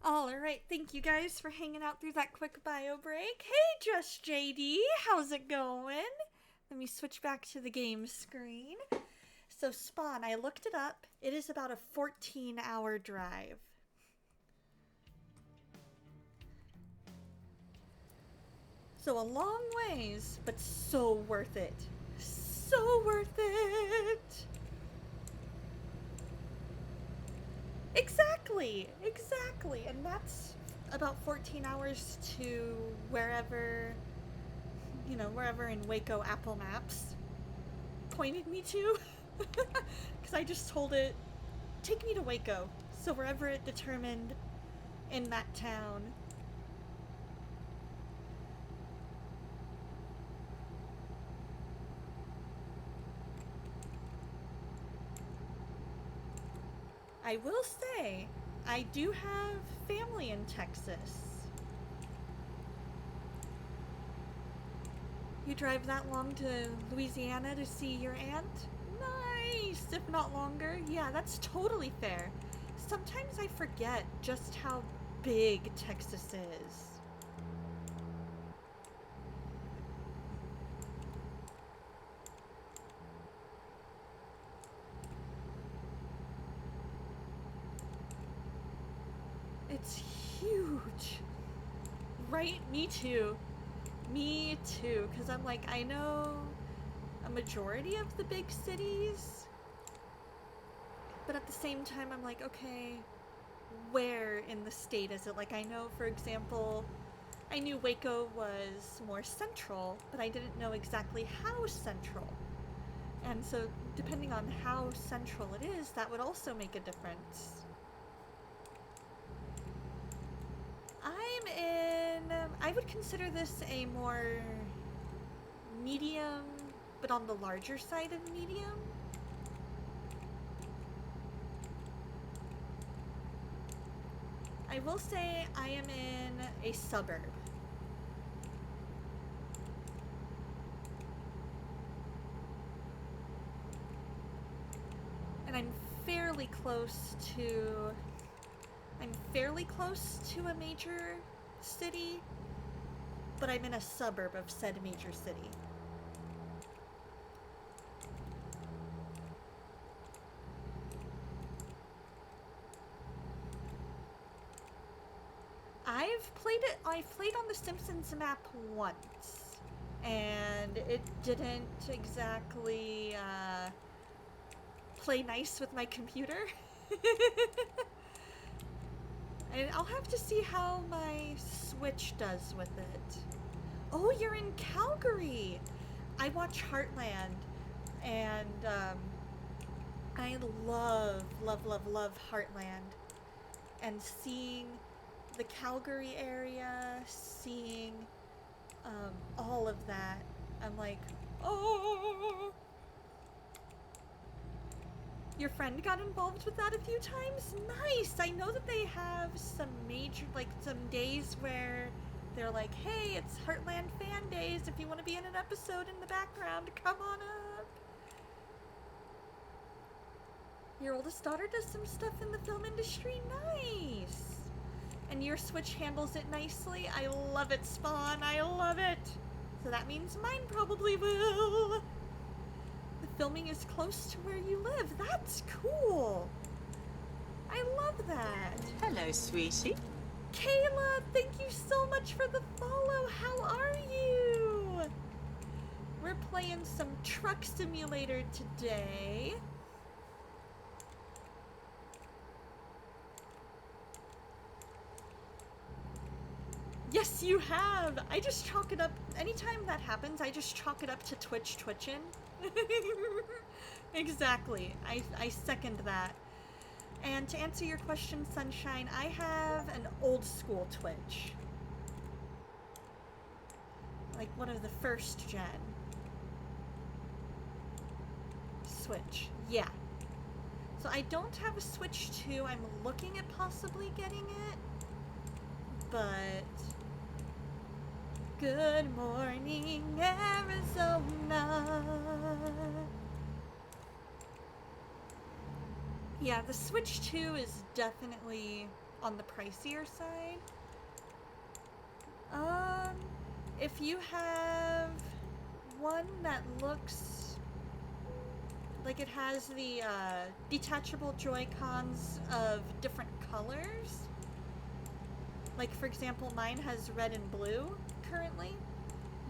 [SPEAKER 3] Alright, thank you guys for hanging out through that quick bio break. Hey, Just JD, how's it going? Let me switch back to the game screen. So, Spawn, I looked it up. It is about a 14-hour drive. So, a long ways, but so worth it. So worth it! Exactly! And that's about 14 hours to wherever in Waco Apple Maps pointed me to. Because I just told it, take me to Waco. So wherever it determined in that town. I will say, I do have family in Texas. You drive that long to Louisiana to see your aunt? Nice, if not longer. Yeah, that's totally fair. Sometimes I forget just how big Texas is. It's huge. Right? Me too. Me too. Because I'm like, I know a majority of the big cities. But at the same time, I'm like, okay, where in the state is it? Like, I know, for example, I knew Waco was more central, but I didn't know exactly how central. And so, depending on how central it is, that would also make a difference. I would consider this a more medium, but on the larger side of medium. I will say I am in a suburb. And I'm fairly close to a major city, but I'm in a suburb of said major city. I've played on the Simpsons map once, and it didn't exactly play nice with my computer. And I'll have to see how my Switch does with it. Oh, you're in Calgary! I watch Heartland, and I love Heartland. And seeing the Calgary area, seeing all of that, I'm like, oh! Your friend got involved with that a few times? Nice! I know that they have some major, like, some days where they're like, hey, it's Heartland Fan Days. If you want to be in an episode in the background, come on up. Your oldest daughter does some stuff in the film industry? Nice! And your Switch handles it nicely? I love it, Spawn. I love it! So that means mine probably will. The filming is close to where you live. That's cool. I love that.
[SPEAKER 5] Hello, sweetie.
[SPEAKER 3] Kayla, thank you so much for the follow. How are you? We're playing some Truck Simulator today. Yes, you have. I just chalk it up. Anytime that happens, I just chalk it up to Twitch twitching. Exactly. I second that. And to answer your question, Sunshine, I have an old school Twitch. Like one of the first gen. Switch. Yeah. So I don't have a Switch 2. I'm looking at possibly getting it. But good morning, Arizona. Yeah, the Switch 2 is definitely on the pricier side. If you have one that looks like it has the detachable Joy-Cons of different colors, like for example mine has red and blue currently,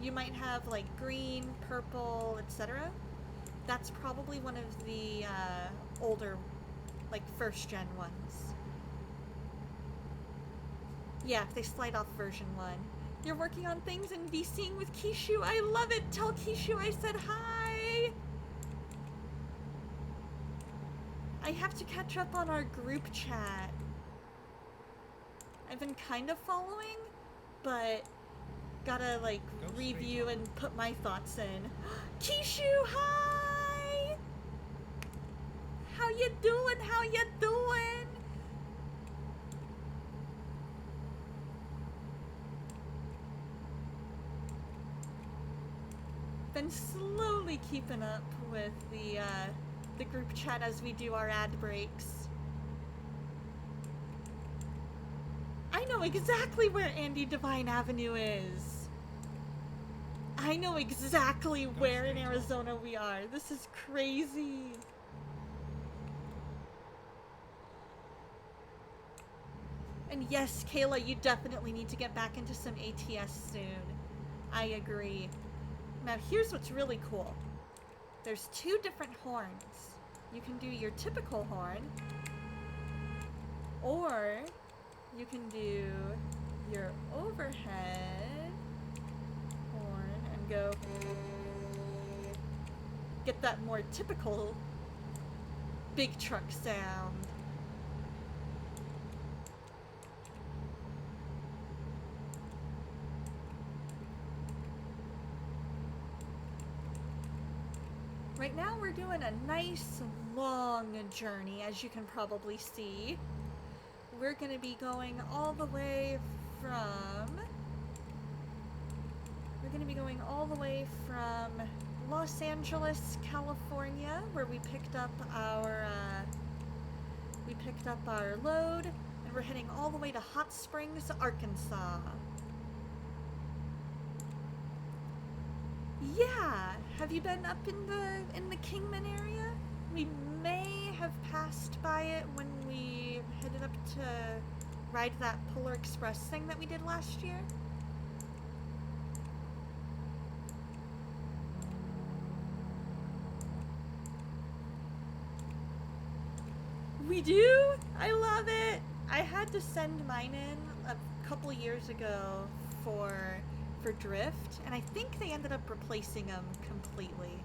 [SPEAKER 3] you might have like green, purple, etc. That's probably one of the older, like first gen ones. Yeah, if they slide off version 1. You're working on things and VCing with Kishu. I love it. Tell Kishu I said hi. I have to catch up on our group chat. I've been kind of following, but gotta like review and put my thoughts in. Kishu, hi! How you doing? How you doing? Been slowly keeping up with the group chat as we do our ad breaks. I know exactly where Andy Devine Avenue is. I know exactly where in Arizona we are. This is crazy. And yes, Kayla, you definitely need to get back into some ATS soon. I agree. Now here's what's really cool. There's 2 different horns. You can do your typical horn, or you can do your overhead horn and go get that more typical big truck sound. Right now we're doing a nice long journey, as you can probably see. We're gonna be going all the way from Los Angeles, California, where we picked up our load, and we're heading all the way to Hot Springs, Arkansas. Yeah, have you been up in the Kingman area? We may have passed by it when we headed up to ride that Polar Express thing that we did last year. We do? I love it! I had to send mine in a couple years ago for drift, and I think they ended up replacing them completely.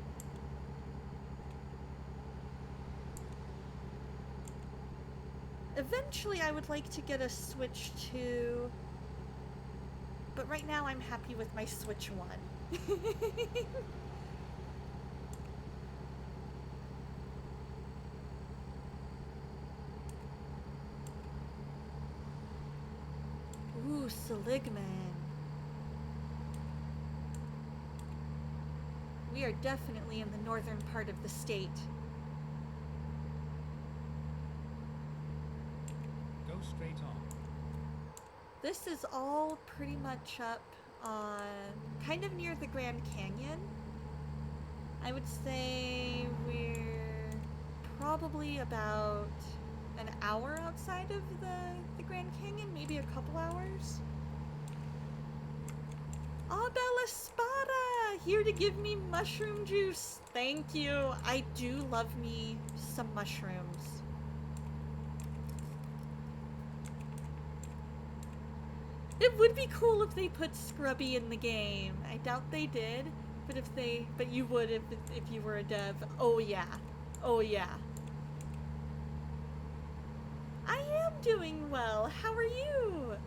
[SPEAKER 3] Eventually I would like to get a Switch 2, but right now I'm happy with my Switch 1. Ooh, Seligman. We are definitely in the northern part of the state.
[SPEAKER 4] Go straight on.
[SPEAKER 3] This is all pretty much up on kind of near the Grand Canyon. I would say we're probably about an hour outside of the Grand Canyon, maybe a couple hours. Oh, Bella Spada! Here to give me mushroom juice. Thank you. I do love me some mushrooms. It would be cool if they put Scrubby in the game. I doubt they did, but you would if you were a dev. Oh yeah. Oh yeah. I am doing well. How are you?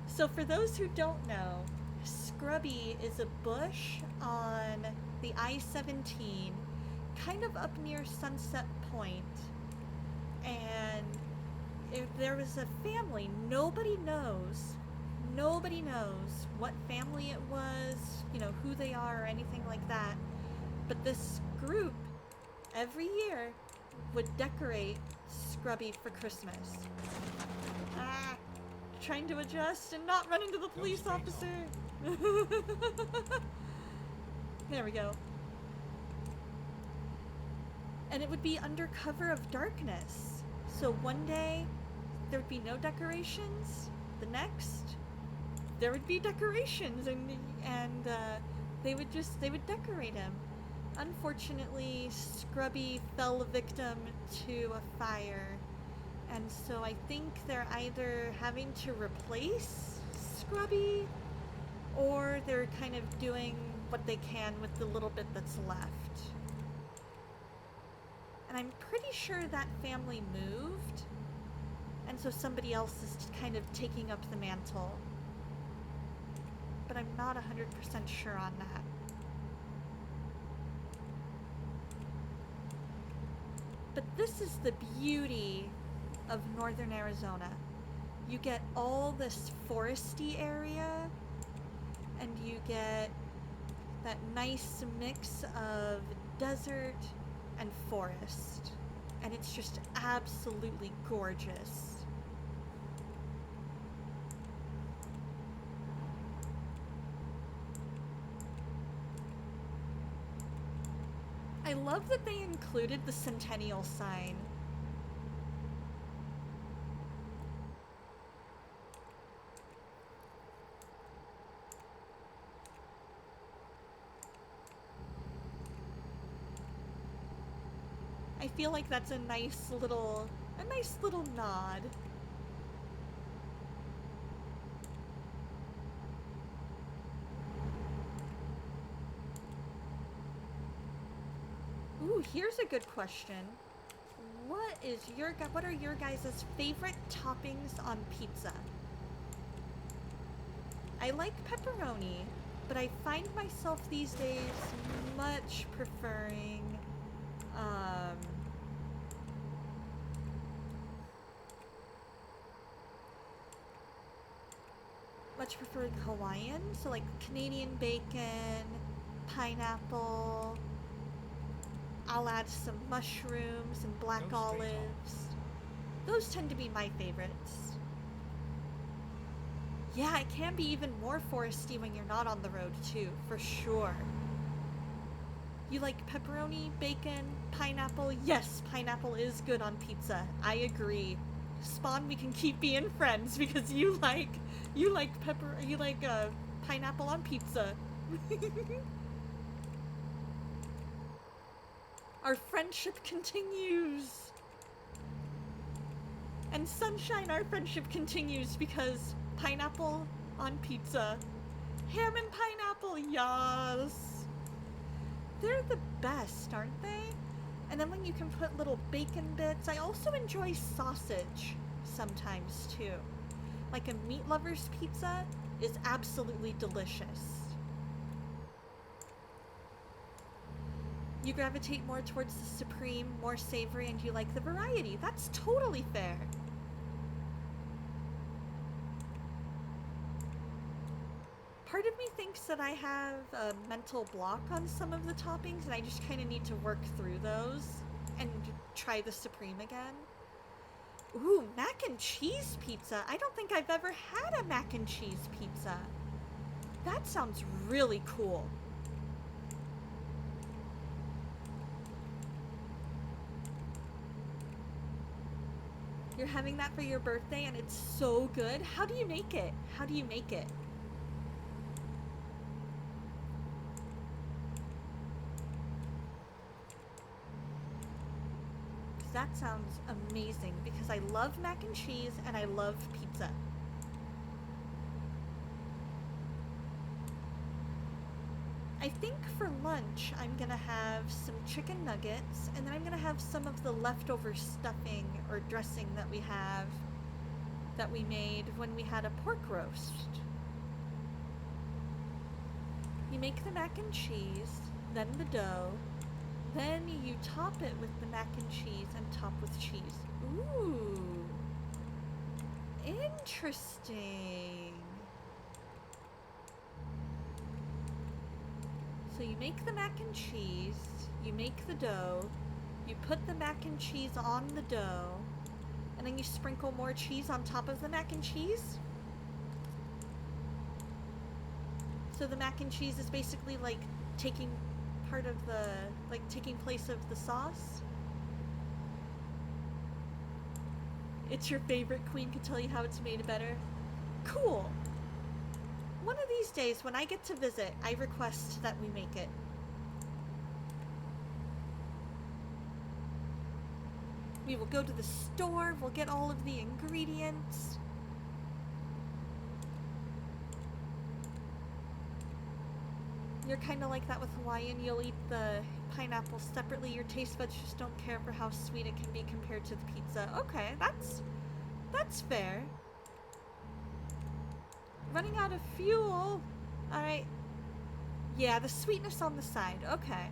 [SPEAKER 3] So for those who don't know, Scrubby is a bush on the I-17, kind of up near Sunset Point. And if there was a family, nobody knows what family it was, you know, who they are or anything like that. But this group, every year, would decorate Scrubby for Christmas. Ah, trying to adjust and not run into the police
[SPEAKER 4] straight
[SPEAKER 3] officer. There we go. And it would be under cover of darkness. So one day, there would be no decorations. The next, there would be decorations, and they would decorate him. Unfortunately, Scrubby fell victim to a fire, and so I think they're either having to replace Scrubby, or they're kind of doing what they can with the little bit that's left. And I'm pretty sure that family moved, and so somebody else is kind of taking up the mantle. But I'm not 100% sure on that. But this is the beauty of northern Arizona. You get all this foresty area, and you get that nice mix of desert and forest, and it's just absolutely gorgeous. I love that they included the Centennial sign. I feel like that's a nice little nod. Ooh, here's a good question. What are your guys' favorite toppings on pizza? I like pepperoni, but I find myself these days much preferring Hawaiian, so like Canadian bacon, pineapple. I'll add some mushrooms and black
[SPEAKER 4] Go straight on.
[SPEAKER 3] olives. Those tend to be my favorites. Yeah, it can be even more foresty when you're not on the road too, for sure. You like pepperoni, bacon, pineapple? Yes, pineapple is good on pizza. I agree. Spawn, we can keep being friends because you like pineapple on pizza. Our friendship continues. And Sunshine, our friendship continues because pineapple on pizza. Ham and pineapple, yes. They're the best, aren't they? And then when you can put little bacon bits, I also enjoy sausage sometimes too. Like a meat lover's pizza is absolutely delicious. You gravitate more towards the supreme, more savory, and you like the variety. That's totally fair. Part of me thinks that I have a mental block on some of the toppings, and I just kind of need to work through those and try the supreme again. Ooh, mac and cheese pizza. I don't think I've ever had a mac and cheese pizza. That sounds really cool. You're having that for your birthday and it's so good. How do you make it? How do you make it? That sounds amazing because I love mac and cheese and I love pizza. I think for lunch I'm gonna have some chicken nuggets and then I'm gonna have some of the leftover stuffing or dressing that we made when we had a pork roast. You make the mac and cheese, then the dough, then you top it with the mac and cheese and top with cheese. Ooh. Interesting. So you make the mac and cheese, you make the dough, you put the mac and cheese on the dough, and then you sprinkle more cheese on top of the mac and cheese. So the mac and cheese is basically like taking part of the, like taking place of the sauce. It's your favorite. Queen can tell you how it's made better. Cool. One of these days when I get to visit, I request that we make it. We will go to the store, we'll get all of the ingredients. You're kind of like that with Hawaiian. You'll eat the pineapple separately. Your taste buds just don't care for how sweet it can be compared to the pizza. Okay, that's fair. Running out of fuel. Alright. Yeah, the sweetness on the side. Okay.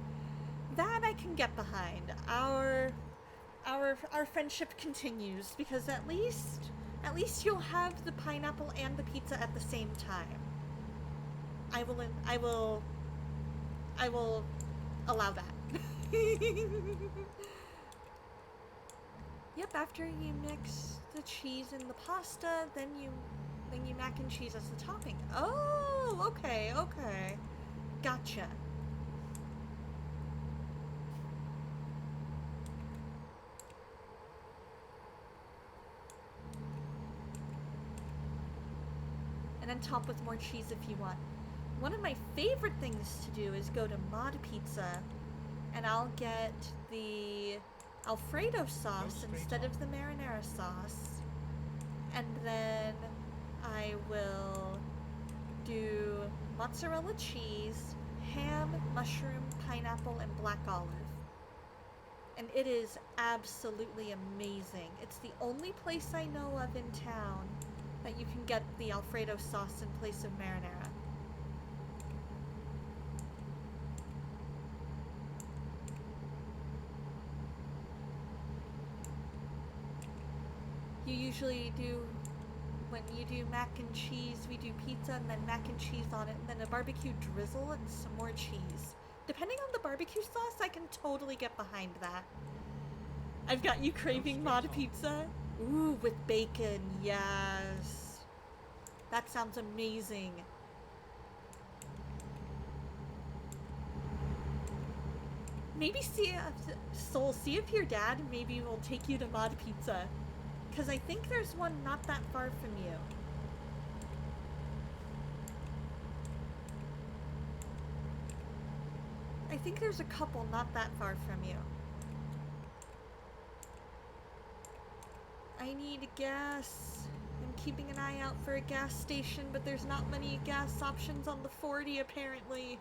[SPEAKER 3] That I can get behind. Our friendship continues because at least you'll have the pineapple and the pizza at the same time. I will allow that. Yep, after you mix the cheese and the pasta, then you mac and cheese as the topping. Oh, okay. Gotcha. And then top with more cheese if you want. One of my favorite things to do is go to Mod Pizza, and I'll get the Alfredo sauce instead of the marinara sauce. And then I will do mozzarella cheese, ham, mushroom, pineapple, and black olive. And it is absolutely amazing. It's the only place I know of in town that you can get the Alfredo sauce in place of marinara. You usually do, when you do mac and cheese, we do pizza and then mac and cheese on it, and then a barbecue drizzle and some more cheese. Depending on the barbecue sauce, I can totally get behind that. I've got you craving Mod Pizza. Ooh, with bacon, yes. That sounds amazing. Maybe see if your dad maybe will take you to Mod Pizza. Because I think there's one not that far from you. I think there's a couple not that far from you. I need gas. I'm keeping an eye out for a gas station, but there's not many gas options on the 40 apparently.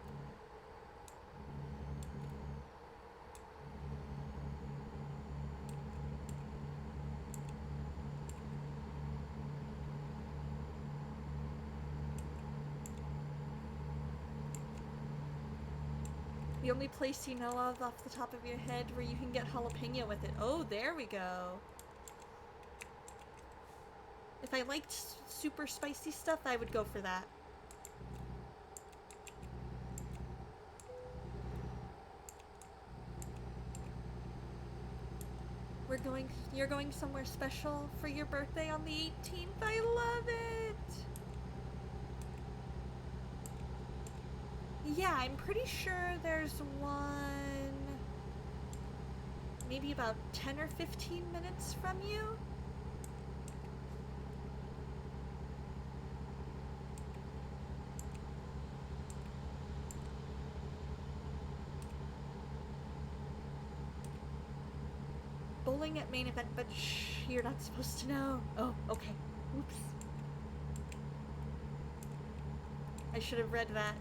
[SPEAKER 3] The only place you know of off the top of your head where you can get jalapeno with it. Oh, there we go. If I liked super spicy stuff, I would go for that. You're going somewhere special for your birthday on the 18th? I love it! Yeah, I'm pretty sure there's one maybe about 10 or 15 minutes from you. Bowling at main event, but shh, you're not supposed to know. Oh, okay. Oops. I should have read that.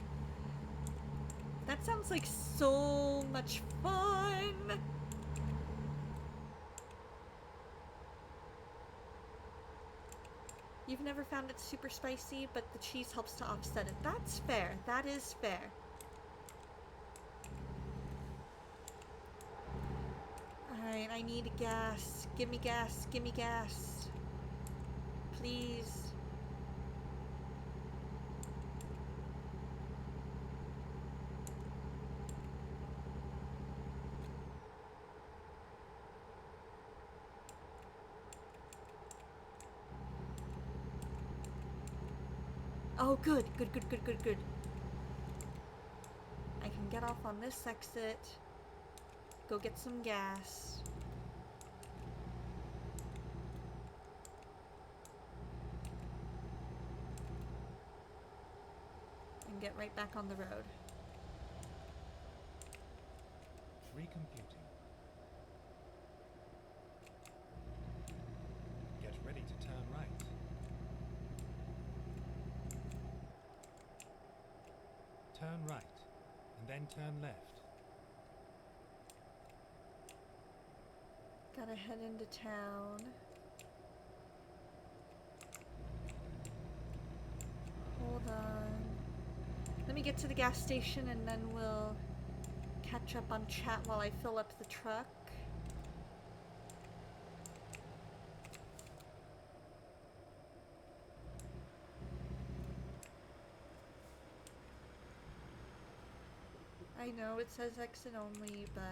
[SPEAKER 3] That sounds like so much fun! You've never found it super spicy, but the cheese helps to offset it. That's fair. That is fair. Alright, I need gas. Give me gas. Give me gas. Please. Oh, good, good, good, good, good, good. I can get off on this exit. Go get some gas. And get right back on the road.
[SPEAKER 4] Recomputing. Get ready to turn right. Turn right, and then turn left.
[SPEAKER 3] Gotta head into town. Hold on. Let me get to the gas station and then we'll catch up on chat while I fill up the truck. I know it says exit only, but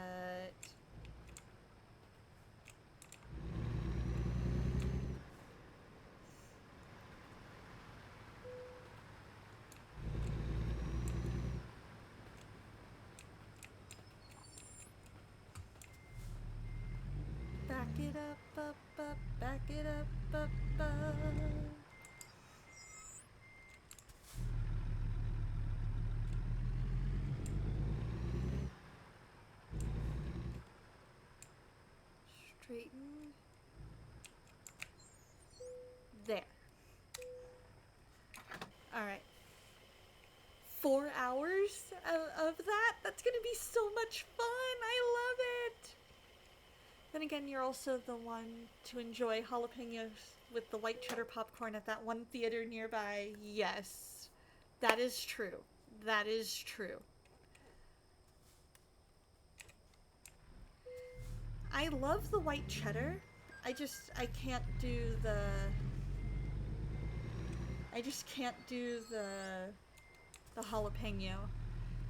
[SPEAKER 3] back it up, back it up, up. Straighten. There. Alright. 4 hours of that? That's gonna be so much fun! I love it! Then again, you're also the one to enjoy jalapenos with the white cheddar popcorn at that one theater nearby. Yes. That is true. That is true. I love the white cheddar. I can't do the... I just can't do the jalapeno.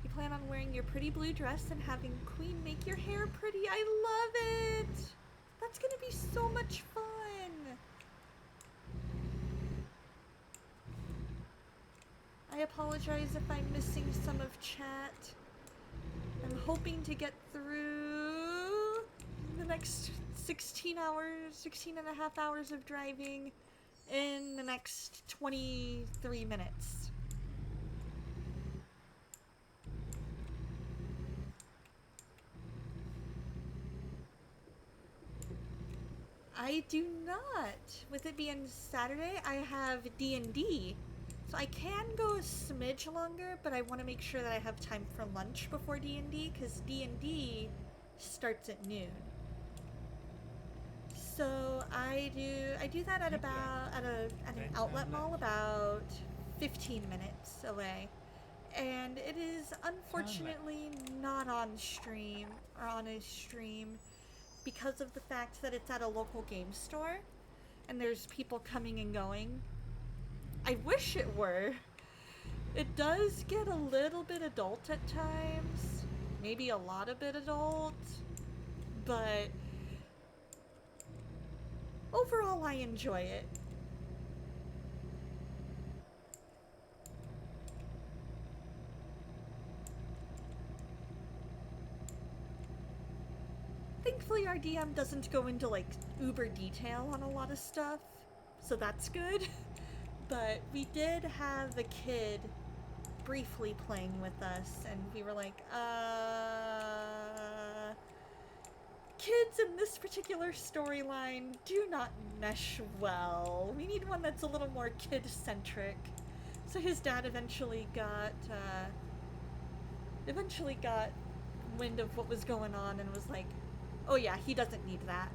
[SPEAKER 3] You plan on wearing your pretty blue dress and having Queen make your hair pretty? I love it! That's gonna be so much fun! I apologize if I'm missing some of chat. I'm hoping to get through the next 16 and a half hours of driving in the next 23 minutes. I do not. With it being Saturday, I have D&D. So I can go a smidge longer, but I want to make sure that I have time for lunch before D&D, because D&D starts at noon. So I do that at about at an outlet mall about 15 minutes away. And it is unfortunately not on stream or on a stream because of the fact that it's at a local game store and there's people coming and going. I wish it were. It does get a little bit adult at times, maybe a lot of bit adult, but overall I enjoy it. Thankfully our DM doesn't go into like uber detail on a lot of stuff, so that's good. But we did have a kid briefly playing with us, and we were like, kids in this particular storyline do not mesh well. We need one that's a little more kid-centric. So his dad eventually got wind of what was going on and was like, oh yeah, he doesn't need that.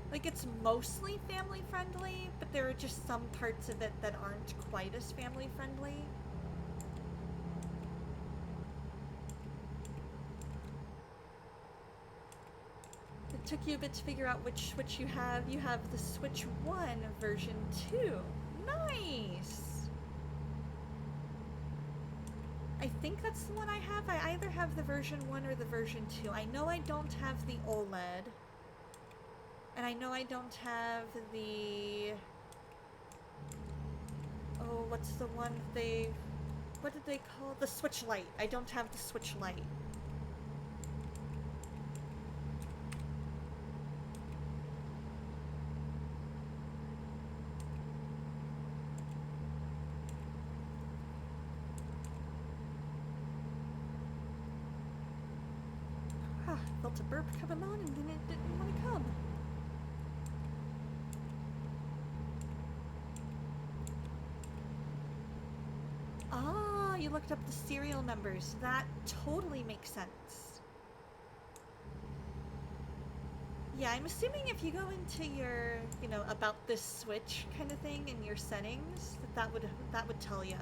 [SPEAKER 3] Like, it's mostly family friendly, but there are just some parts of it that aren't quite as family friendly. It took you a bit to figure out which Switch you have. You have the Switch 1 version 2. Nice! I think that's the one I have. I either have the version 1 or the version 2. I know I don't have the OLED. And I know I don't have the... Oh, what's the one what did they call the switch light? I don't have the switch light. Felt a burp coming on and then it didn't want to come. Ah, you looked up the serial numbers. That totally makes sense. Yeah, I'm assuming if you go into your, about this switch kind of thing in your settings, that would tell you.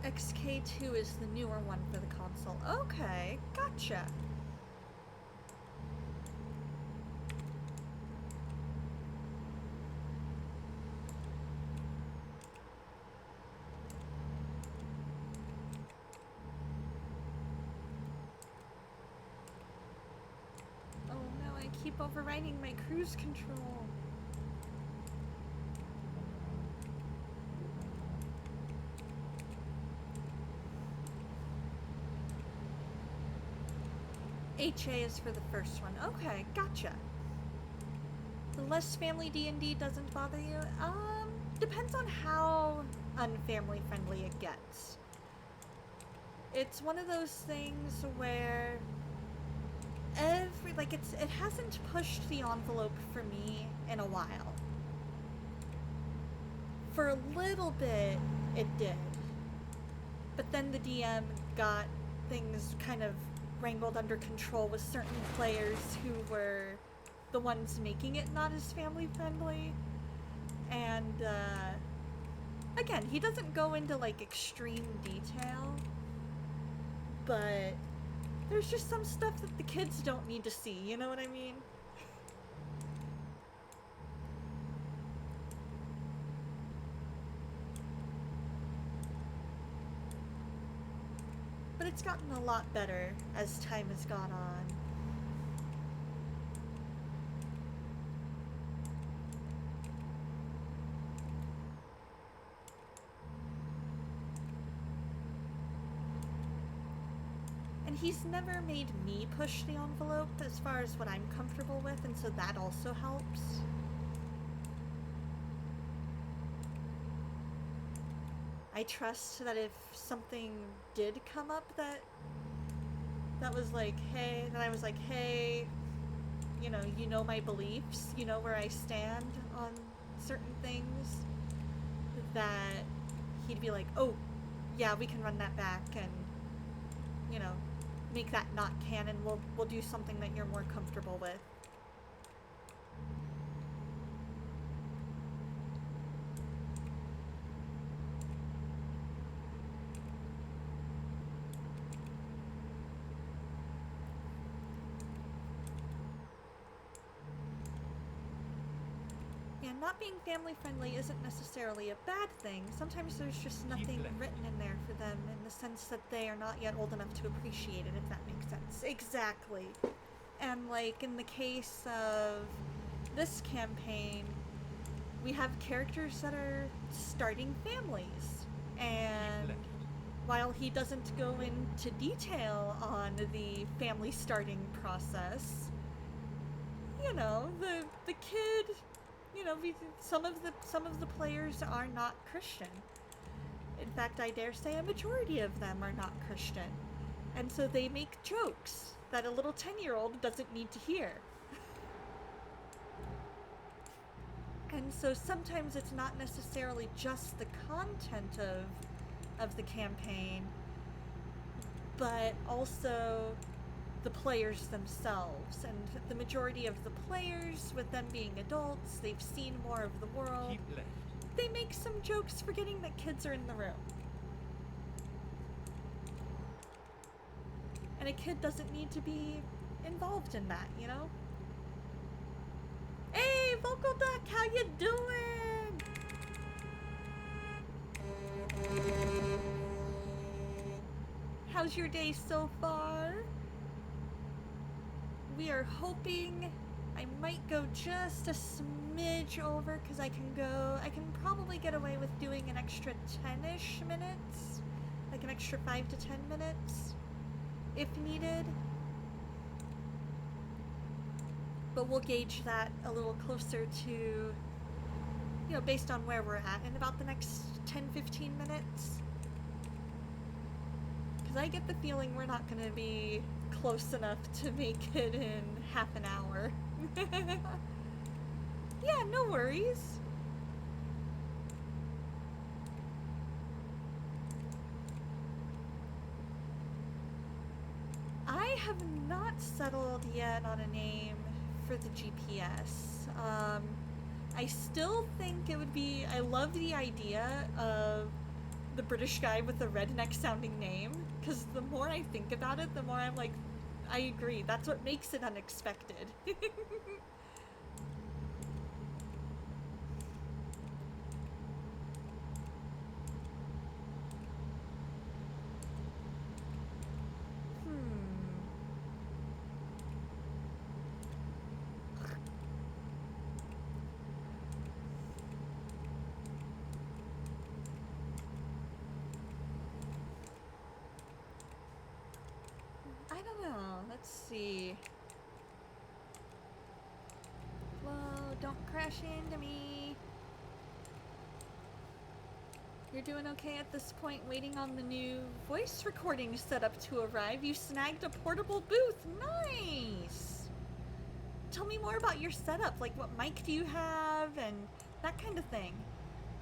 [SPEAKER 3] XK2 is the newer one for the console. Okay, gotcha. Oh no, I keep overriding my cruise control. HA is for the first one. Okay, gotcha. The less family D&D doesn't bother you? Depends on how unfamily friendly it gets. It's one of those things where it hasn't pushed the envelope for me in a while. For a little bit, it did. But then the DM got things kind of wrangled under control with certain players who were the ones making it not as family friendly. And again, he doesn't go into extreme detail, but there's just some stuff that the kids don't need to see, you know what I mean? But it's gotten a lot better as time has gone on. And he's never made me push the envelope as far as what I'm comfortable with, and so that also helps. I trust that if something did come up that was hey, then I was hey, you know my beliefs, you know where I stand on certain things, that he'd be like, oh, yeah, we can run that back and, make that not canon. We'll do something that you're more comfortable with. Not being family friendly isn't necessarily a bad thing. Sometimes there's just nothing written in there for them in the sense that they are not yet old enough to appreciate it, if that makes sense. Exactly. And in the case of this campaign, we have characters that are starting families. And while he doesn't go into detail on the family starting process, the kid, some of the players are not Christian. In fact, I dare say a majority of them are not Christian. And so they make jokes that a little 10-year-old doesn't need to hear. And so sometimes it's not necessarily just the content of the campaign, but also the players themselves. And the majority of the players, with them being adults, they've seen more of the world. They make some jokes forgetting that kids are in the room. And a kid doesn't need to be involved in that, Hey, Vocal Duck, how you doing? How's your day so far? We are hoping I might go just a smidge over because I can probably get away with doing an extra 10-ish minutes. Like an extra 5 to 10 minutes if needed. But we'll gauge that a little closer to, you know, based on where we're at in about the next 10-15 minutes. Because I get the feeling we're not going to be close enough to make it in half an hour. Yeah, no worries. I have not settled yet on a name for the GPS. I still think it would be... I love the idea of the British guy with the redneck sounding name, because the more I think about it, the more I'm like, I agree, that's what makes it unexpected. I don't know. Let's see. Whoa, don't crash into me. You're doing okay at this point, waiting on the new voice recording setup to arrive. You snagged a portable booth. Nice! Tell me more about your setup, like what mic do you have and that kind of thing.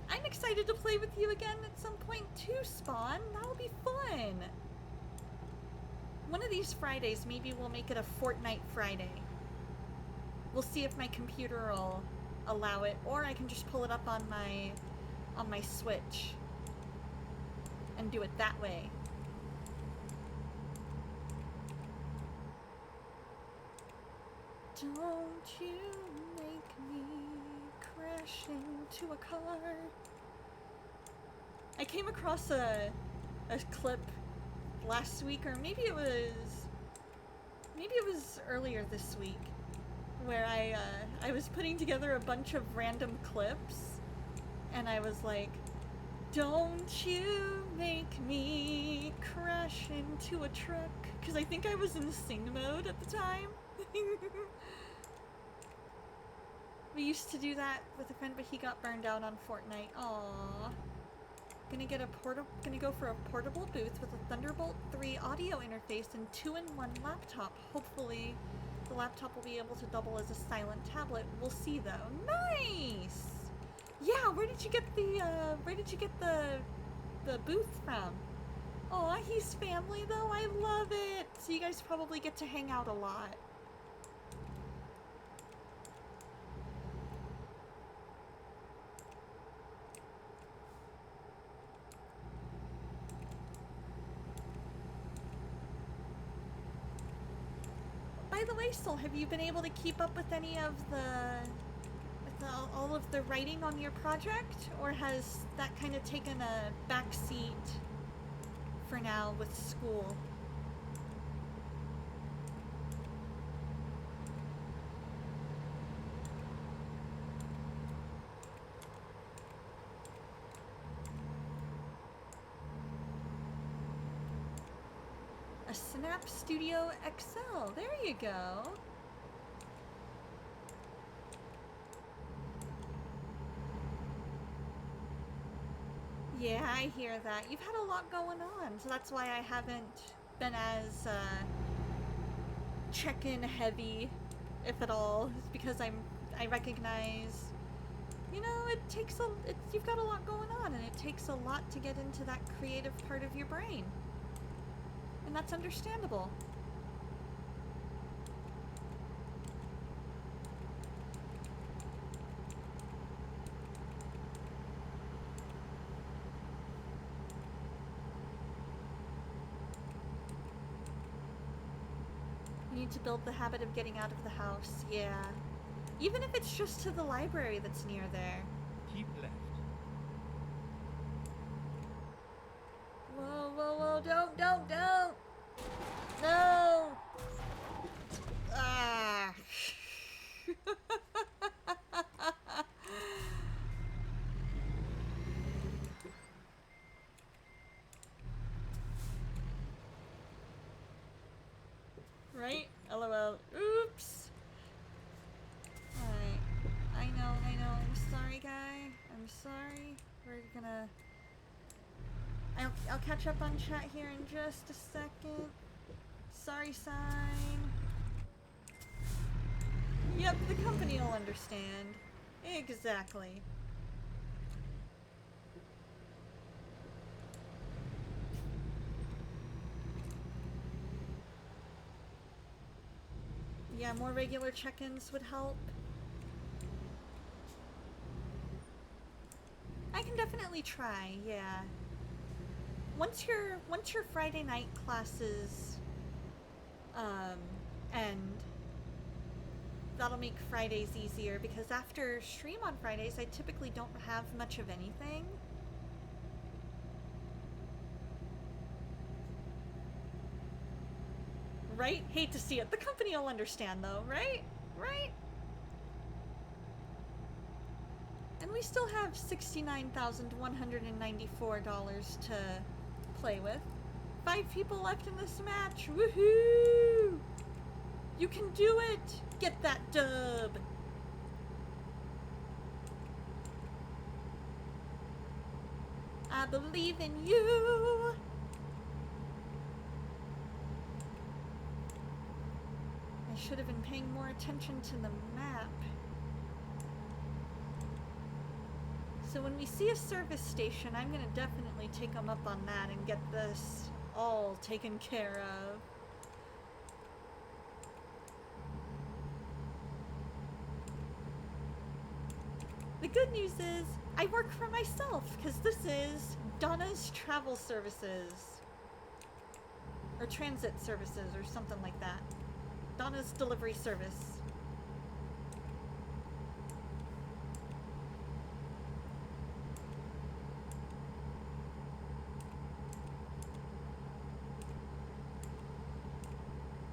[SPEAKER 3] I'm excited to play with you again at some point too, Spawn. That'll be fun. One of these Fridays, maybe we'll make it a Fortnite Friday. We'll see if my computer will allow it, or I can just pull it up on my Switch and do it that way. Don't you make me crash into a car. I came across a clip last week, or maybe it was earlier this week, where I was putting together a bunch of random clips, and I was like, don't you make me crash into a truck, because I think I was in sing mode at the time. We used to do that with a friend, but he got burned out on Fortnite. Aww. Gonna go for a portable booth with a Thunderbolt 3 audio interface and 2-in-1 laptop. Hopefully, the laptop will be able to double as a silent tablet. We'll see though. Nice! Yeah, where did you get the booth from? Aw, he's family though. I love it. So you guys probably get to hang out a lot. By the way, Sol, have you been able to keep up with any of all of the writing on your project, or has that kind of taken a back seat for now with school? A Snap Studio XL. There you go. Yeah, I hear that. You've had a lot going on, so that's why I haven't been as check-in heavy, if at all. It's because I recognize, you know, you've got a lot going on, and it takes a lot to get into that creative part of your brain. And that's understandable. You need to build the habit of getting out of the house, yeah. Even if it's just to the library that's near there.
[SPEAKER 4] Keep left.
[SPEAKER 3] Whoa, whoa, whoa, don't! No! Ah! Right? LOL. Oops! Alright. I know. I'm sorry, guy. I'm sorry. We're gonna... I'll catch up on chat here in just a second. Sorry sign. Yep, the company will understand. Exactly. Yeah, more regular check-ins would help. I can definitely try, yeah. Once your Friday night classes end, that'll make Fridays easier, because after stream on Fridays I typically don't have much of anything. Right? Hate to see it. The company will understand though, right? Right? And we still have $69,194 to play with. 5 people left in this match. Woohoo! You can do it! Get that dub! I believe in you! I should have been paying more attention to the map. So when we see a service station, I'm gonna definitely take them up on that and get this all taken care of. The good news is, I work for myself, because this is Donna's Travel Services. Or Transit Services, or something like that. Donna's Delivery Service.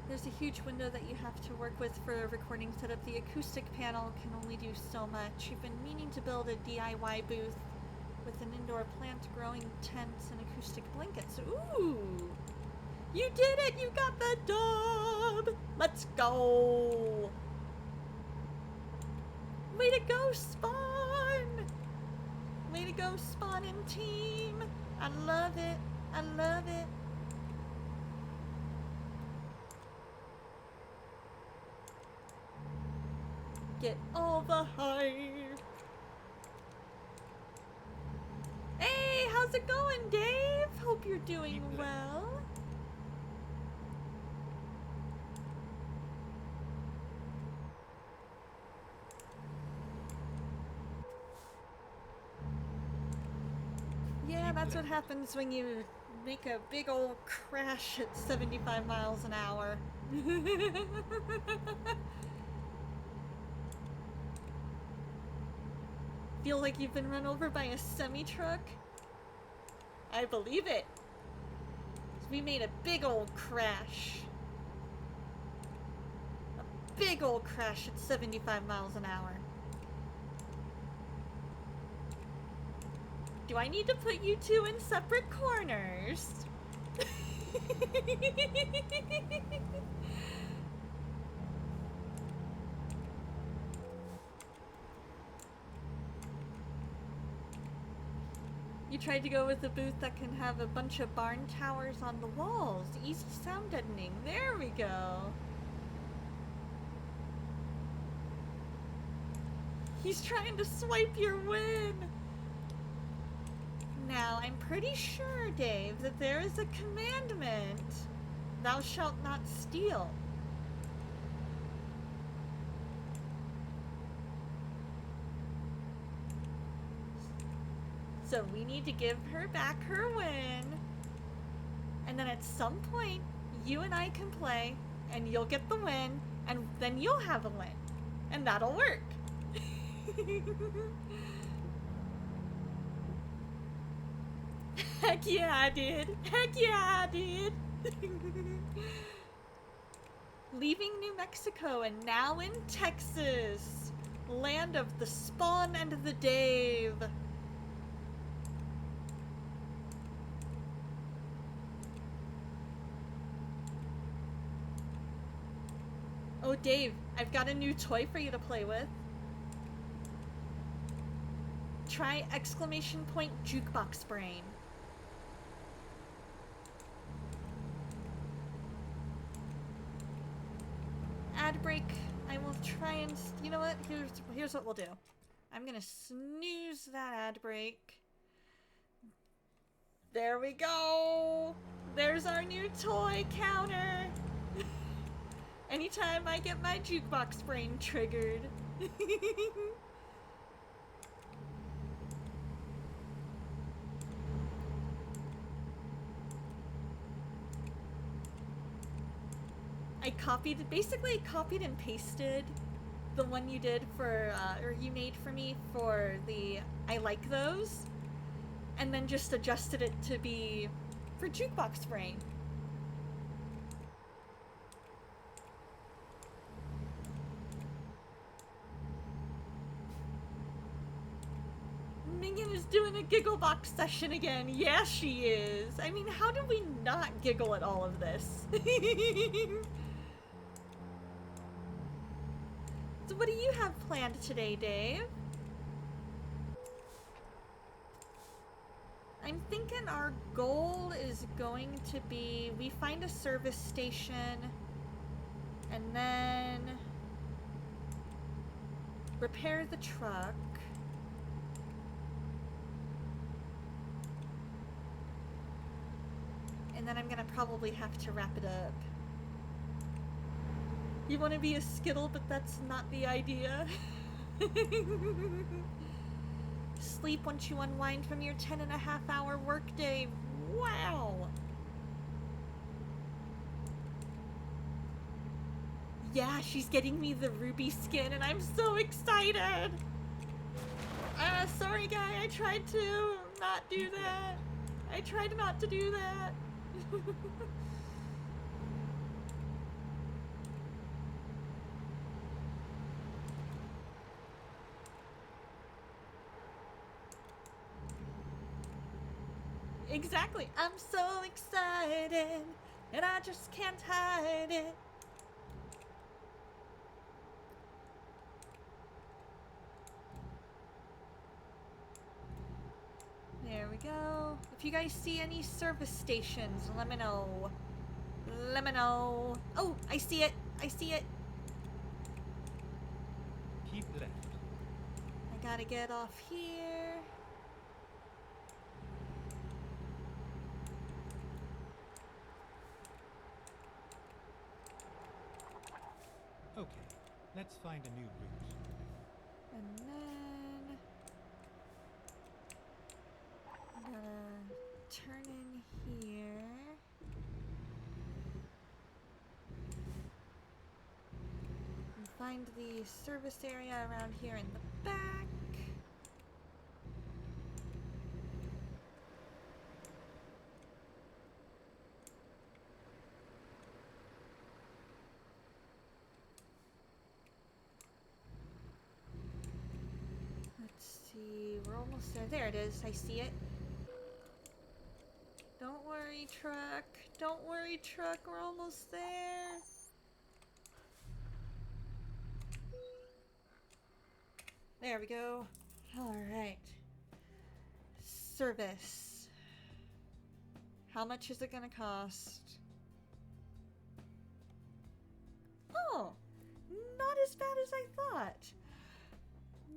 [SPEAKER 3] There's a huge window that you have to work with for a recording setup. The acoustic panel can only do so much. You've been meaning to build a DIY booth with an indoor plant, growing tents, and acoustic blankets. Ooh! You did it! You got the dub! Let's go! Way to go, Spawn! Way to go, Spawn and team! I love it! I love it! Get all the hype! Hey, how's it going, Dave? Hope you're doing well. Yeah, that's what happens when you make a big old crash at 75 miles an hour. Feel like you've been run over by a semi-truck? I believe it. We made a big old crash. A big old crash at 75 miles an hour. Do I need to put you two in separate corners? You tried to go with a booth that can have a bunch of barn towers on the walls. Easy sound deadening. There we go. He's trying to swipe your win. Now, I'm pretty sure, Dave, that there is a commandment. Thou shalt not steal. So we need to give her back her win. And then at some point, you and I can play, and you'll get the win, and then you'll have a win. And that'll work. Heck yeah, I did. Heck yeah, I did. Leaving New Mexico and now in Texas. Land of the Spawn and the Dave. Oh, Dave, I've got a new toy for you to play with. Try exclamation point jukebox brain. Ad break. I will try and... You know what? Here's what we'll do. I'm gonna snooze that ad break. There we go! There's our new toy counter! Anytime I get my jukebox brain triggered. Basically copied and pasted the one you did for, or you made for me for the I like those, and then just adjusted it to be for jukebox brain. Minion is doing a giggle box session again. Yeah, she is. I mean, how do we not giggle at all of this? So what do you have planned today, Dave? I'm thinking our goal is going to be we find a service station and then repair the truck. And then I'm gonna probably have to wrap it up. You want to be a Skittle, but that's not the idea. Sleep once you unwind from your 10.5-hour workday. Wow! Yeah, she's getting me the ruby skin, and I'm so excited! Sorry, guy, I tried to not do that. I tried not to do that. Exactly. I'm so excited, and I just can't hide it. There we go. If you guys see any service stations, let me know. Let me know. Oh, I see it. I see it.
[SPEAKER 4] Keep left.
[SPEAKER 3] I gotta get off here.
[SPEAKER 4] Okay, let's find a new route.
[SPEAKER 3] And then I'm gonna turn in here. And find the service area around here in the back. Let's see, we're almost there. There it is, I see it. Don't worry, truck. Don't worry, truck, we're almost there. There we go. Alright. Service. How much is it gonna cost? Oh, not as bad as I thought.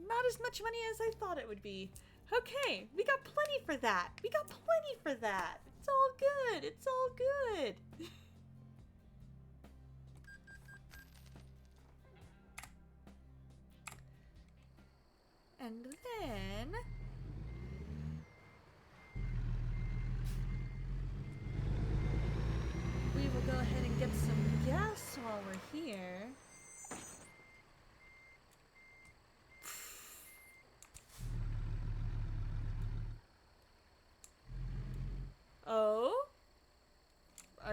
[SPEAKER 3] Not as much money as I thought it would be. Okay, we got plenty for that. We got plenty for that. It's all good. It's all good. And then we will go ahead and get some gas while we're here.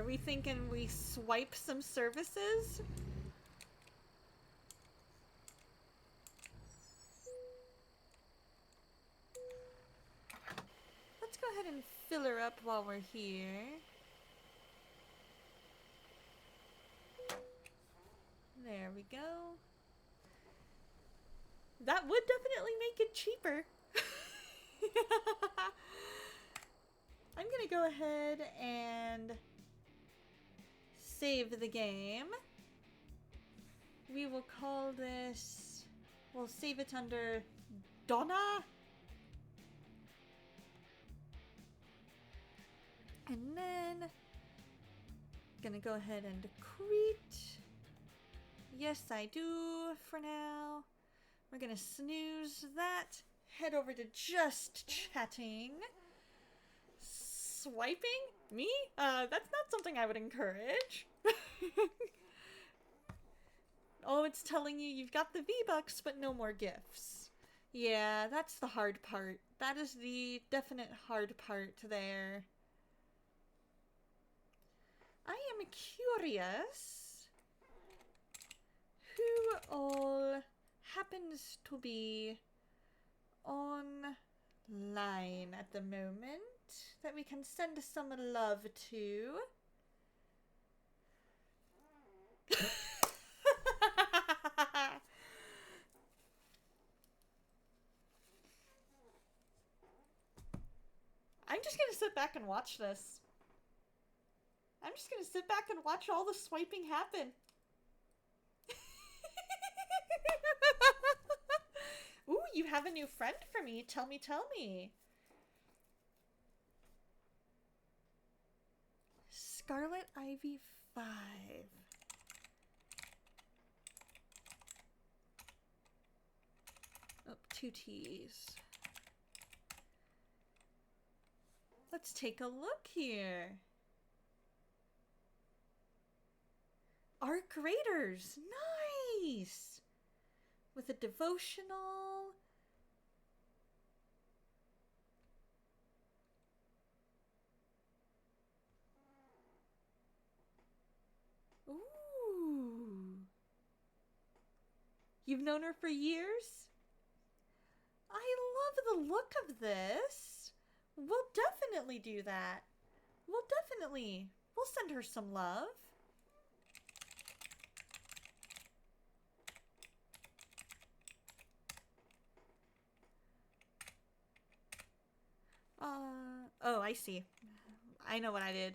[SPEAKER 3] we thinking we swipe some services? Let's go ahead and fill her up while we're here. There we go. That would definitely make it cheaper. I'm gonna go ahead and save the game. We will call this, we'll save it under Donna. And then, gonna go ahead and create. Yes, I do for now. We're gonna snooze that. Head over to just chatting. Swiping? Me? That's not something I would encourage. Oh, it's telling you you've got the V-Bucks, but no more gifts. Yeah, that's the hard part. That is the definite hard part there. I am curious who all happens to be online at the moment that we can send some love to. I'm just gonna sit back and watch this. I'm just gonna sit back and watch all the swiping happen. Ooh, you have a new friend for me. Tell me, tell me. Scarlet Ivy 5. Oh, 2 T's. Let's take a look here. Arc Raiders. Nice! With a devotional. Ooh. You've known her for years? I love the look of this. We'll definitely do that. We'll send her some love. Oh, I see. I know what I did.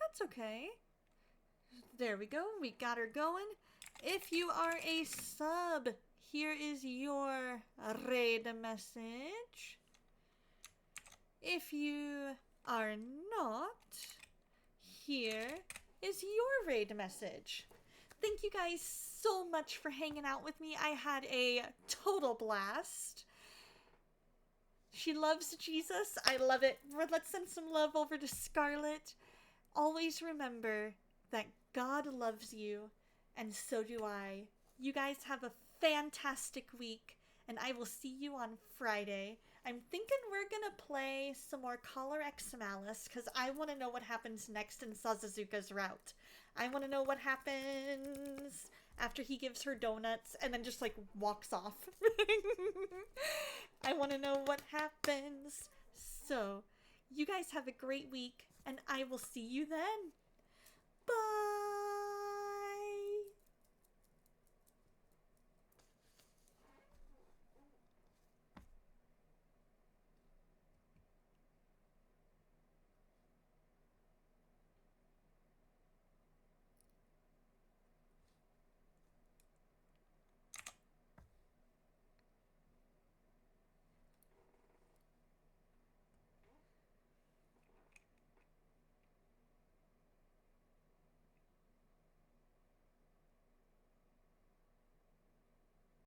[SPEAKER 3] That's okay. There we go. We got her going. If you are a sub, here is your raid message. If you are not, here is your raid message. Thank you guys so much for hanging out with me. I had a total blast. She loves Jesus. I love it. Let's send some love over to Scarlet. Always remember that God loves you, and so do I. You guys have a fantastic week, and I will see you on Friday. I'm thinking we're gonna play some more Collar X Malice, because I want to know what happens next in Sazazuka's route. I want to know what happens after he gives her donuts and then just like walks off. I want to know what happens. So, you guys have a great week, and I will see you then. Bye!